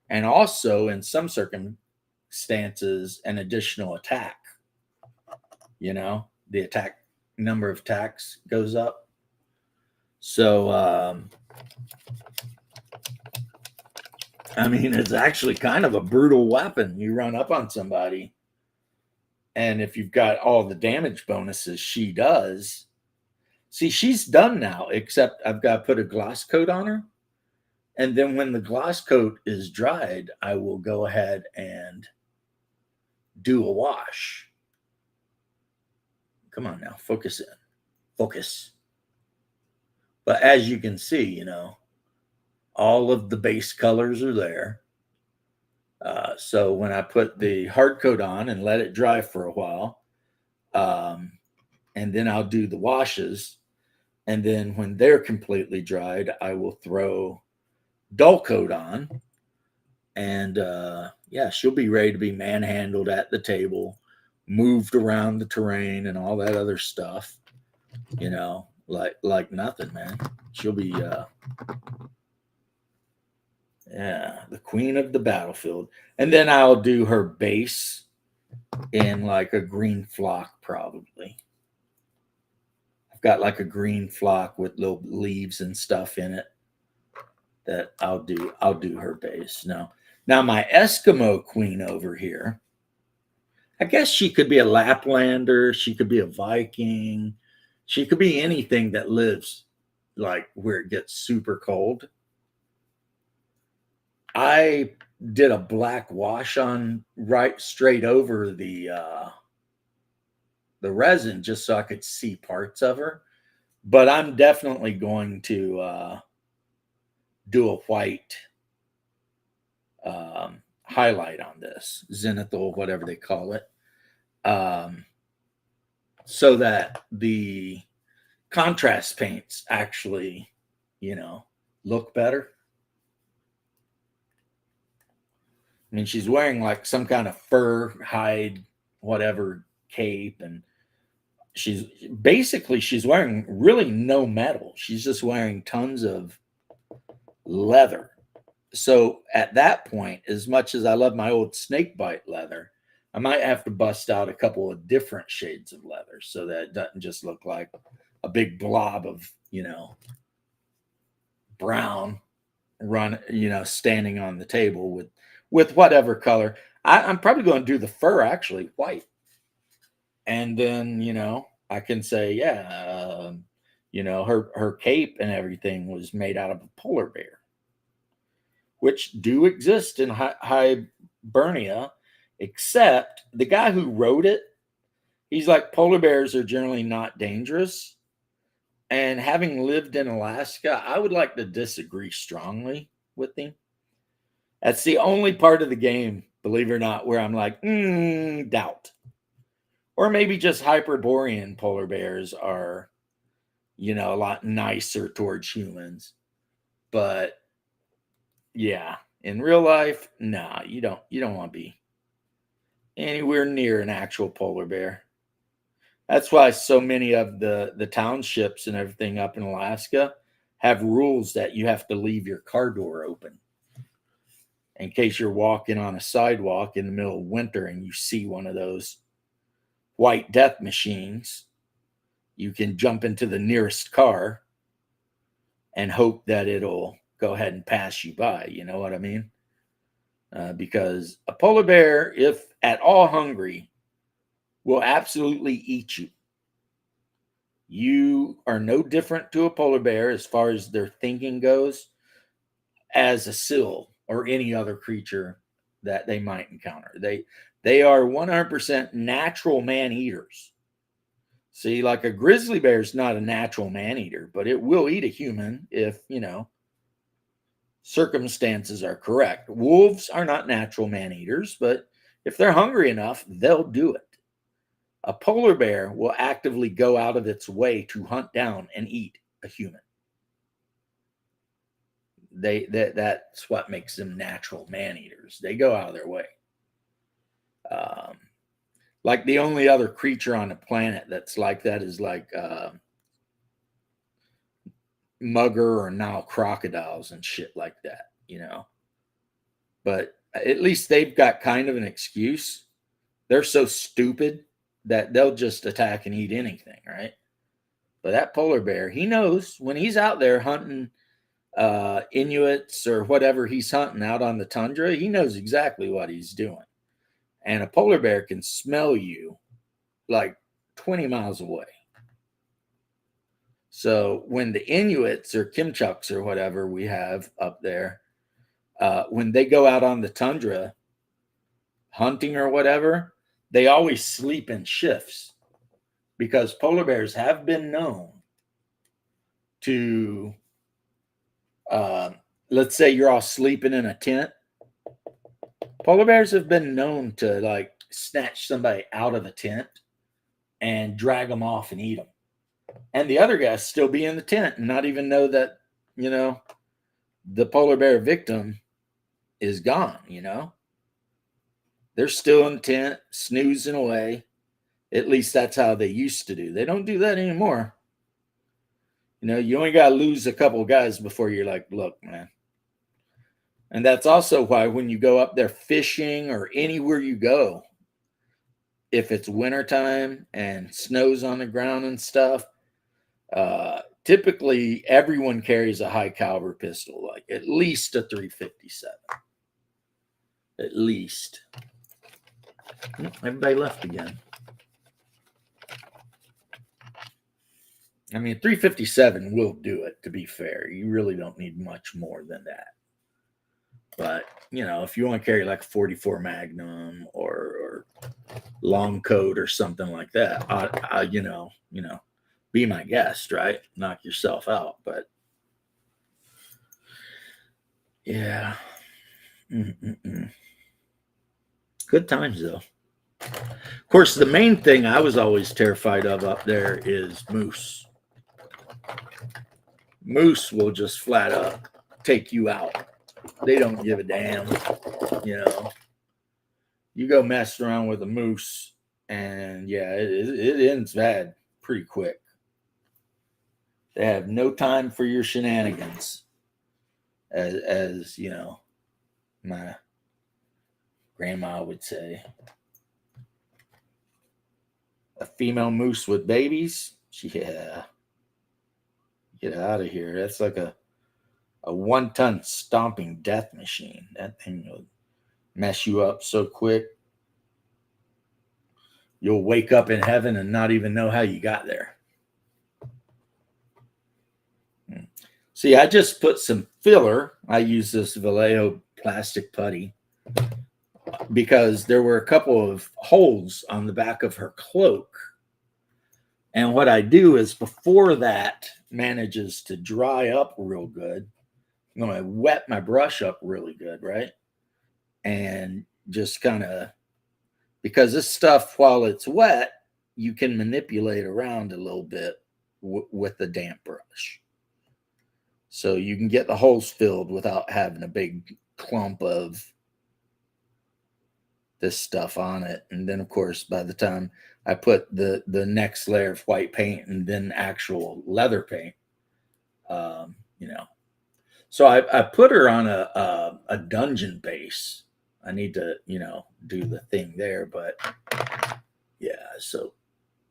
And also, in some circumstances, an additional attack. You know, the attack number of attacks goes up. So, I mean, it's actually kind of a brutal weapon. You run up on somebody, and if you've got all the damage bonuses she does, see, she's done now, except I've got to put a gloss coat on her. And then when the gloss coat is dried, I will go ahead and do a wash. Come on now, focus in. Focus. But as you can see, you know, all of the base colors are there. So when I put the hard coat on and let it dry for a while, and then I'll do the washes. And then when they're completely dried, I will throw dull coat on. And yeah, she'll be ready to be manhandled at the table, moved around the terrain and all that other stuff, you know, like nothing, man. She'll be yeah, the queen of the battlefield. And then I'll do her base in like a green flock, probably. I've got like a green flock with little leaves and stuff in it that I'll do her base. Now my Eskimo queen over here, I guess she could be a Laplander, she could be a Viking, she could be anything that lives like where it gets super cold. I did a black wash on right straight over the resin just so I could see parts of her. But I'm definitely going to do a white highlight on this, zenithal, whatever they call it, so that the contrast paints actually, you know, look better. I mean, she's wearing like some kind of fur, hide, whatever cape, and she's wearing really no metal. She's just wearing tons of leather. So at that point, as much as I love my old snakebite leather, I might have to bust out a couple of different shades of leather so that it doesn't just look like a big blob of, you know, brown standing on the table with whatever color. I'm probably going to do the fur actually white. And then, you know, I can say, yeah, you know, her cape and everything was made out of a polar bear, which do exist in Hyperborea, except the guy who wrote it, he's like, polar bears are generally not dangerous. And having lived in Alaska, I would like to disagree strongly with him. That's the only part of the game, believe it or not, where I'm like, doubt. Or maybe just Hyperborean polar bears are, you know, a lot nicer towards humans. But yeah, in real life, nah, you don't want to be anywhere near an actual polar bear. That's why so many of the townships and everything up in Alaska have rules that you have to leave your car door open in case you're walking on a sidewalk in the middle of winter and you see one of those white death machines. You can jump into the nearest car and hope that it'll go ahead and pass you by. You know what I mean? Because a polar bear, if at all hungry, will absolutely eat you. You are no different to a polar bear as far as their thinking goes as a seal or any other creature that they might encounter. They are 100% natural man eaters. See, like a grizzly bear is not a natural man eater, but it will eat a human if, circumstances are correct. Wolves are not natural man eaters, but if they're hungry enough, they'll do it. A polar bear will actively go out of its way to hunt down and eat a human. That's what makes them natural man eaters. They go out of their way. Like the only other creature on the planet that's like that is like mugger or Nile crocodiles and shit like that. But at least they've got kind of an excuse. They're so stupid that they'll just attack and eat anything, right? But that polar bear, he knows when he's out there hunting Inuits or whatever he's hunting out on the tundra, he knows exactly what he's doing. And a polar bear can smell you like 20 miles away. So when the Inuits or Kimchuks or whatever we have up there, when they go out on the tundra hunting or whatever, they always sleep in shifts because polar bears have been known to, let's say you're all sleeping in a tent. Polar bears have been known to like snatch somebody out of a tent and drag them off and eat them. And the other guys still be in the tent and not even know that, the polar bear victim is gone, They're still in the tent, snoozing away. At least that's how they used to do. They don't do that anymore. You only got to lose a couple of guys before you're like, look, man. And that's also why when you go up there fishing or anywhere you go, if it's wintertime and snow's on the ground and stuff, typically everyone carries a high caliber pistol, like at least a 357. At least. Everybody left again. I mean, 357 will do it, to be fair. You really don't need much more than that. But, if you want to carry like a 44 Magnum or long coat or something like that, be my guest, right? Knock yourself out. But, yeah. Good times, though. Of course, the main thing I was always terrified of up there is moose. Moose will just flat up take you out. They don't give a damn. You go mess around with a moose, and yeah, it ends bad pretty quick. They have no time for your shenanigans, as my grandma would say. A female moose with babies, yeah, get out of here. That's like a 1-ton stomping death machine. That thing will mess you up so quick. You'll wake up in heaven and not even know how you got there. See, I just put some filler. I use this Vallejo plastic putty because there were a couple of holes on the back of her cloak. And what I do is before that manages to dry up real good, I'm going to wet my brush up really good, right? And just kind of, because this stuff, while it's wet, you can manipulate around a little bit with the damp brush. So you can get the holes filled without having a big clump of this stuff on it. And then, of course, by the time I put the next layer of white paint and then actual leather paint, So I put her on a dungeon base. I need to, do the thing there. But, yeah, so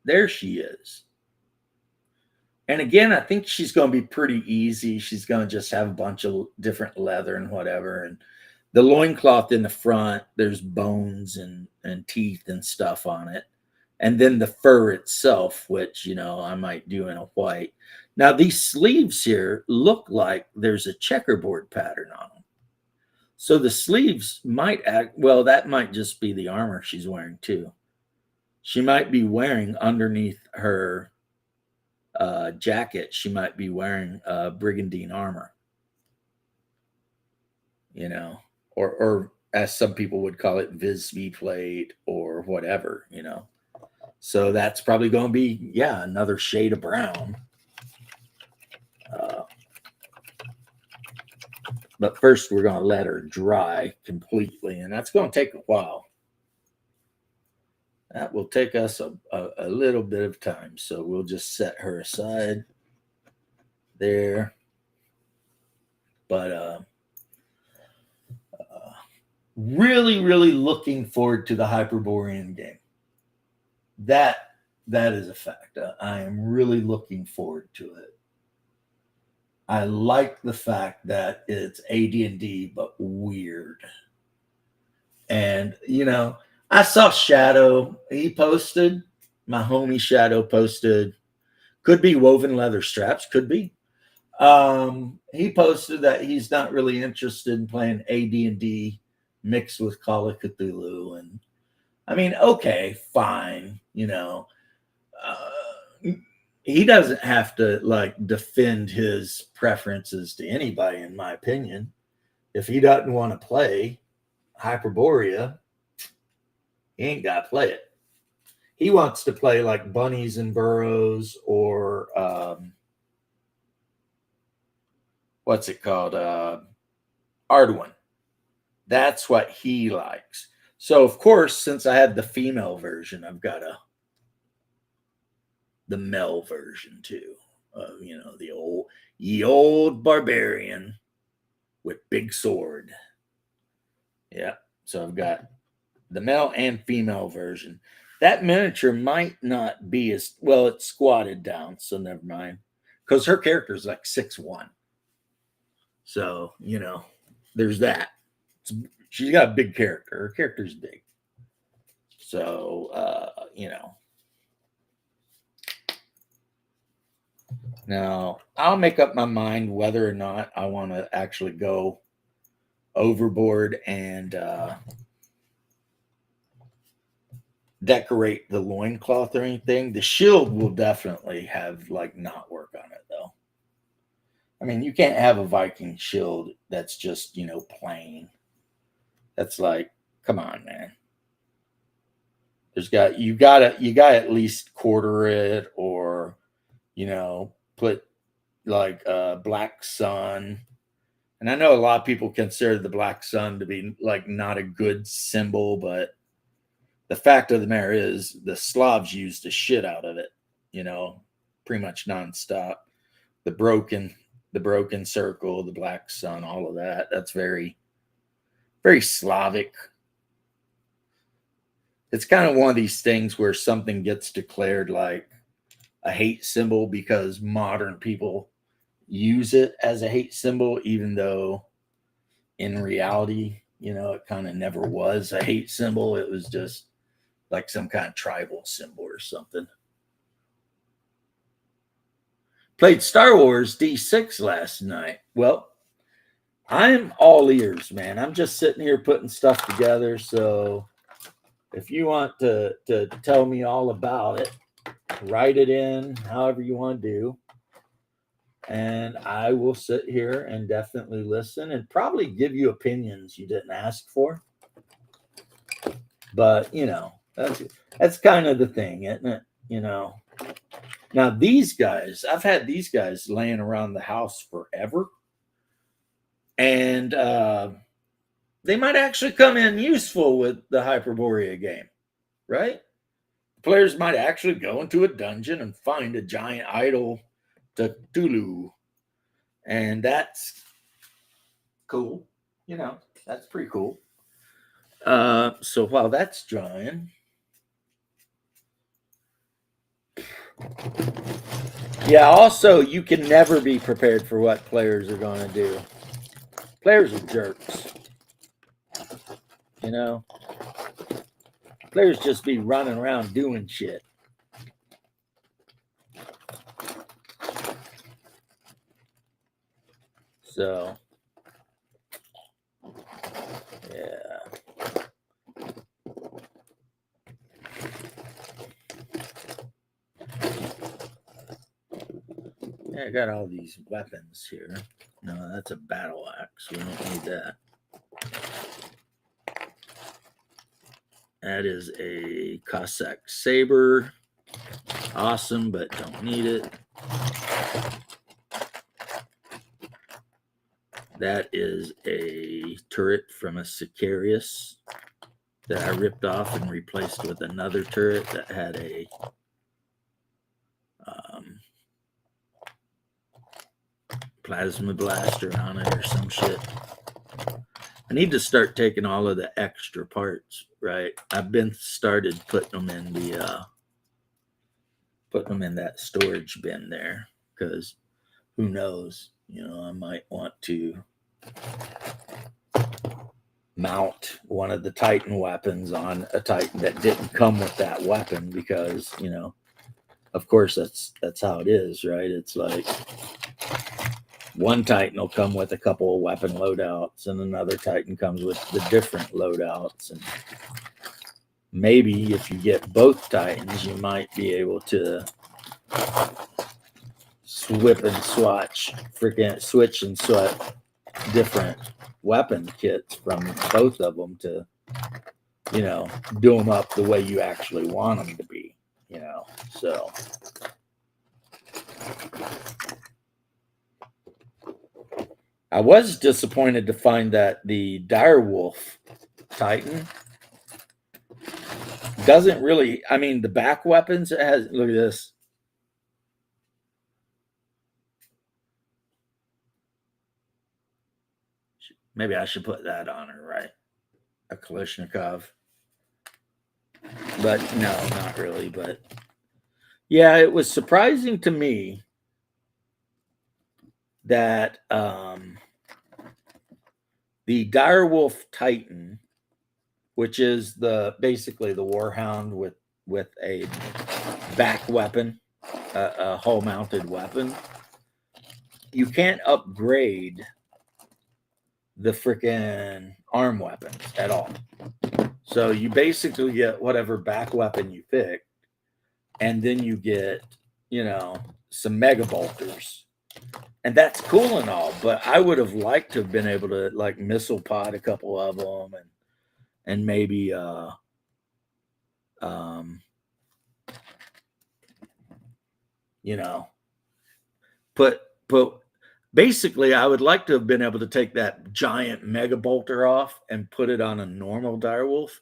there she is. And again, I think she's going to be pretty easy. She's going to just have a bunch of different leather and whatever. And the loincloth in the front, there's bones and teeth and stuff on it. And then the fur itself, which, I might do in a white. Now, these sleeves here look like there's a checkerboard pattern on them. So the sleeves might act, well, that might just be the armor she's wearing too. She might be wearing underneath her jacket, she might be wearing brigandine armor, you know, or as some people would call it, Visby plate or whatever, you know. So that's probably going to be, yeah, another shade of brown. But first, we're going to let her dry completely, and that's going to take a while. That will take us a little bit of time. So we'll just set her aside there. But really, really looking forward to the Hyperborean game. That is a fact. I am really looking forward to it. I like the fact that it's AD&D but weird. And you know, I saw Shadow. He posted, my homie Shadow posted. Could be woven leather straps. Could be. He posted that he's not really interested in playing AD&D mixed with Call of Cthulhu, and I mean, okay, fine, you know. He doesn't have to like defend his preferences to anybody, in my opinion. If he doesn't want to play Hyperborea, he ain't got to play it. He wants to play like Bunnies and Burrows or what's it called? Arduin. That's what he likes. So of course, since I had the female version, I've got the male version too. You know, the old barbarian with big sword. Yeah. So I've got the male and female version. That miniature might not be as well, it's squatted down, so never mind. Because her character is like 6'1". So, you know, there's that. She's got a big character. Her character's big. So, you know. Now, I'll make up my mind whether or not I want to actually go overboard and decorate the loincloth or anything. The shield will definitely have like knot work on it, though. I mean, you can't have a Viking shield that's just, you know, plain. That's like, come on, man. You gotta at least quarter it, or, you know, put like black sun. And I know a lot of people consider the black sun to be like not a good symbol, but the fact of the matter is the Slavs used the shit out of it, you know, pretty much nonstop. The broken circle, the black sun, all of that. That's very, very Slavic. It's kind of one of these things where something gets declared like a hate symbol because modern people use it as a hate symbol, even though in reality, you know, it kind of never was a hate symbol. It was just like some kind of tribal symbol or something. Played Star Wars D6 last night. Well, I'm all ears, man. I'm just sitting here putting stuff together. So if you want to tell me all about it, write it in however you want to do. And I will sit here and definitely listen and probably give you opinions you didn't ask for. But, you know, that's kind of the thing, isn't it? You know. Now, these guys, I've had these guys laying around the house forever. And they might actually come in useful with the Hyperborea game, right? Players might actually go into a dungeon and find a giant idol to Cthulhu. And that's cool. You know, that's pretty cool. So while that's drying, yeah, also, you can never be prepared for what players are going to do. Players are jerks. You know? Players just be running around doing shit. So, yeah. Yeah, I got all these weapons here. No, that's a battle axe. We don't need that. That is a Cossack saber. Awesome, but don't need it. That is a turret from a Sicarius that I ripped off and replaced with another turret that had a plasma blaster on it or some shit. I need to start taking all of the extra parts, right? I've been started putting them in that storage bin there, because who knows, I might want to mount one of the Titan weapons on a Titan that didn't come with that weapon, because of course that's how it is, right? It's like one Titan will come with a couple of weapon loadouts, and another Titan comes with the different loadouts. And maybe if you get both Titans, you might be able to switch and switch different weapon kits from both of them to, do them up the way you actually want them to be, so. I was disappointed to find that the Direwolf Titan doesn't really, the back weapons, it has, look at this. Maybe I should put that on her, right? A Kalashnikov. But no, not really. But yeah, it was surprising to me that the Direwolf Titan, which is basically the Warhound with a back weapon, a hull mounted weapon, you can't upgrade the freaking arm weapons at all. So you basically get whatever back weapon you pick, and then you get, some mega bolters. And that's cool and all, but I would have liked to have been able to like missile pod a couple of them, and maybe put basically, I would like to have been able to take that giant mega bolter off and put it on a normal direwolf,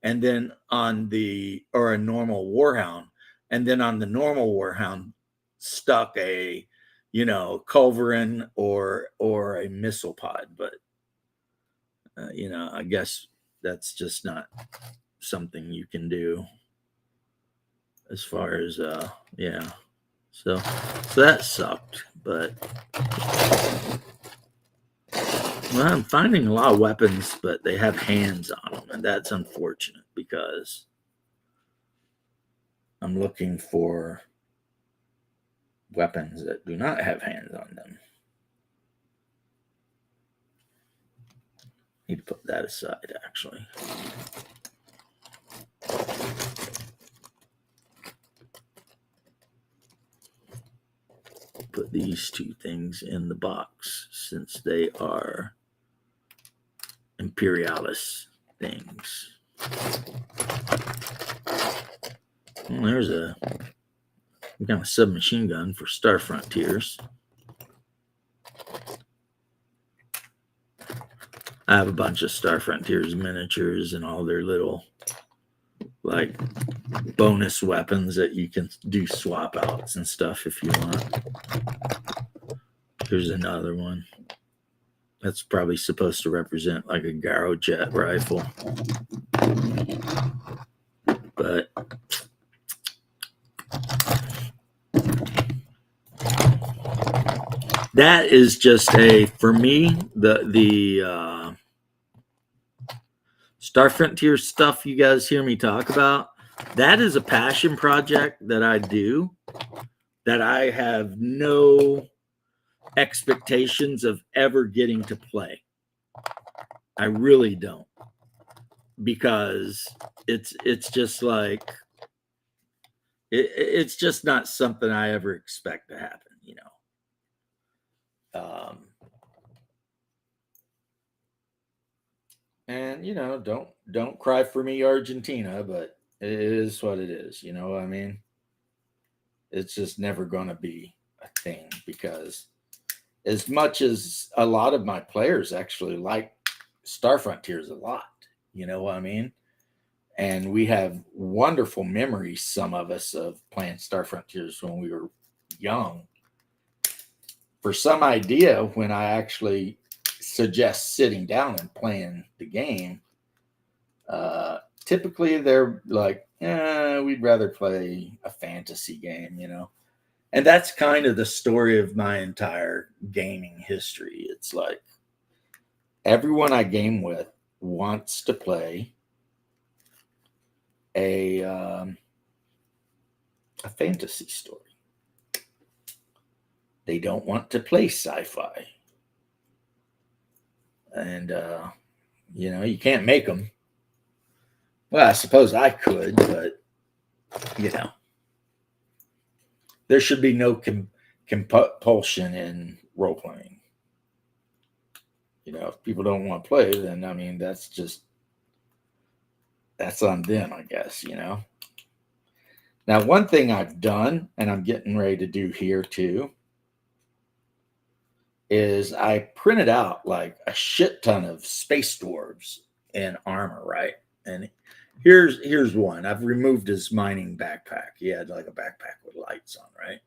and then or a normal warhound, and then on the normal warhound stuck a culverin or a missile pod. But I guess that's just not something you can do as far as so that sucked. But I'm finding a lot of weapons, but they have hands on them, and that's unfortunate, because I'm looking for weapons that do not have hands on them. Need to put that aside, actually. Put these two things in the box, since they are Imperialis things. Well, there's a kind of submachine gun for Star Frontiers. I have a bunch of Star Frontiers miniatures and all their little like bonus weapons that you can do swap outs and stuff if you want. Here's another one. That's probably supposed to represent like a Garo jet rifle. But that is just for me, the Star Frontier stuff you guys hear me talk about, that is a passion project that I do, that I have no expectations of ever getting to play. I really don't, because it's just like it's just not something I ever expect to happen. Um, and you know, don't cry for me, Argentina, but it is what it is. You know what I mean? It's just never going to be a thing because as much as a lot of my players actually like Star Frontiers a lot, you know what I mean? And we have wonderful memories, some of us, of playing Star Frontiers when we were young. For some idea, when I actually suggest sitting down and playing the game, typically they're like, we'd rather play a fantasy game, you know? And that's kind of the story of my entire gaming history. It's like everyone I game with wants to play a fantasy story. They don't want to play sci-fi, and you know, you can't make them. Well, I suppose I could, but you know, there should be no compulsion in role playing. You know, if people don't want to play, then I mean, that's on them, I guess. You know. Now, one thing I've done, and I'm getting ready to do here too, is I printed out like a shit ton of space dwarves in armor, right? And here's one. I've removed his mining backpack. He had like a backpack with lights on, right?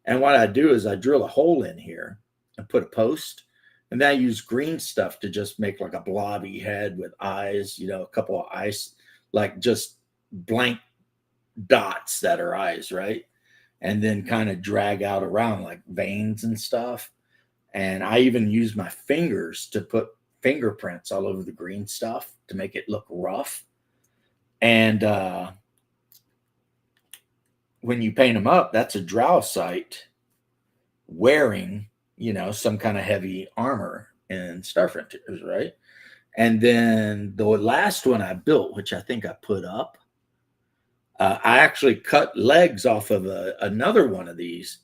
And what I do is I drill a hole in here and put a post, and then I use green stuff to just make like a blobby head with eyes, you know, a couple of eyes, like just blank dots that are eyes, right? And then kind of drag out around like veins and stuff. And I even use my fingers to put fingerprints all over the green stuff to make it look rough. And when you paint them up, that's a drow site wearing, you know, some kind of heavy armor in Star Frontiers, right? And then the last one I built, which I think I put up, I actually cut legs off of another one of these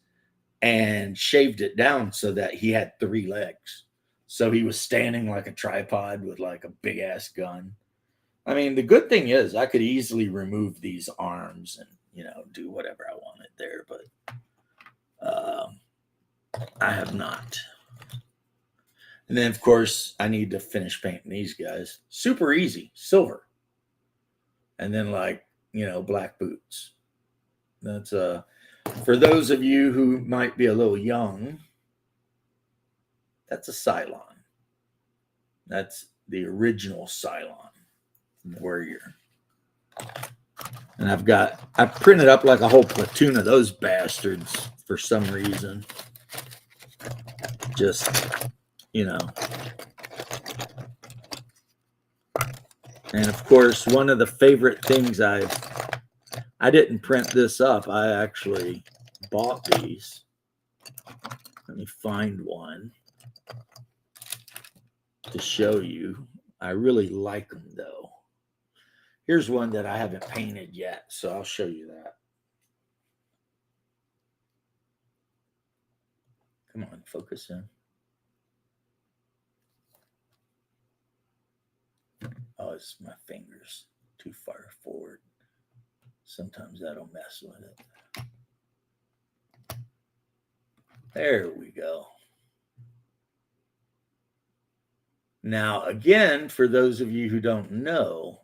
and shaved it down so that he had 3 legs. So he was standing like a tripod with like a big ass gun. I mean, the good thing is I could easily remove these arms and, you know, do whatever I wanted there, but I have not. And then, of course, I need to finish painting these guys. Super easy, silver. And then, like, you know, black boots. That's for those of you who might be a little young, that's a Cylon. That's the original Cylon warrior. And I printed up like a whole platoon of those bastards for some reason. Just, you know. And of course, one of the favorite things I didn't print this up. I actually bought these. Let me find one to show you. I really like them though. Here's one that I haven't painted yet, so I'll show you that. Come on, focus in. Oh, it's my fingers too far forward. Sometimes that'll mess with it. There we go. Now, again, for those of you who don't know,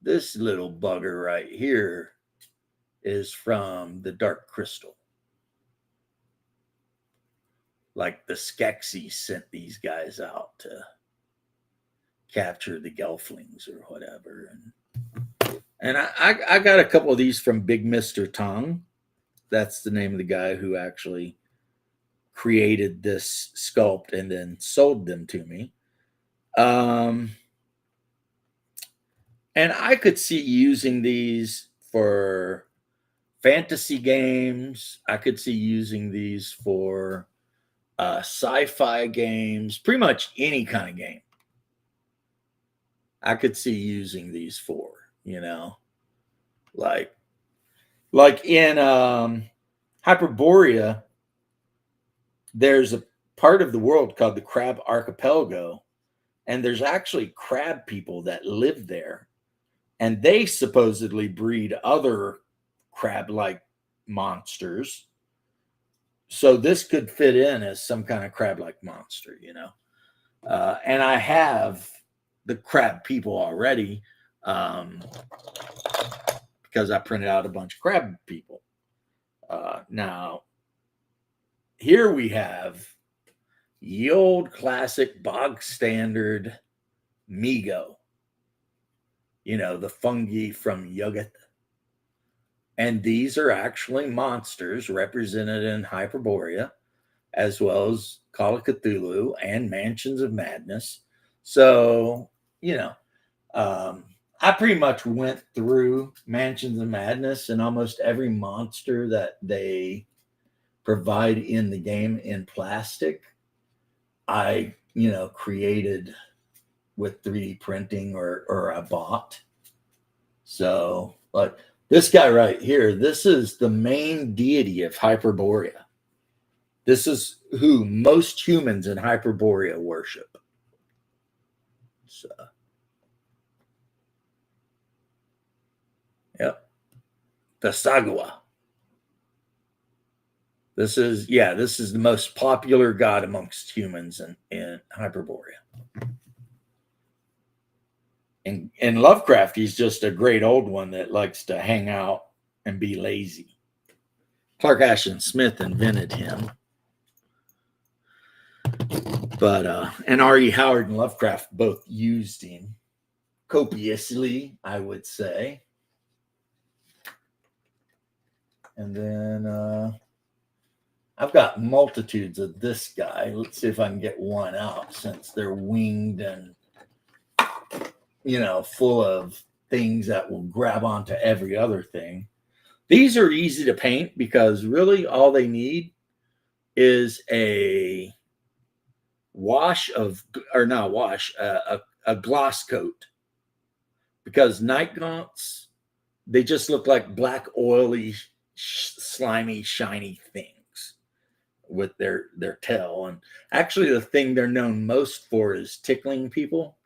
this little bugger right here is from the Dark Crystal. Like the Skeksis sent these guys out to capture the Gelflings or whatever. And I got a couple of these from Big Mr. Tongue. That's the name of the guy who actually created this sculpt and then sold them to me. And I could see using these for fantasy games. I could see using these for sci-fi games, pretty much any kind of game. I could see using these for, you know, like in Hyperborea, there's a part of the world called the Crab Archipelago, and there's actually crab people that live there, and they supposedly breed other crab-like monsters. So this could fit in as some kind of crab-like monster, you know. And I have the crab people already, because I printed out a bunch of crab people. Now, here we have the old classic bog standard Migo, you know, the fungi from Yuggoth. And these are actually monsters represented in Hyperborea, as well as Call of Cthulhu and Mansions of Madness. So, you know, I pretty much went through Mansions of Madness and almost every monster that they provide in the game in plastic. I, you know, created with 3D printing or I bought. So, like this guy right here, this is the main deity of Hyperborea. This is who most humans in Hyperborea worship. So, yep. The Sagua. This is the most popular god amongst humans in Hyperborea. In Lovecraft, he's just a great old one that likes to hang out and be lazy. Clark Ashton Smith invented him. But and R.E. Howard and Lovecraft both used him copiously, I would say. And then I've got multitudes of this guy. Let's see if I can get one out, since they're winged and, you know, full of things that will grab onto every other thing. These are easy to paint because really all they need is a wash of, or not wash, a gloss coat. Because night gaunts, they just look like black, oily, slimy, shiny things with their tail. And actually the thing they're known most for is tickling people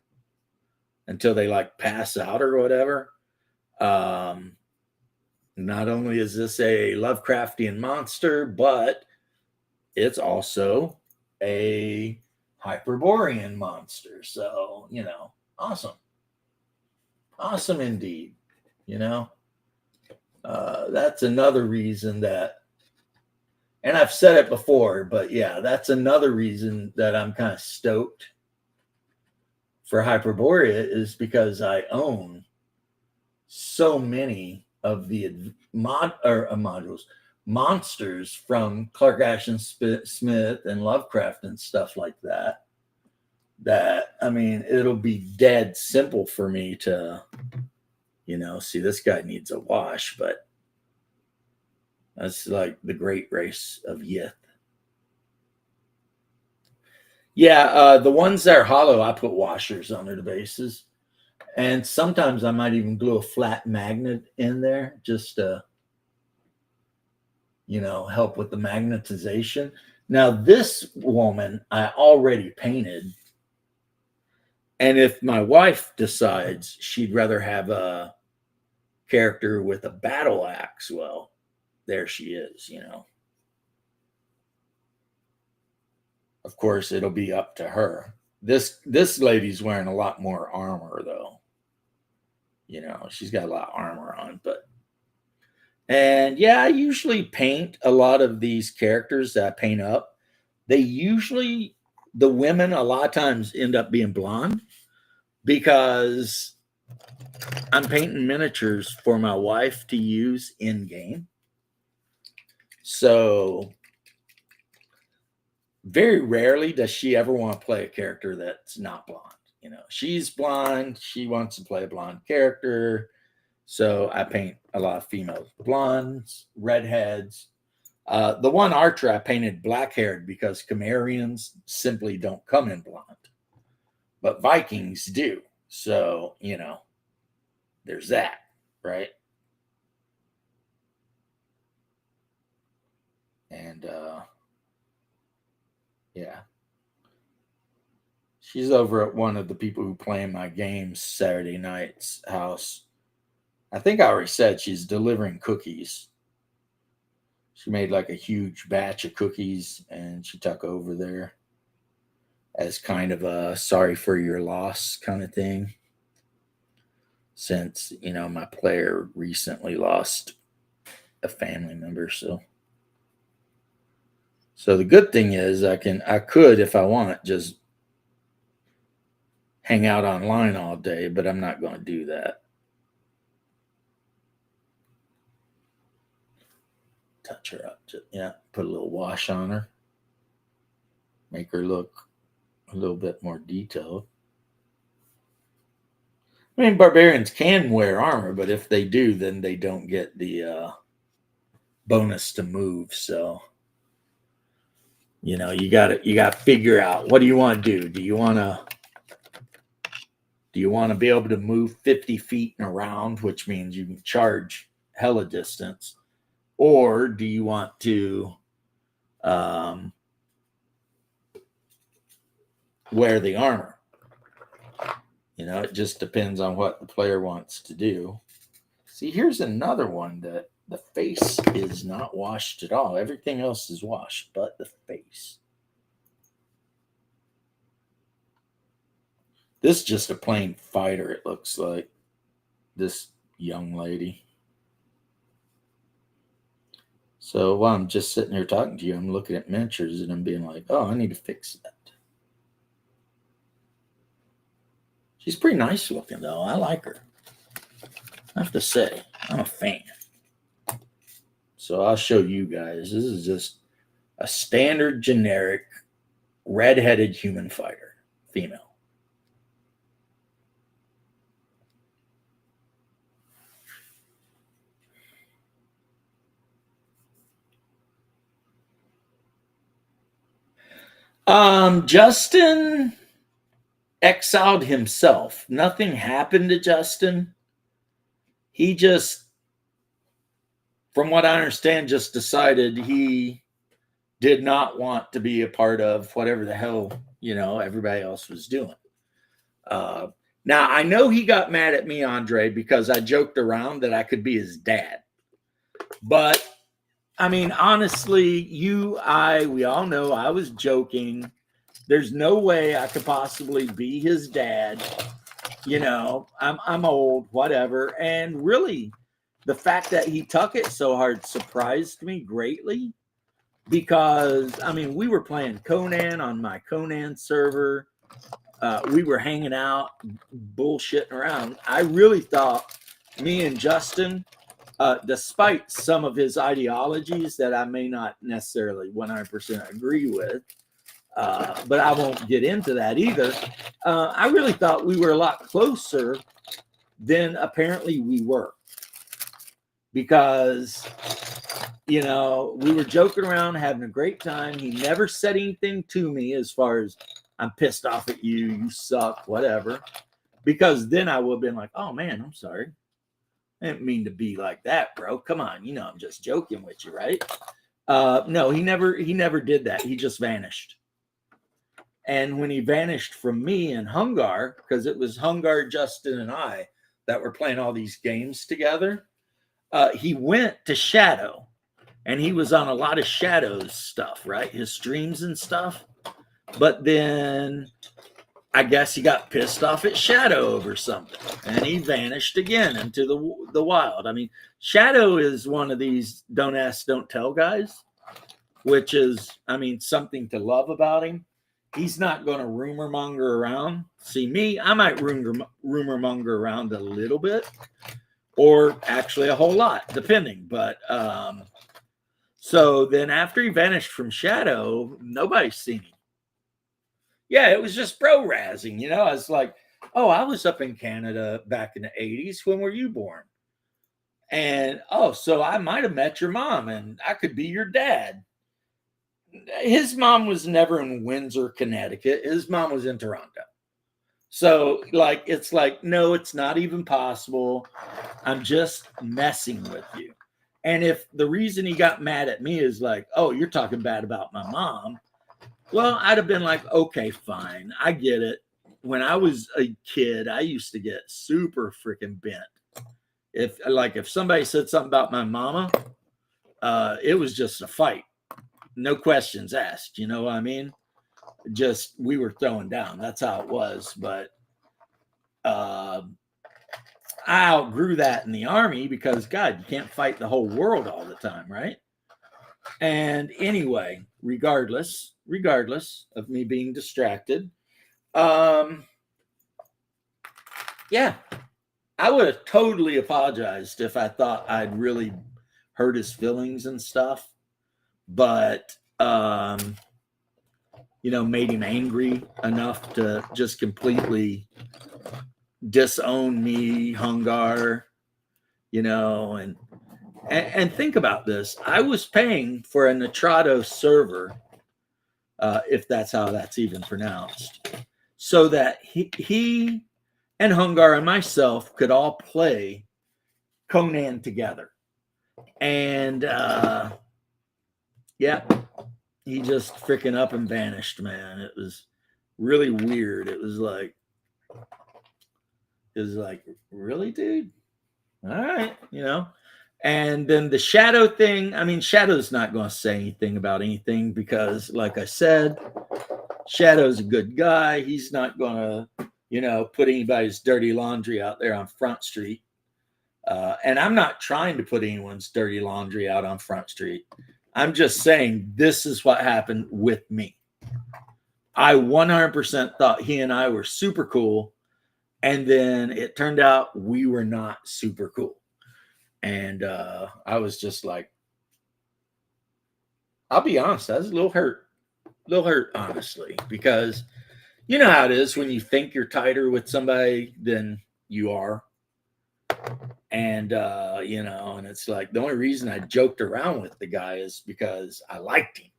until they like pass out or whatever. Not only is this a Lovecraftian monster, but it's also a Hyperborean monster. So, you know, awesome. Awesome indeed. You know, that's another reason that, and I've said it before, but yeah, that's another reason that I'm kind of stoked for Hyperborea, is because I own so many of the modules, monsters from Clark Ashton Smith and Lovecraft and stuff like that. That, I mean, it'll be dead simple for me to, you know, see, this guy needs a wash, but that's like the great race of Yith. Yeah, the ones that are hollow, I put washers under the bases. And sometimes I might even glue a flat magnet in there just to, you know, help with the magnetization. Now, this woman I already painted. And if my wife decides she'd rather have a character with a battle axe, well, there she is, you know. Of course, it'll be up to her. This lady's wearing a lot more armor, though. You know, she's got a lot of armor on, and yeah, I usually paint a lot of these characters that I paint up. They usually, the women a lot of times end up being blonde because I'm painting miniatures for my wife to use in game. So very rarely does she ever want to play a character that's not blonde. You know, she's blonde. She wants to play a blonde character. So I paint a lot of females, blondes, redheads. The one archer I painted black-haired because Cimmerians simply don't come in blonde. But Vikings do. So, you know, there's that, right? And Yeah. She's over at one of the people who play in my games Saturday night's house. I think I already said she's delivering cookies. She made like a huge batch of cookies and she took over there as kind of a sorry for your loss kind of thing. Since, my player recently lost a family member. So the good thing is I could, if I want, just hang out online all day, but I'm not going to do that. Touch her up. Put a little wash on her. Make her look a little bit more detailed. I mean, barbarians can wear armor, but if they do, then they don't get the bonus to move. So, you got to figure out, what do you want to do? Do you want to be able to move 50 feet and around, which means you can charge hella distance, or do you want to wear the armor? It just depends on what the player wants to do. See, here's another one that the face is not washed at all. Everything else is washed, but the face. This is just a plain fighter, it looks like. This young lady. So while I'm just sitting here talking to you, I'm looking at miniatures and I'm being like, oh, I need to fix that. She's pretty nice looking, though. I like her. I have to say, I'm a fan. So I'll show you guys. This is just a standard, generic, red-headed human fighter, female. Justin exiled himself. Nothing happened to Justin. He just, from what I understand, just decided he did not want to be a part of whatever the hell, everybody else was doing. Now, I know he got mad at me, Andre, because I joked around that I could be his dad. But, I mean, honestly, we all know I was joking. There's no way I could possibly be his dad. I'm old, whatever. And really, the fact that he took it so hard surprised me greatly. Because, I mean, we were playing Conan on my Conan server. We were hanging out, bullshitting around. I really thought me and Justin, despite some of his ideologies that I may not necessarily 100% agree with, but I won't get into that either. I really thought we were a lot closer than apparently we were. Because, we were joking around, having a great time. He never said anything to me as far as, I'm pissed off at you, you suck, whatever. Because then I would have been like, oh man, I'm sorry. I didn't mean to be like that, bro. Come on, I'm just joking with you, right? No, he never did that. He just vanished. And when he vanished from me and Hungar, because it was Hungar, Justin, and I that were playing all these games together, he went to Shadow. And he was on a lot of Shadow's stuff, right? His streams and stuff. But then I guess he got pissed off at Shadow over something. And he vanished again into the wild. I mean, Shadow is one of these don't ask, don't tell guys, which is, I mean, something to love about him. He's not going to rumor monger around. See, me, I might rumor monger around a little bit, or actually a whole lot, depending. But so then after he vanished from Shadow, nobody's seen him. Yeah, it was just bro razzing, I was like, oh, I was up in Canada back in the 80s. When were you born? And, oh, so I might have met your mom and I could be your dad. His mom was never in Windsor, Connecticut. His mom was in Toronto. So, it's like, no, it's not even possible. I'm just messing with you. And if the reason he got mad at me is like, oh, you're talking bad about my mom, Well, I'd have been like, okay, fine. I get it. When I was a kid, I used to get super freaking bent. If somebody said something about my mama, it was just a fight. No questions asked. You know what I mean? Just we were throwing down. That's how it was. But uh, I outgrew that in the army because God, you can't fight the whole world all the time, right? And anyway, regardless of me being distracted, um, yeah, I would have totally apologized if I thought I'd really hurt his feelings and stuff, but made him angry enough to just completely disown me, Hungar, and think about this. I was paying for a Nitrado server, if that's how that's even pronounced, so that he and Hungar and myself could all play Conan together. And yeah, he just freaking up and vanished, man. It was really weird. It was like, really, dude? All right, And then the Shadow thing, I mean, Shadow's not going to say anything about anything because, like I said, Shadow's a good guy. He's not going to, put anybody's dirty laundry out there on Front Street. And I'm not trying to put anyone's dirty laundry out on Front Street. I'm just saying this is what happened with me. I 100% thought he and I were super cool. And then it turned out we were not super cool. And I was just like, I'll be honest, I was a little hurt, honestly, because you know how it is when you think you're tighter with somebody than you are. And, and it's like the only reason I joked around with the guy is because I liked him.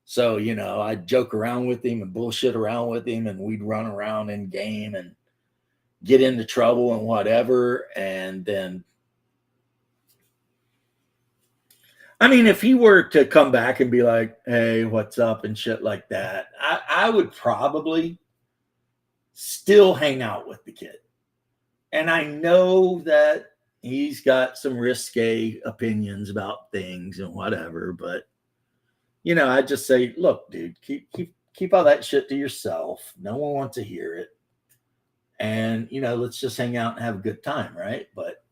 So, I'd joke around with him and bullshit around with him, and we'd run around in game and get into trouble and whatever. And then, I mean, if he were to come back and be like, hey, what's up and shit like that, I would probably still hang out with the kid. And I know that he's got some risque opinions about things and whatever, but I just say, look, dude, keep all that shit to yourself. No one wants to hear it. And let's just hang out and have a good time, right? But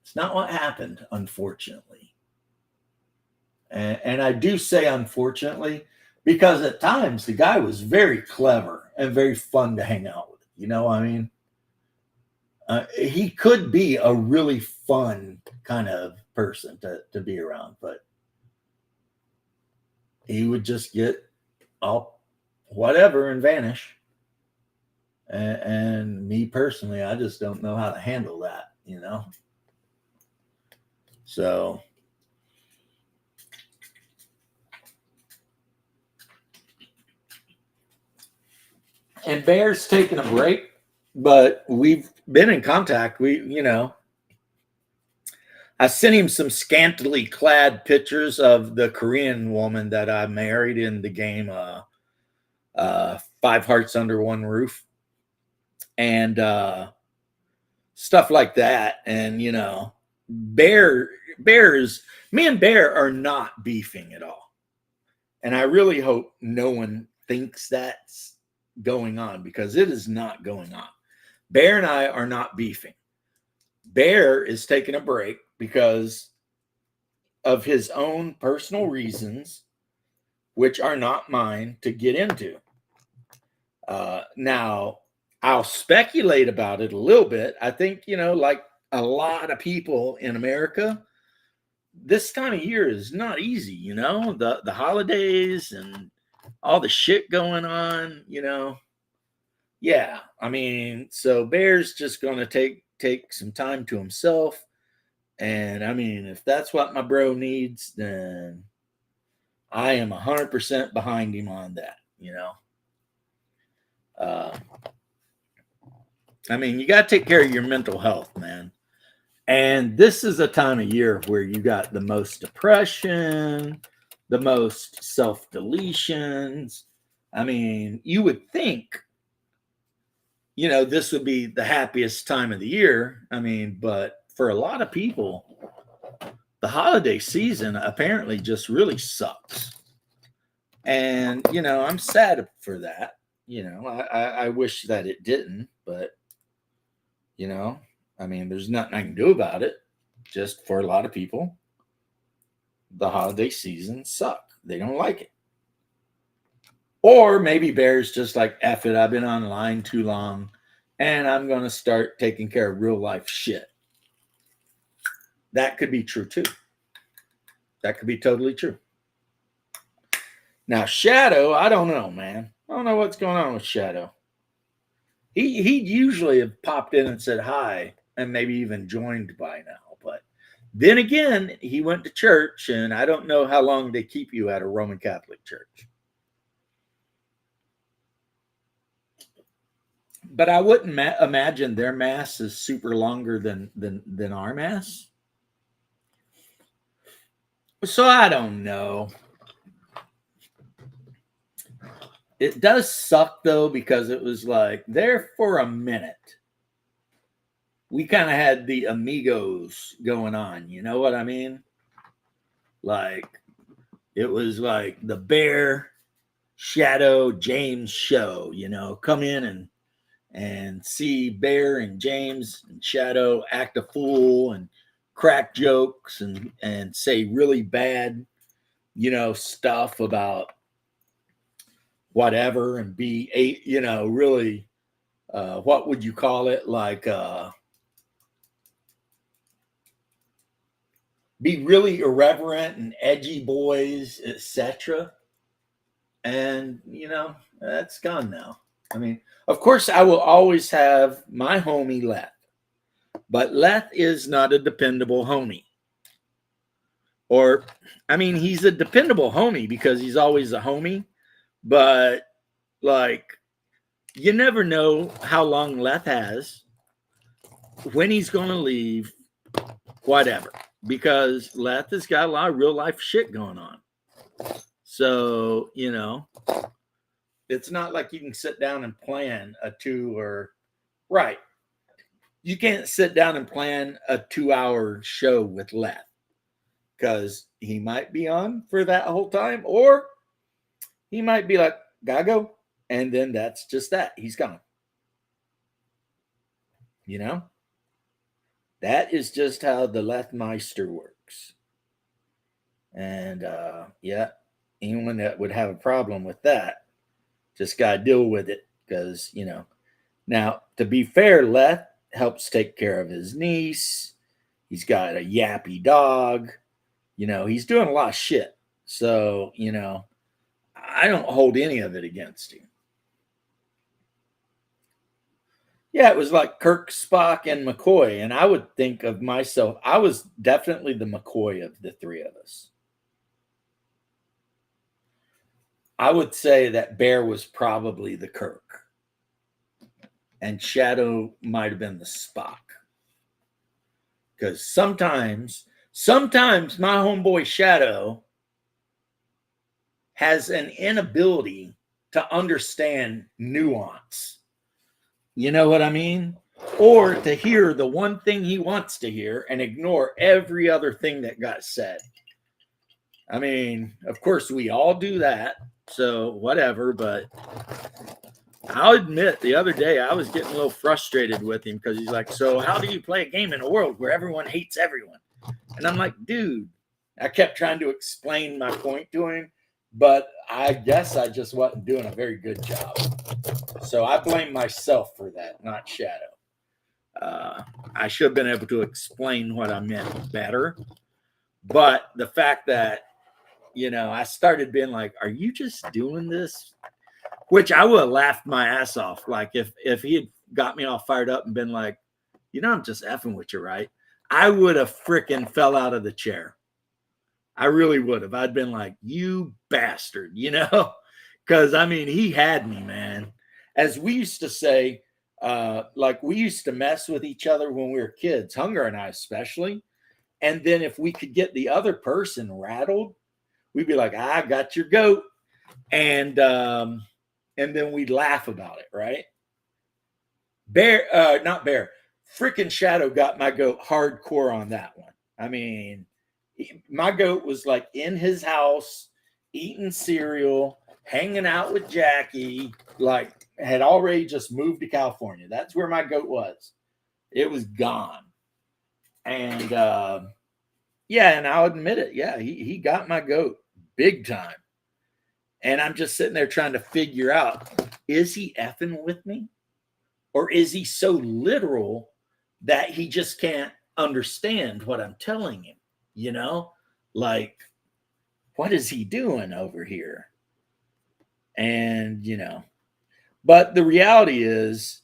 it's not what happened, unfortunately. And I do say unfortunately because at times the guy was very clever and very fun to hang out with. You know what I mean? He could be a really fun kind of person to be around, but he would just get all whatever and vanish. And me personally, I just don't know how to handle that, So, and Bear's taking a break, but we've been in contact. I sent him some scantily clad pictures of the Korean woman that I married in the game, Five Hearts Under One Roof, and stuff like that. And me and Bear are not beefing at all, and I really hope no one thinks that's going on because it is not going on. Bear and I are not beefing. Bear is taking a break because of his own personal reasons, which are not mine to get into. Now, I'll speculate about it a little bit. I think, like a lot of people in America, this time of year is not easy, the holidays and all the shit going on, Yeah, I mean, so Bear's just going to take some time to himself. And I mean, if that's what my bro needs, then I am 100% behind him on that, I mean, you got to take care of your mental health, man. And this is a time of year where you got the most depression, the most self deletions. I mean, you would think, this would be the happiest time of the year. I mean, but for a lot of people, the holiday season apparently just really sucks. And, I'm sad for that. I wish that it didn't, but, you know, I mean, there's nothing I can do about it. Just for a lot of people, the holiday season suck. They don't like it. Or maybe Bear's just like, F it, I've been online too long and I'm going to start taking care of real life shit. That could be true too. That could be totally true. Now, Shadow, I don't know, man. I don't know what's going on with Shadow. He'd usually have popped in and said hi and maybe even joined by now. But then again, he went to church, and I don't know how long they keep you at a Roman Catholic church. But I wouldn't imagine their mass is super longer than our mass. So I don't know. It does suck though, because it was like there for a minute. We kind of had the amigos going on. You know what I mean? Like it was like the Bear, Shadow, James show. Come in and see Bear and James and Shadow act a fool and crack jokes and say really bad, stuff about whatever, and be really, what would you call it? Like, be really irreverent and edgy boys, etc. And, that's gone now. I mean, of course, I will always have my homie Leth, but Leth is not a dependable homie. Or, I mean, he's a dependable homie because he's always a homie, but like, you never know how long Leth has, when he's going to leave, whatever, because Leth has got a lot of real life shit going on. So, it's not like you can sit down and plan a 2 or right. You can't sit down and plan a 2-hour show with Leth because he might be on for that whole time, or he might be like, gotta go. And then that's just that. He's gone. That is just how the Lethmeister works. And yeah, anyone that would have a problem with that just got to deal with it because, Now, to be fair, Leth helps take care of his niece. He's got a yappy dog. He's doing a lot of shit. So, I don't hold any of it against him. Yeah, it was like Kirk, Spock, and McCoy. And I would think of myself, I was definitely the McCoy of the three of us. I would say that Bear was probably the Kirk. And Shadow might have been the Spock. Because sometimes my homeboy Shadow has an inability to understand nuance. You know what I mean? Or to hear the one thing he wants to hear and ignore every other thing that got said. I mean, of course, we all do that. So whatever, but I'll admit the other day I was getting a little frustrated with him because he's like, so how do you play a game in a world where everyone hates everyone? And I'm like, dude, I kept trying to explain my point to him, but I guess I just wasn't doing a very good job. So I blame myself for that, not Shadow. I should have been able to explain what I meant better. But the fact that, I started being like, are you just doing this? Which I would have laughed my ass off. Like if he had got me all fired up and been like, I'm just effing with you, right? I would have freaking fell out of the chair. I really would have. I'd been like, you bastard, because I mean, he had me, man. As we used to say, like we used to mess with each other when we were kids, Hunger and I especially. And then if we could get the other person rattled, we'd be like, I got your goat. And then we'd laugh about it, right? Not Bear, freaking Shadow got my goat hardcore on that one. I mean, my goat was like in his house, eating cereal, hanging out with Jackie, like had already just moved to California. That's where my goat was. It was gone. And yeah, and I'll admit it. Yeah, he got my goat big time. And I'm just sitting there trying to figure out, is he effing with me? Or is he so literal that he just can't understand what I'm telling him? You know, like, what is he doing over here? And, but the reality is,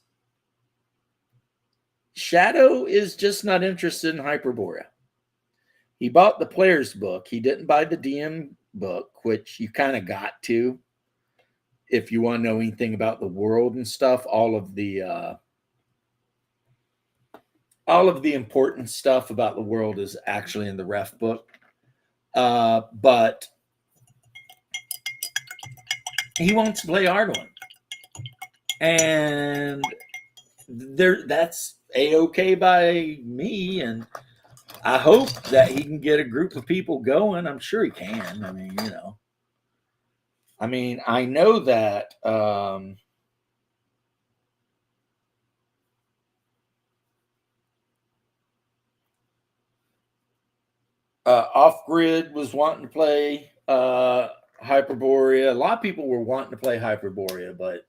Shadow is just not interested in Hyperborea. He bought the player's book. He didn't buy the DM book, which you kind of got to if you want to know anything about the world and stuff. All of the important stuff about the world is actually in the ref book. But he wants to play Ardoin. And that's a-okay by me. And I hope that he can get a group of people going. I'm sure he can. I know that Off Grid was wanting to play Hyperborea. A lot of people were wanting to play Hyperborea, but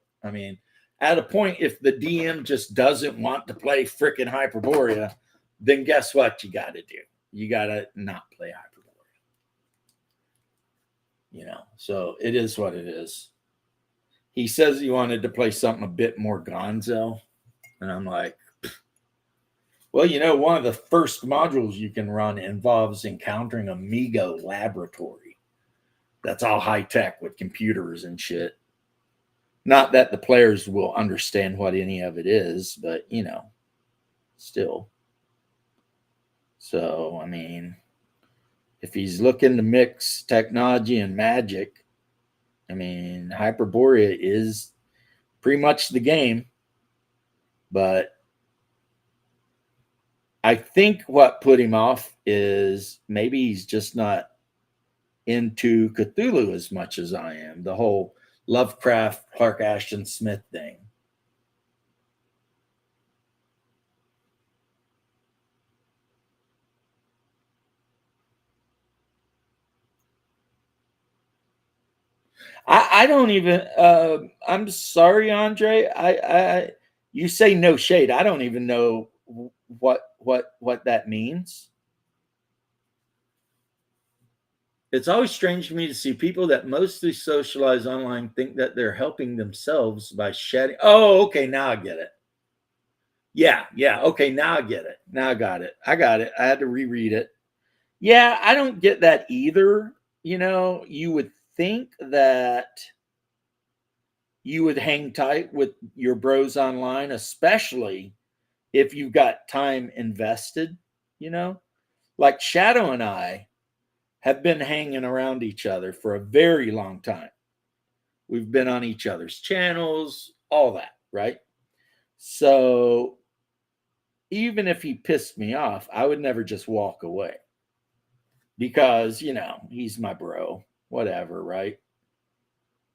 at a point, if the DM just doesn't want to play freaking Hyperborea, then guess what you got to do? You got to not play Hyperborea. So it is what it is. He says he wanted to play something a bit more gonzo. And I'm like, well, one of the first modules you can run involves encountering a Migo laboratory. That's all high tech with computers and shit. Not that the players will understand what any of it is, but, still. So, if he's looking to mix technology and magic, Hyperborea is pretty much the game. But I think what put him off is maybe he's just not into Cthulhu as much as I am. The whole Lovecraft, Clark Ashton Smith thing. I don't even. I'm sorry, Andre. You say no shade. I don't even know what that means. It's always strange to me to see people that mostly socialize online think that they're helping themselves by shedding. Oh, okay, now I get it. Yeah, okay, now I get it. Now I got it. I had to reread it. Yeah, I don't get that either. You would think that you would hang tight with your bros online, especially if you've got time invested, like Shadow and I have been hanging around each other for a very long time. We've been on each other's channels, all that, right? So even if he pissed me off, I would never just walk away because, he's my bro, whatever, right?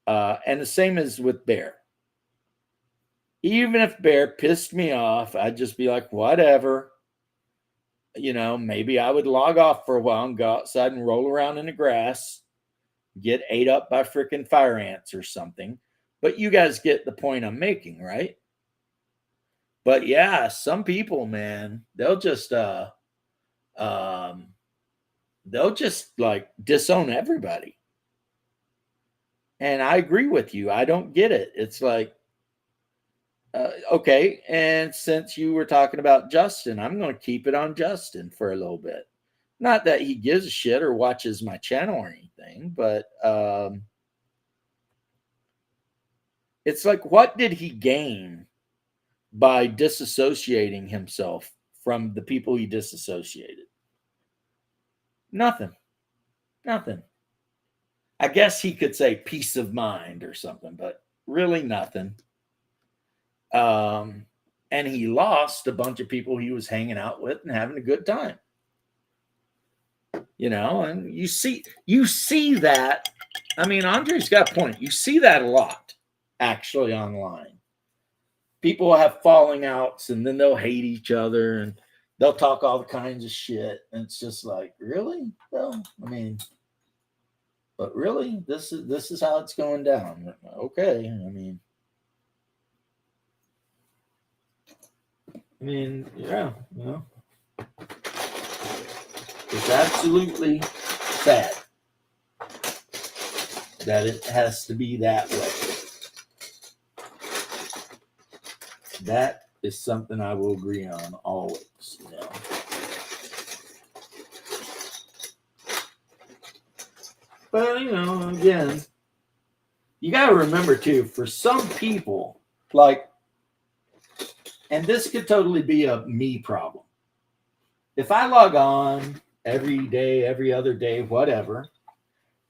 And the same as with Bear. Even if Bear pissed me off, I'd just be like, whatever. Maybe I would log off for a while and go outside and roll around in the grass, get ate up by freaking fire ants or something. But you guys get the point I'm making, right? But yeah, some people, man, they'll just like disown everybody. And I agree with you. I don't get it. It's like, okay, and since you were talking about Justin, I'm going to keep it on Justin for a little bit. Not that he gives a shit or watches my channel or anything, but it's like, what did he gain by disassociating himself from the people he disassociated? Nothing. I guess he could say peace of mind or something, but really nothing. And he lost a bunch of people he was hanging out with and having a good time. And you see that. I mean, Andre's got a point. You see that a lot, actually, online. People will have falling outs, and then they'll hate each other, and they'll talk all kinds of shit. And it's just like, really? Well, I mean, but really, this is how it's going down. Okay, yeah, it's absolutely sad that it has to be that way. That is something I will agree on always. But again, you got to remember too, for some people, and this could totally be a me problem. If I log on every day, every other day, whatever,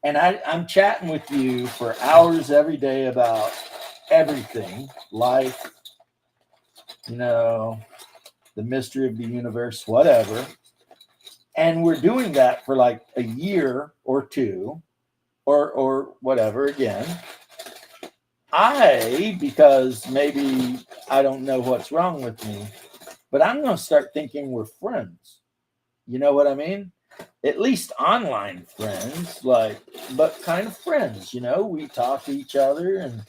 and I'm chatting with you for hours every day about everything, life, the mystery of the universe, whatever, and we're doing that for like a year or two, or whatever, again, because maybe I don't know what's wrong with me, but I'm going to start thinking we're friends. You know what I mean? At least online friends, but kind of friends, we talk to each other and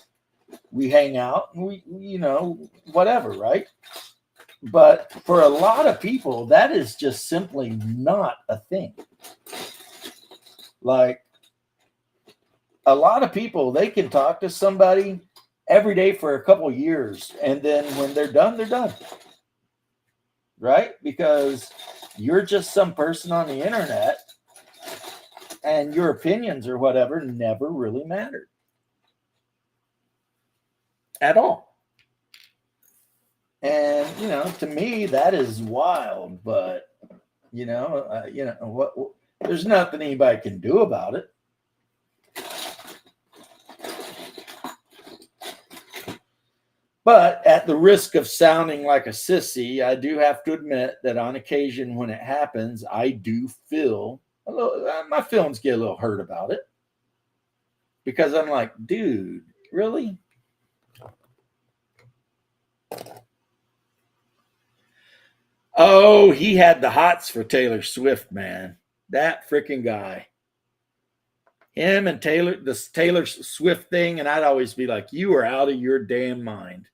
we hang out and we whatever, right? But for a lot of people, that is just simply not a thing. Like, a lot of people, they can talk to somebody every day for a couple of years, and then when they're done, they're done. Right? Because you're just some person on the internet, and your opinions or whatever never really mattered at all. And to me, that is wild. But what? There's nothing anybody can do about it. But at the risk of sounding like a sissy, I do have to admit that on occasion when it happens, I do feel a little, my feelings get a little hurt about it. Because I'm like, dude, really? Oh, he had the hots for Taylor Swift, man. That freaking guy. Him and this Taylor Swift thing, and I'd always be like, you are out of your damn mind.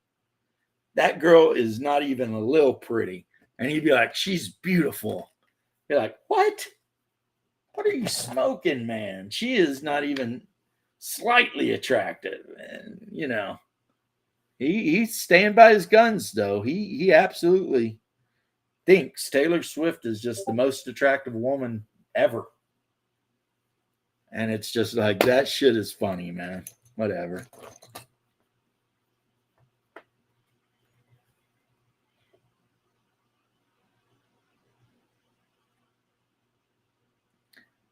That girl is not even a little pretty. And he'd be like, she's beautiful. Be like, what? What are you smoking, man? She is not even slightly attractive. And, he's staying by his guns, though. He absolutely thinks Taylor Swift is just the most attractive woman ever. And it's just like, that shit is funny, man. Whatever.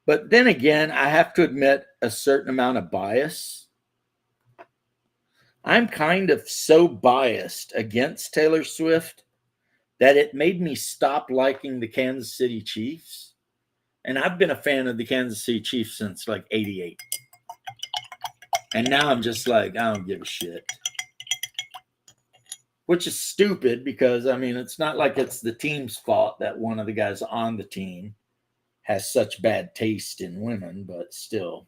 But then again, I have to admit a certain amount of bias. I'm kind of so biased against Taylor Swift that it made me stop liking the Kansas City Chiefs. And I've been a fan of the Kansas City Chiefs since like 88. And now I'm just like, I don't give a shit. Which is stupid because, it's not like it's the team's fault that one of the guys on the team has such bad taste in women, but still.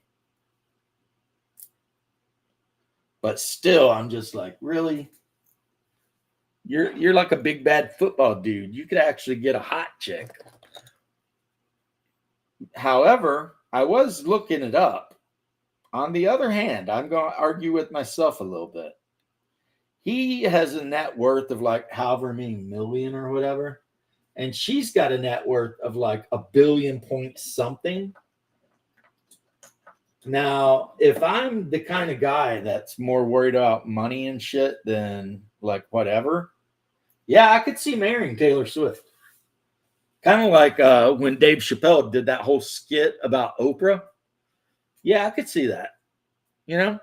I'm just like, really? You're like a big bad football dude. You could actually get a hot chick. However, I was looking it up. On the other hand, I'm going to argue with myself a little bit. He has a net worth of like however many million or whatever. And she's got a net worth of like $1 billion point something. Now, if I'm the kind of guy that's more worried about money and shit than like whatever, yeah, I could see marrying Taylor Swift. Kind of like when Dave Chappelle did that whole skit about Oprah. Yeah, I could see that. You know,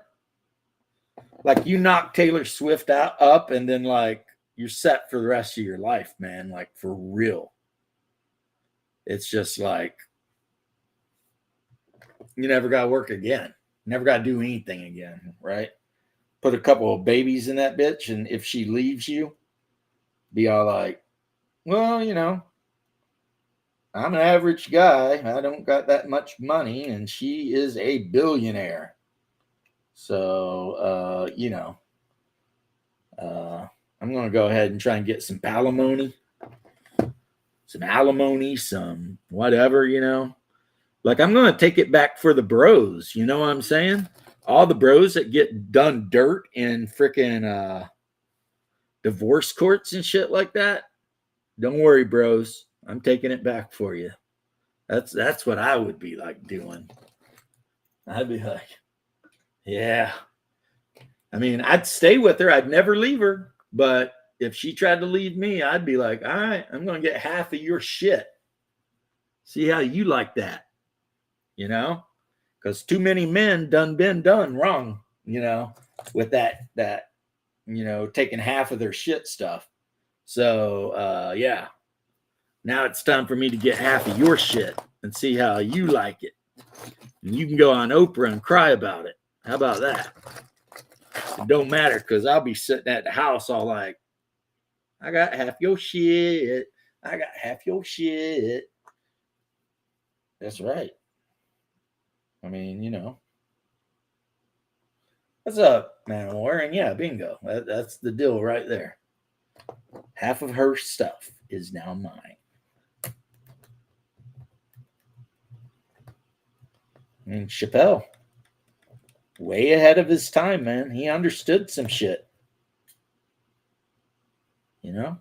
like you knock Taylor Swift out up, and then like you're set for the rest of your life, man. Like for real. It's just like you never got to work again. Never got to do anything again, right? Put a couple of babies in that bitch, and if she leaves you, be all like, well, you know, I'm an average guy. I don't got that much money, and she is a billionaire. So, you know, I'm going to go ahead and try and get some alimony, some whatever, you know. Like, I'm going to take it back for the bros. You know what I'm saying? All the bros that get done dirt in freaking divorce courts and shit like that. Don't worry, bros. I'm taking it back for you. That's what I would be like doing. I'd be like, yeah. I mean, I'd stay with her. I'd never leave her. But if she tried to leave me, I'd be like, all right, I'm going to get half of your shit. See how you like that, you know? Because too many men been done wrong, you know, with that, you know, taking half of their shit stuff. So, yeah. Now it's time for me to get half of your shit and see how you like it. And you can go on Oprah and cry about it. How about that? It don't matter because I'll be sitting at the house all like, I got half your shit. I got half your shit. That's right. I mean, you know. What's up, man? Warren? Yeah, bingo. That's the deal right there. Half of her stuff is now mine. I mean, Chappelle, way ahead of his time, man. He understood some shit. You know?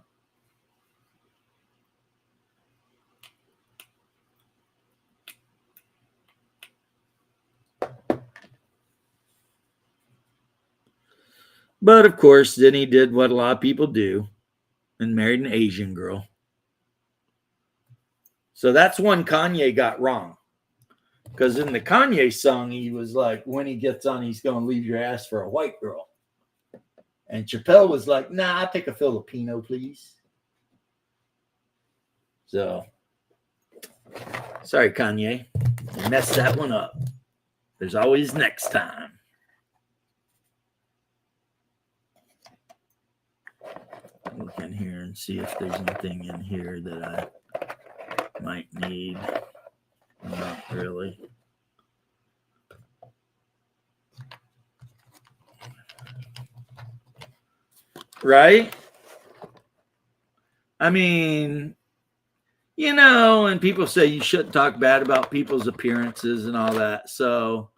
But of course, then he did what a lot of people do and married an Asian girl. So that's one Kanye got wrong. Because in the Kanye song, he was like, when he gets on, he's going to leave your ass for a white girl. And Chappelle was like, nah, I'll take a Filipino, please. So, sorry, Kanye. You messed that one up. There's always next time. Look in here and see if there's anything in here that I might need. Not really. Right? I mean, you know, and people say you shouldn't talk bad about people's appearances and all that. So,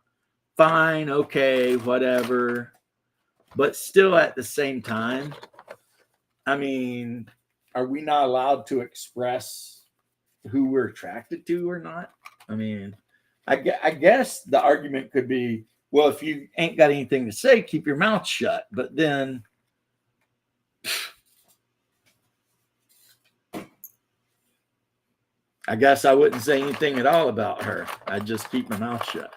fine, okay, whatever. But still at the same time, I mean, are we not allowed to express who we're attracted to or not? I mean, I guess the argument could be, well, if you ain't got anything to say, keep your mouth shut. But then, I guess I wouldn't say anything at all about her. I'd just keep my mouth shut.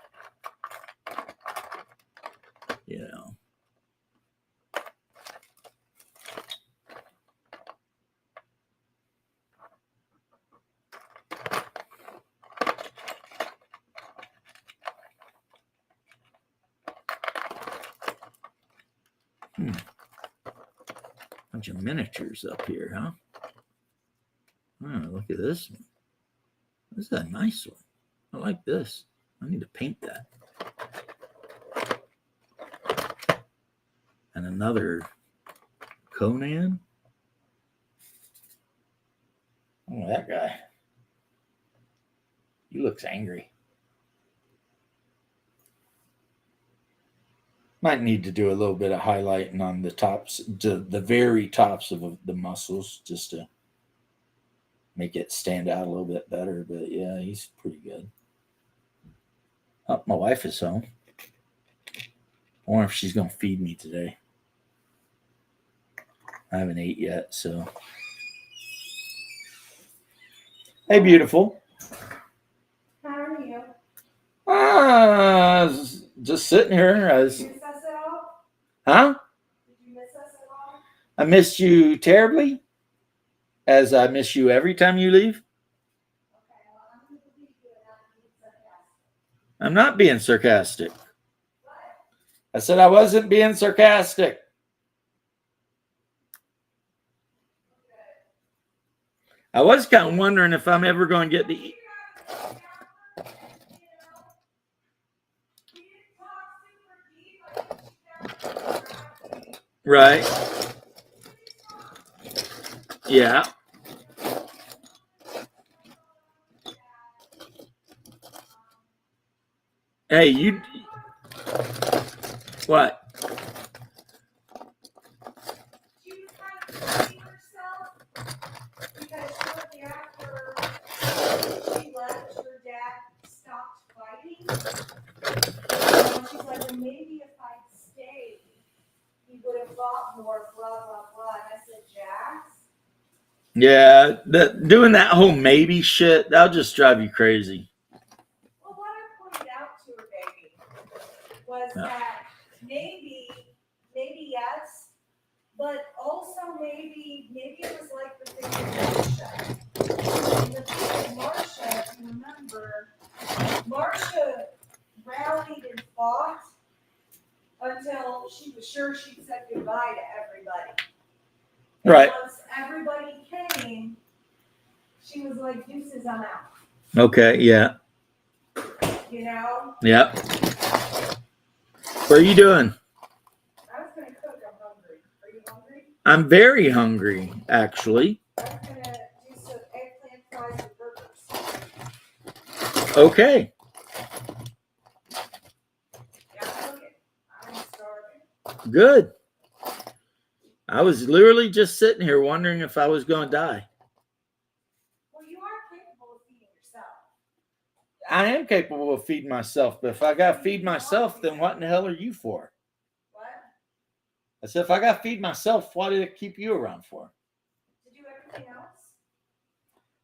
You know. Bunch of miniatures up here, huh? Oh, look at this one. This is a nice one. I like this. I need to paint that. And another Conan. Oh, that guy. He looks angry. Might need to do a little bit of highlighting on the tops, the very tops of the muscles, just to make it stand out a little bit better. But yeah, he's pretty good. Oh, my wife is home. I wonder if she's going to feed me today. I haven't ate yet, so. Hey, beautiful. How are you? just sitting here. Did you miss us at all? Huh? Did you miss us at all? I missed you terribly, as I miss you every time you leave. Okay, well, I'm going to believe you and not be sarcastic. I'm not being sarcastic. What? I said I wasn't being sarcastic. I was kind of wondering if I'm ever going to get to eat. Right. Yeah. Hey, you. What? She was kind of blaming herself because shortly after she left, her dad stopped fighting. And she's like, well, maybe if I'd stayed, he would have fought more, blah, blah, blah. And I said, Jax? Yeah, doing that whole maybe shit, that'll just drive you crazy. Well, what I pointed out to her, baby, was that maybe yes, but also maybe it was like the thing with Marsha. And the thing with Marsha, if you remember, Marsha rallied and fought until she was sure she'd said goodbye to everybody. And Right. once everybody came, she was like, deuces, I'm out. Okay, yeah. You know? Yeah. What are you doing? I was going to cook. I'm hungry. Are you hungry? I'm very hungry, actually. I was going to do some eggplant fries and burgers. Okay. Yeah, I'm cooking. I'm starving. Good. I was literally just sitting here wondering if I was going to die. Well, you are capable of feeding yourself. I am capable of feeding myself, but if I got to feed myself, then what in the hell are you for? What? I said, if I got to feed myself, why did it keep you around for? To do everything else?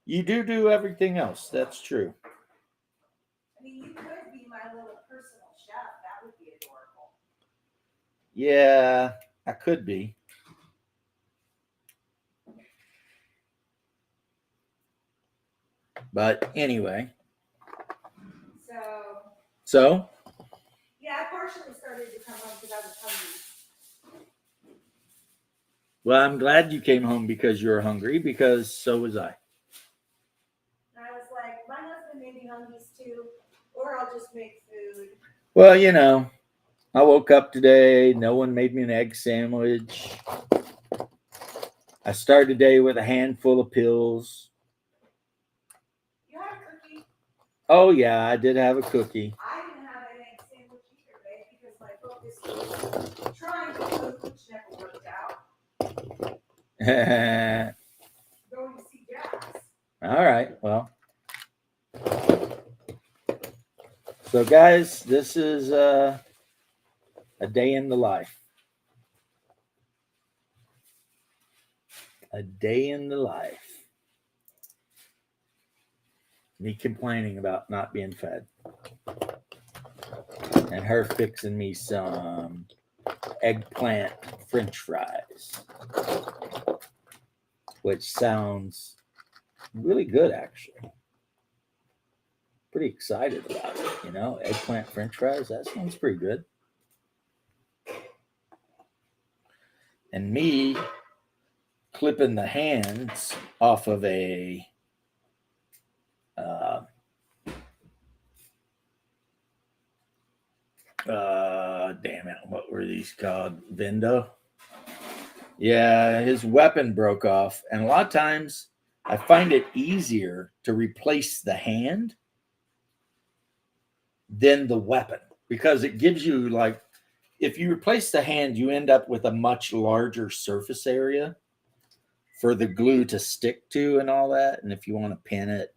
You do everything else. That's true. I mean, you could be my little personal chef. That would be adorable. Yeah, I could be. But anyway. So? Yeah, I partially started to come home because I was hungry. Well, I'm glad you came home because you were hungry, because so was I. And I was like, my husband may be hungry too, or I'll just make food. Well, you know, I woke up today. No one made me an egg sandwich. I started the day with a handful of pills. You had a cookie? Oh, yeah, I did have a cookie. I didn't have an egg sandwich either, babe, because my focus was trying to cook, which never worked out. Going to see Jax. All right, well. So, guys, this is a day in the life. A day in the life. Me complaining about not being fed. And her fixing me some eggplant French fries. Which sounds really good, actually. Pretty excited about it, you know? Eggplant French fries, that sounds pretty good. And me clipping the hands off of a damn it, what were these called? Vendo? Yeah, his weapon broke off. And a lot of times I find it easier to replace the hand than the weapon, because it gives you, like, if you replace the hand, you end up with a much larger surface area for the glue to stick to and all that. And if you want to pin it,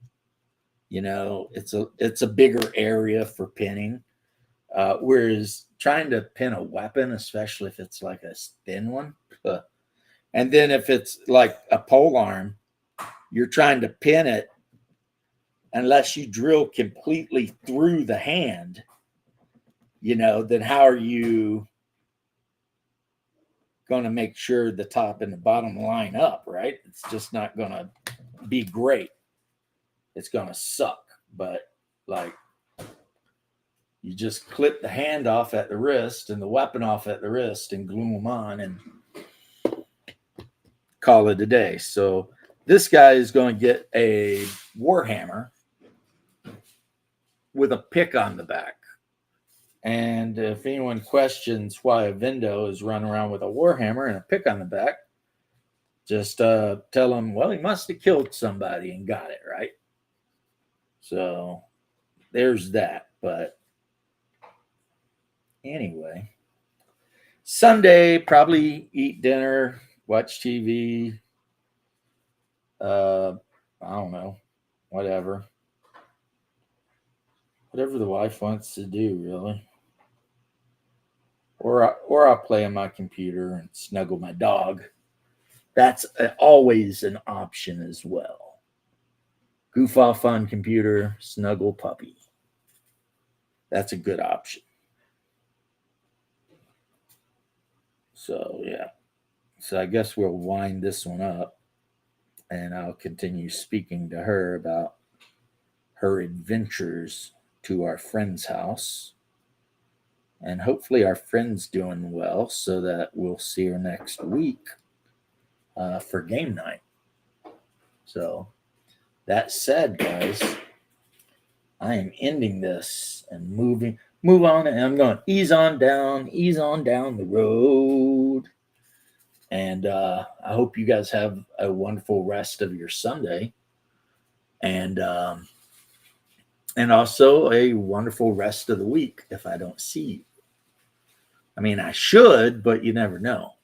you know, it's a bigger area for pinning. Whereas trying to pin a weapon, especially if it's like a thin one, and then if it's like a pole arm, you're trying to pin it, unless you drill completely through the hand, then how are you going to make sure the top and the bottom line up, right? It's just not going to be great. It's going to suck. But like, you just clip the hand off at the wrist and the weapon off at the wrist and glue them on and call it a day. So this guy is going to get a Warhammer with a pick on the back. And if anyone questions why a Vindo is running around with a Warhammer and a pick on the back, just tell them, well, he must have killed somebody and got it, right? So there's that. But anyway, Sunday, probably eat dinner, watch TV. I don't know, whatever the wife wants to do, really. Or I'll play on my computer and snuggle my dog. That's always an option as well. Goof off on computer, snuggle puppy. That's a good option. So yeah. So I guess we'll wind this one up, and I'll continue speaking to her about her adventures to our friend's house. And hopefully our friend's doing well so that we'll see her next week for game night. So that said, guys, I am ending this and move on, and I'm going to ease on down the road. And I hope you guys have a wonderful rest of your Sunday. And also a wonderful rest of the week if I don't see you. I mean, I should, but you never know.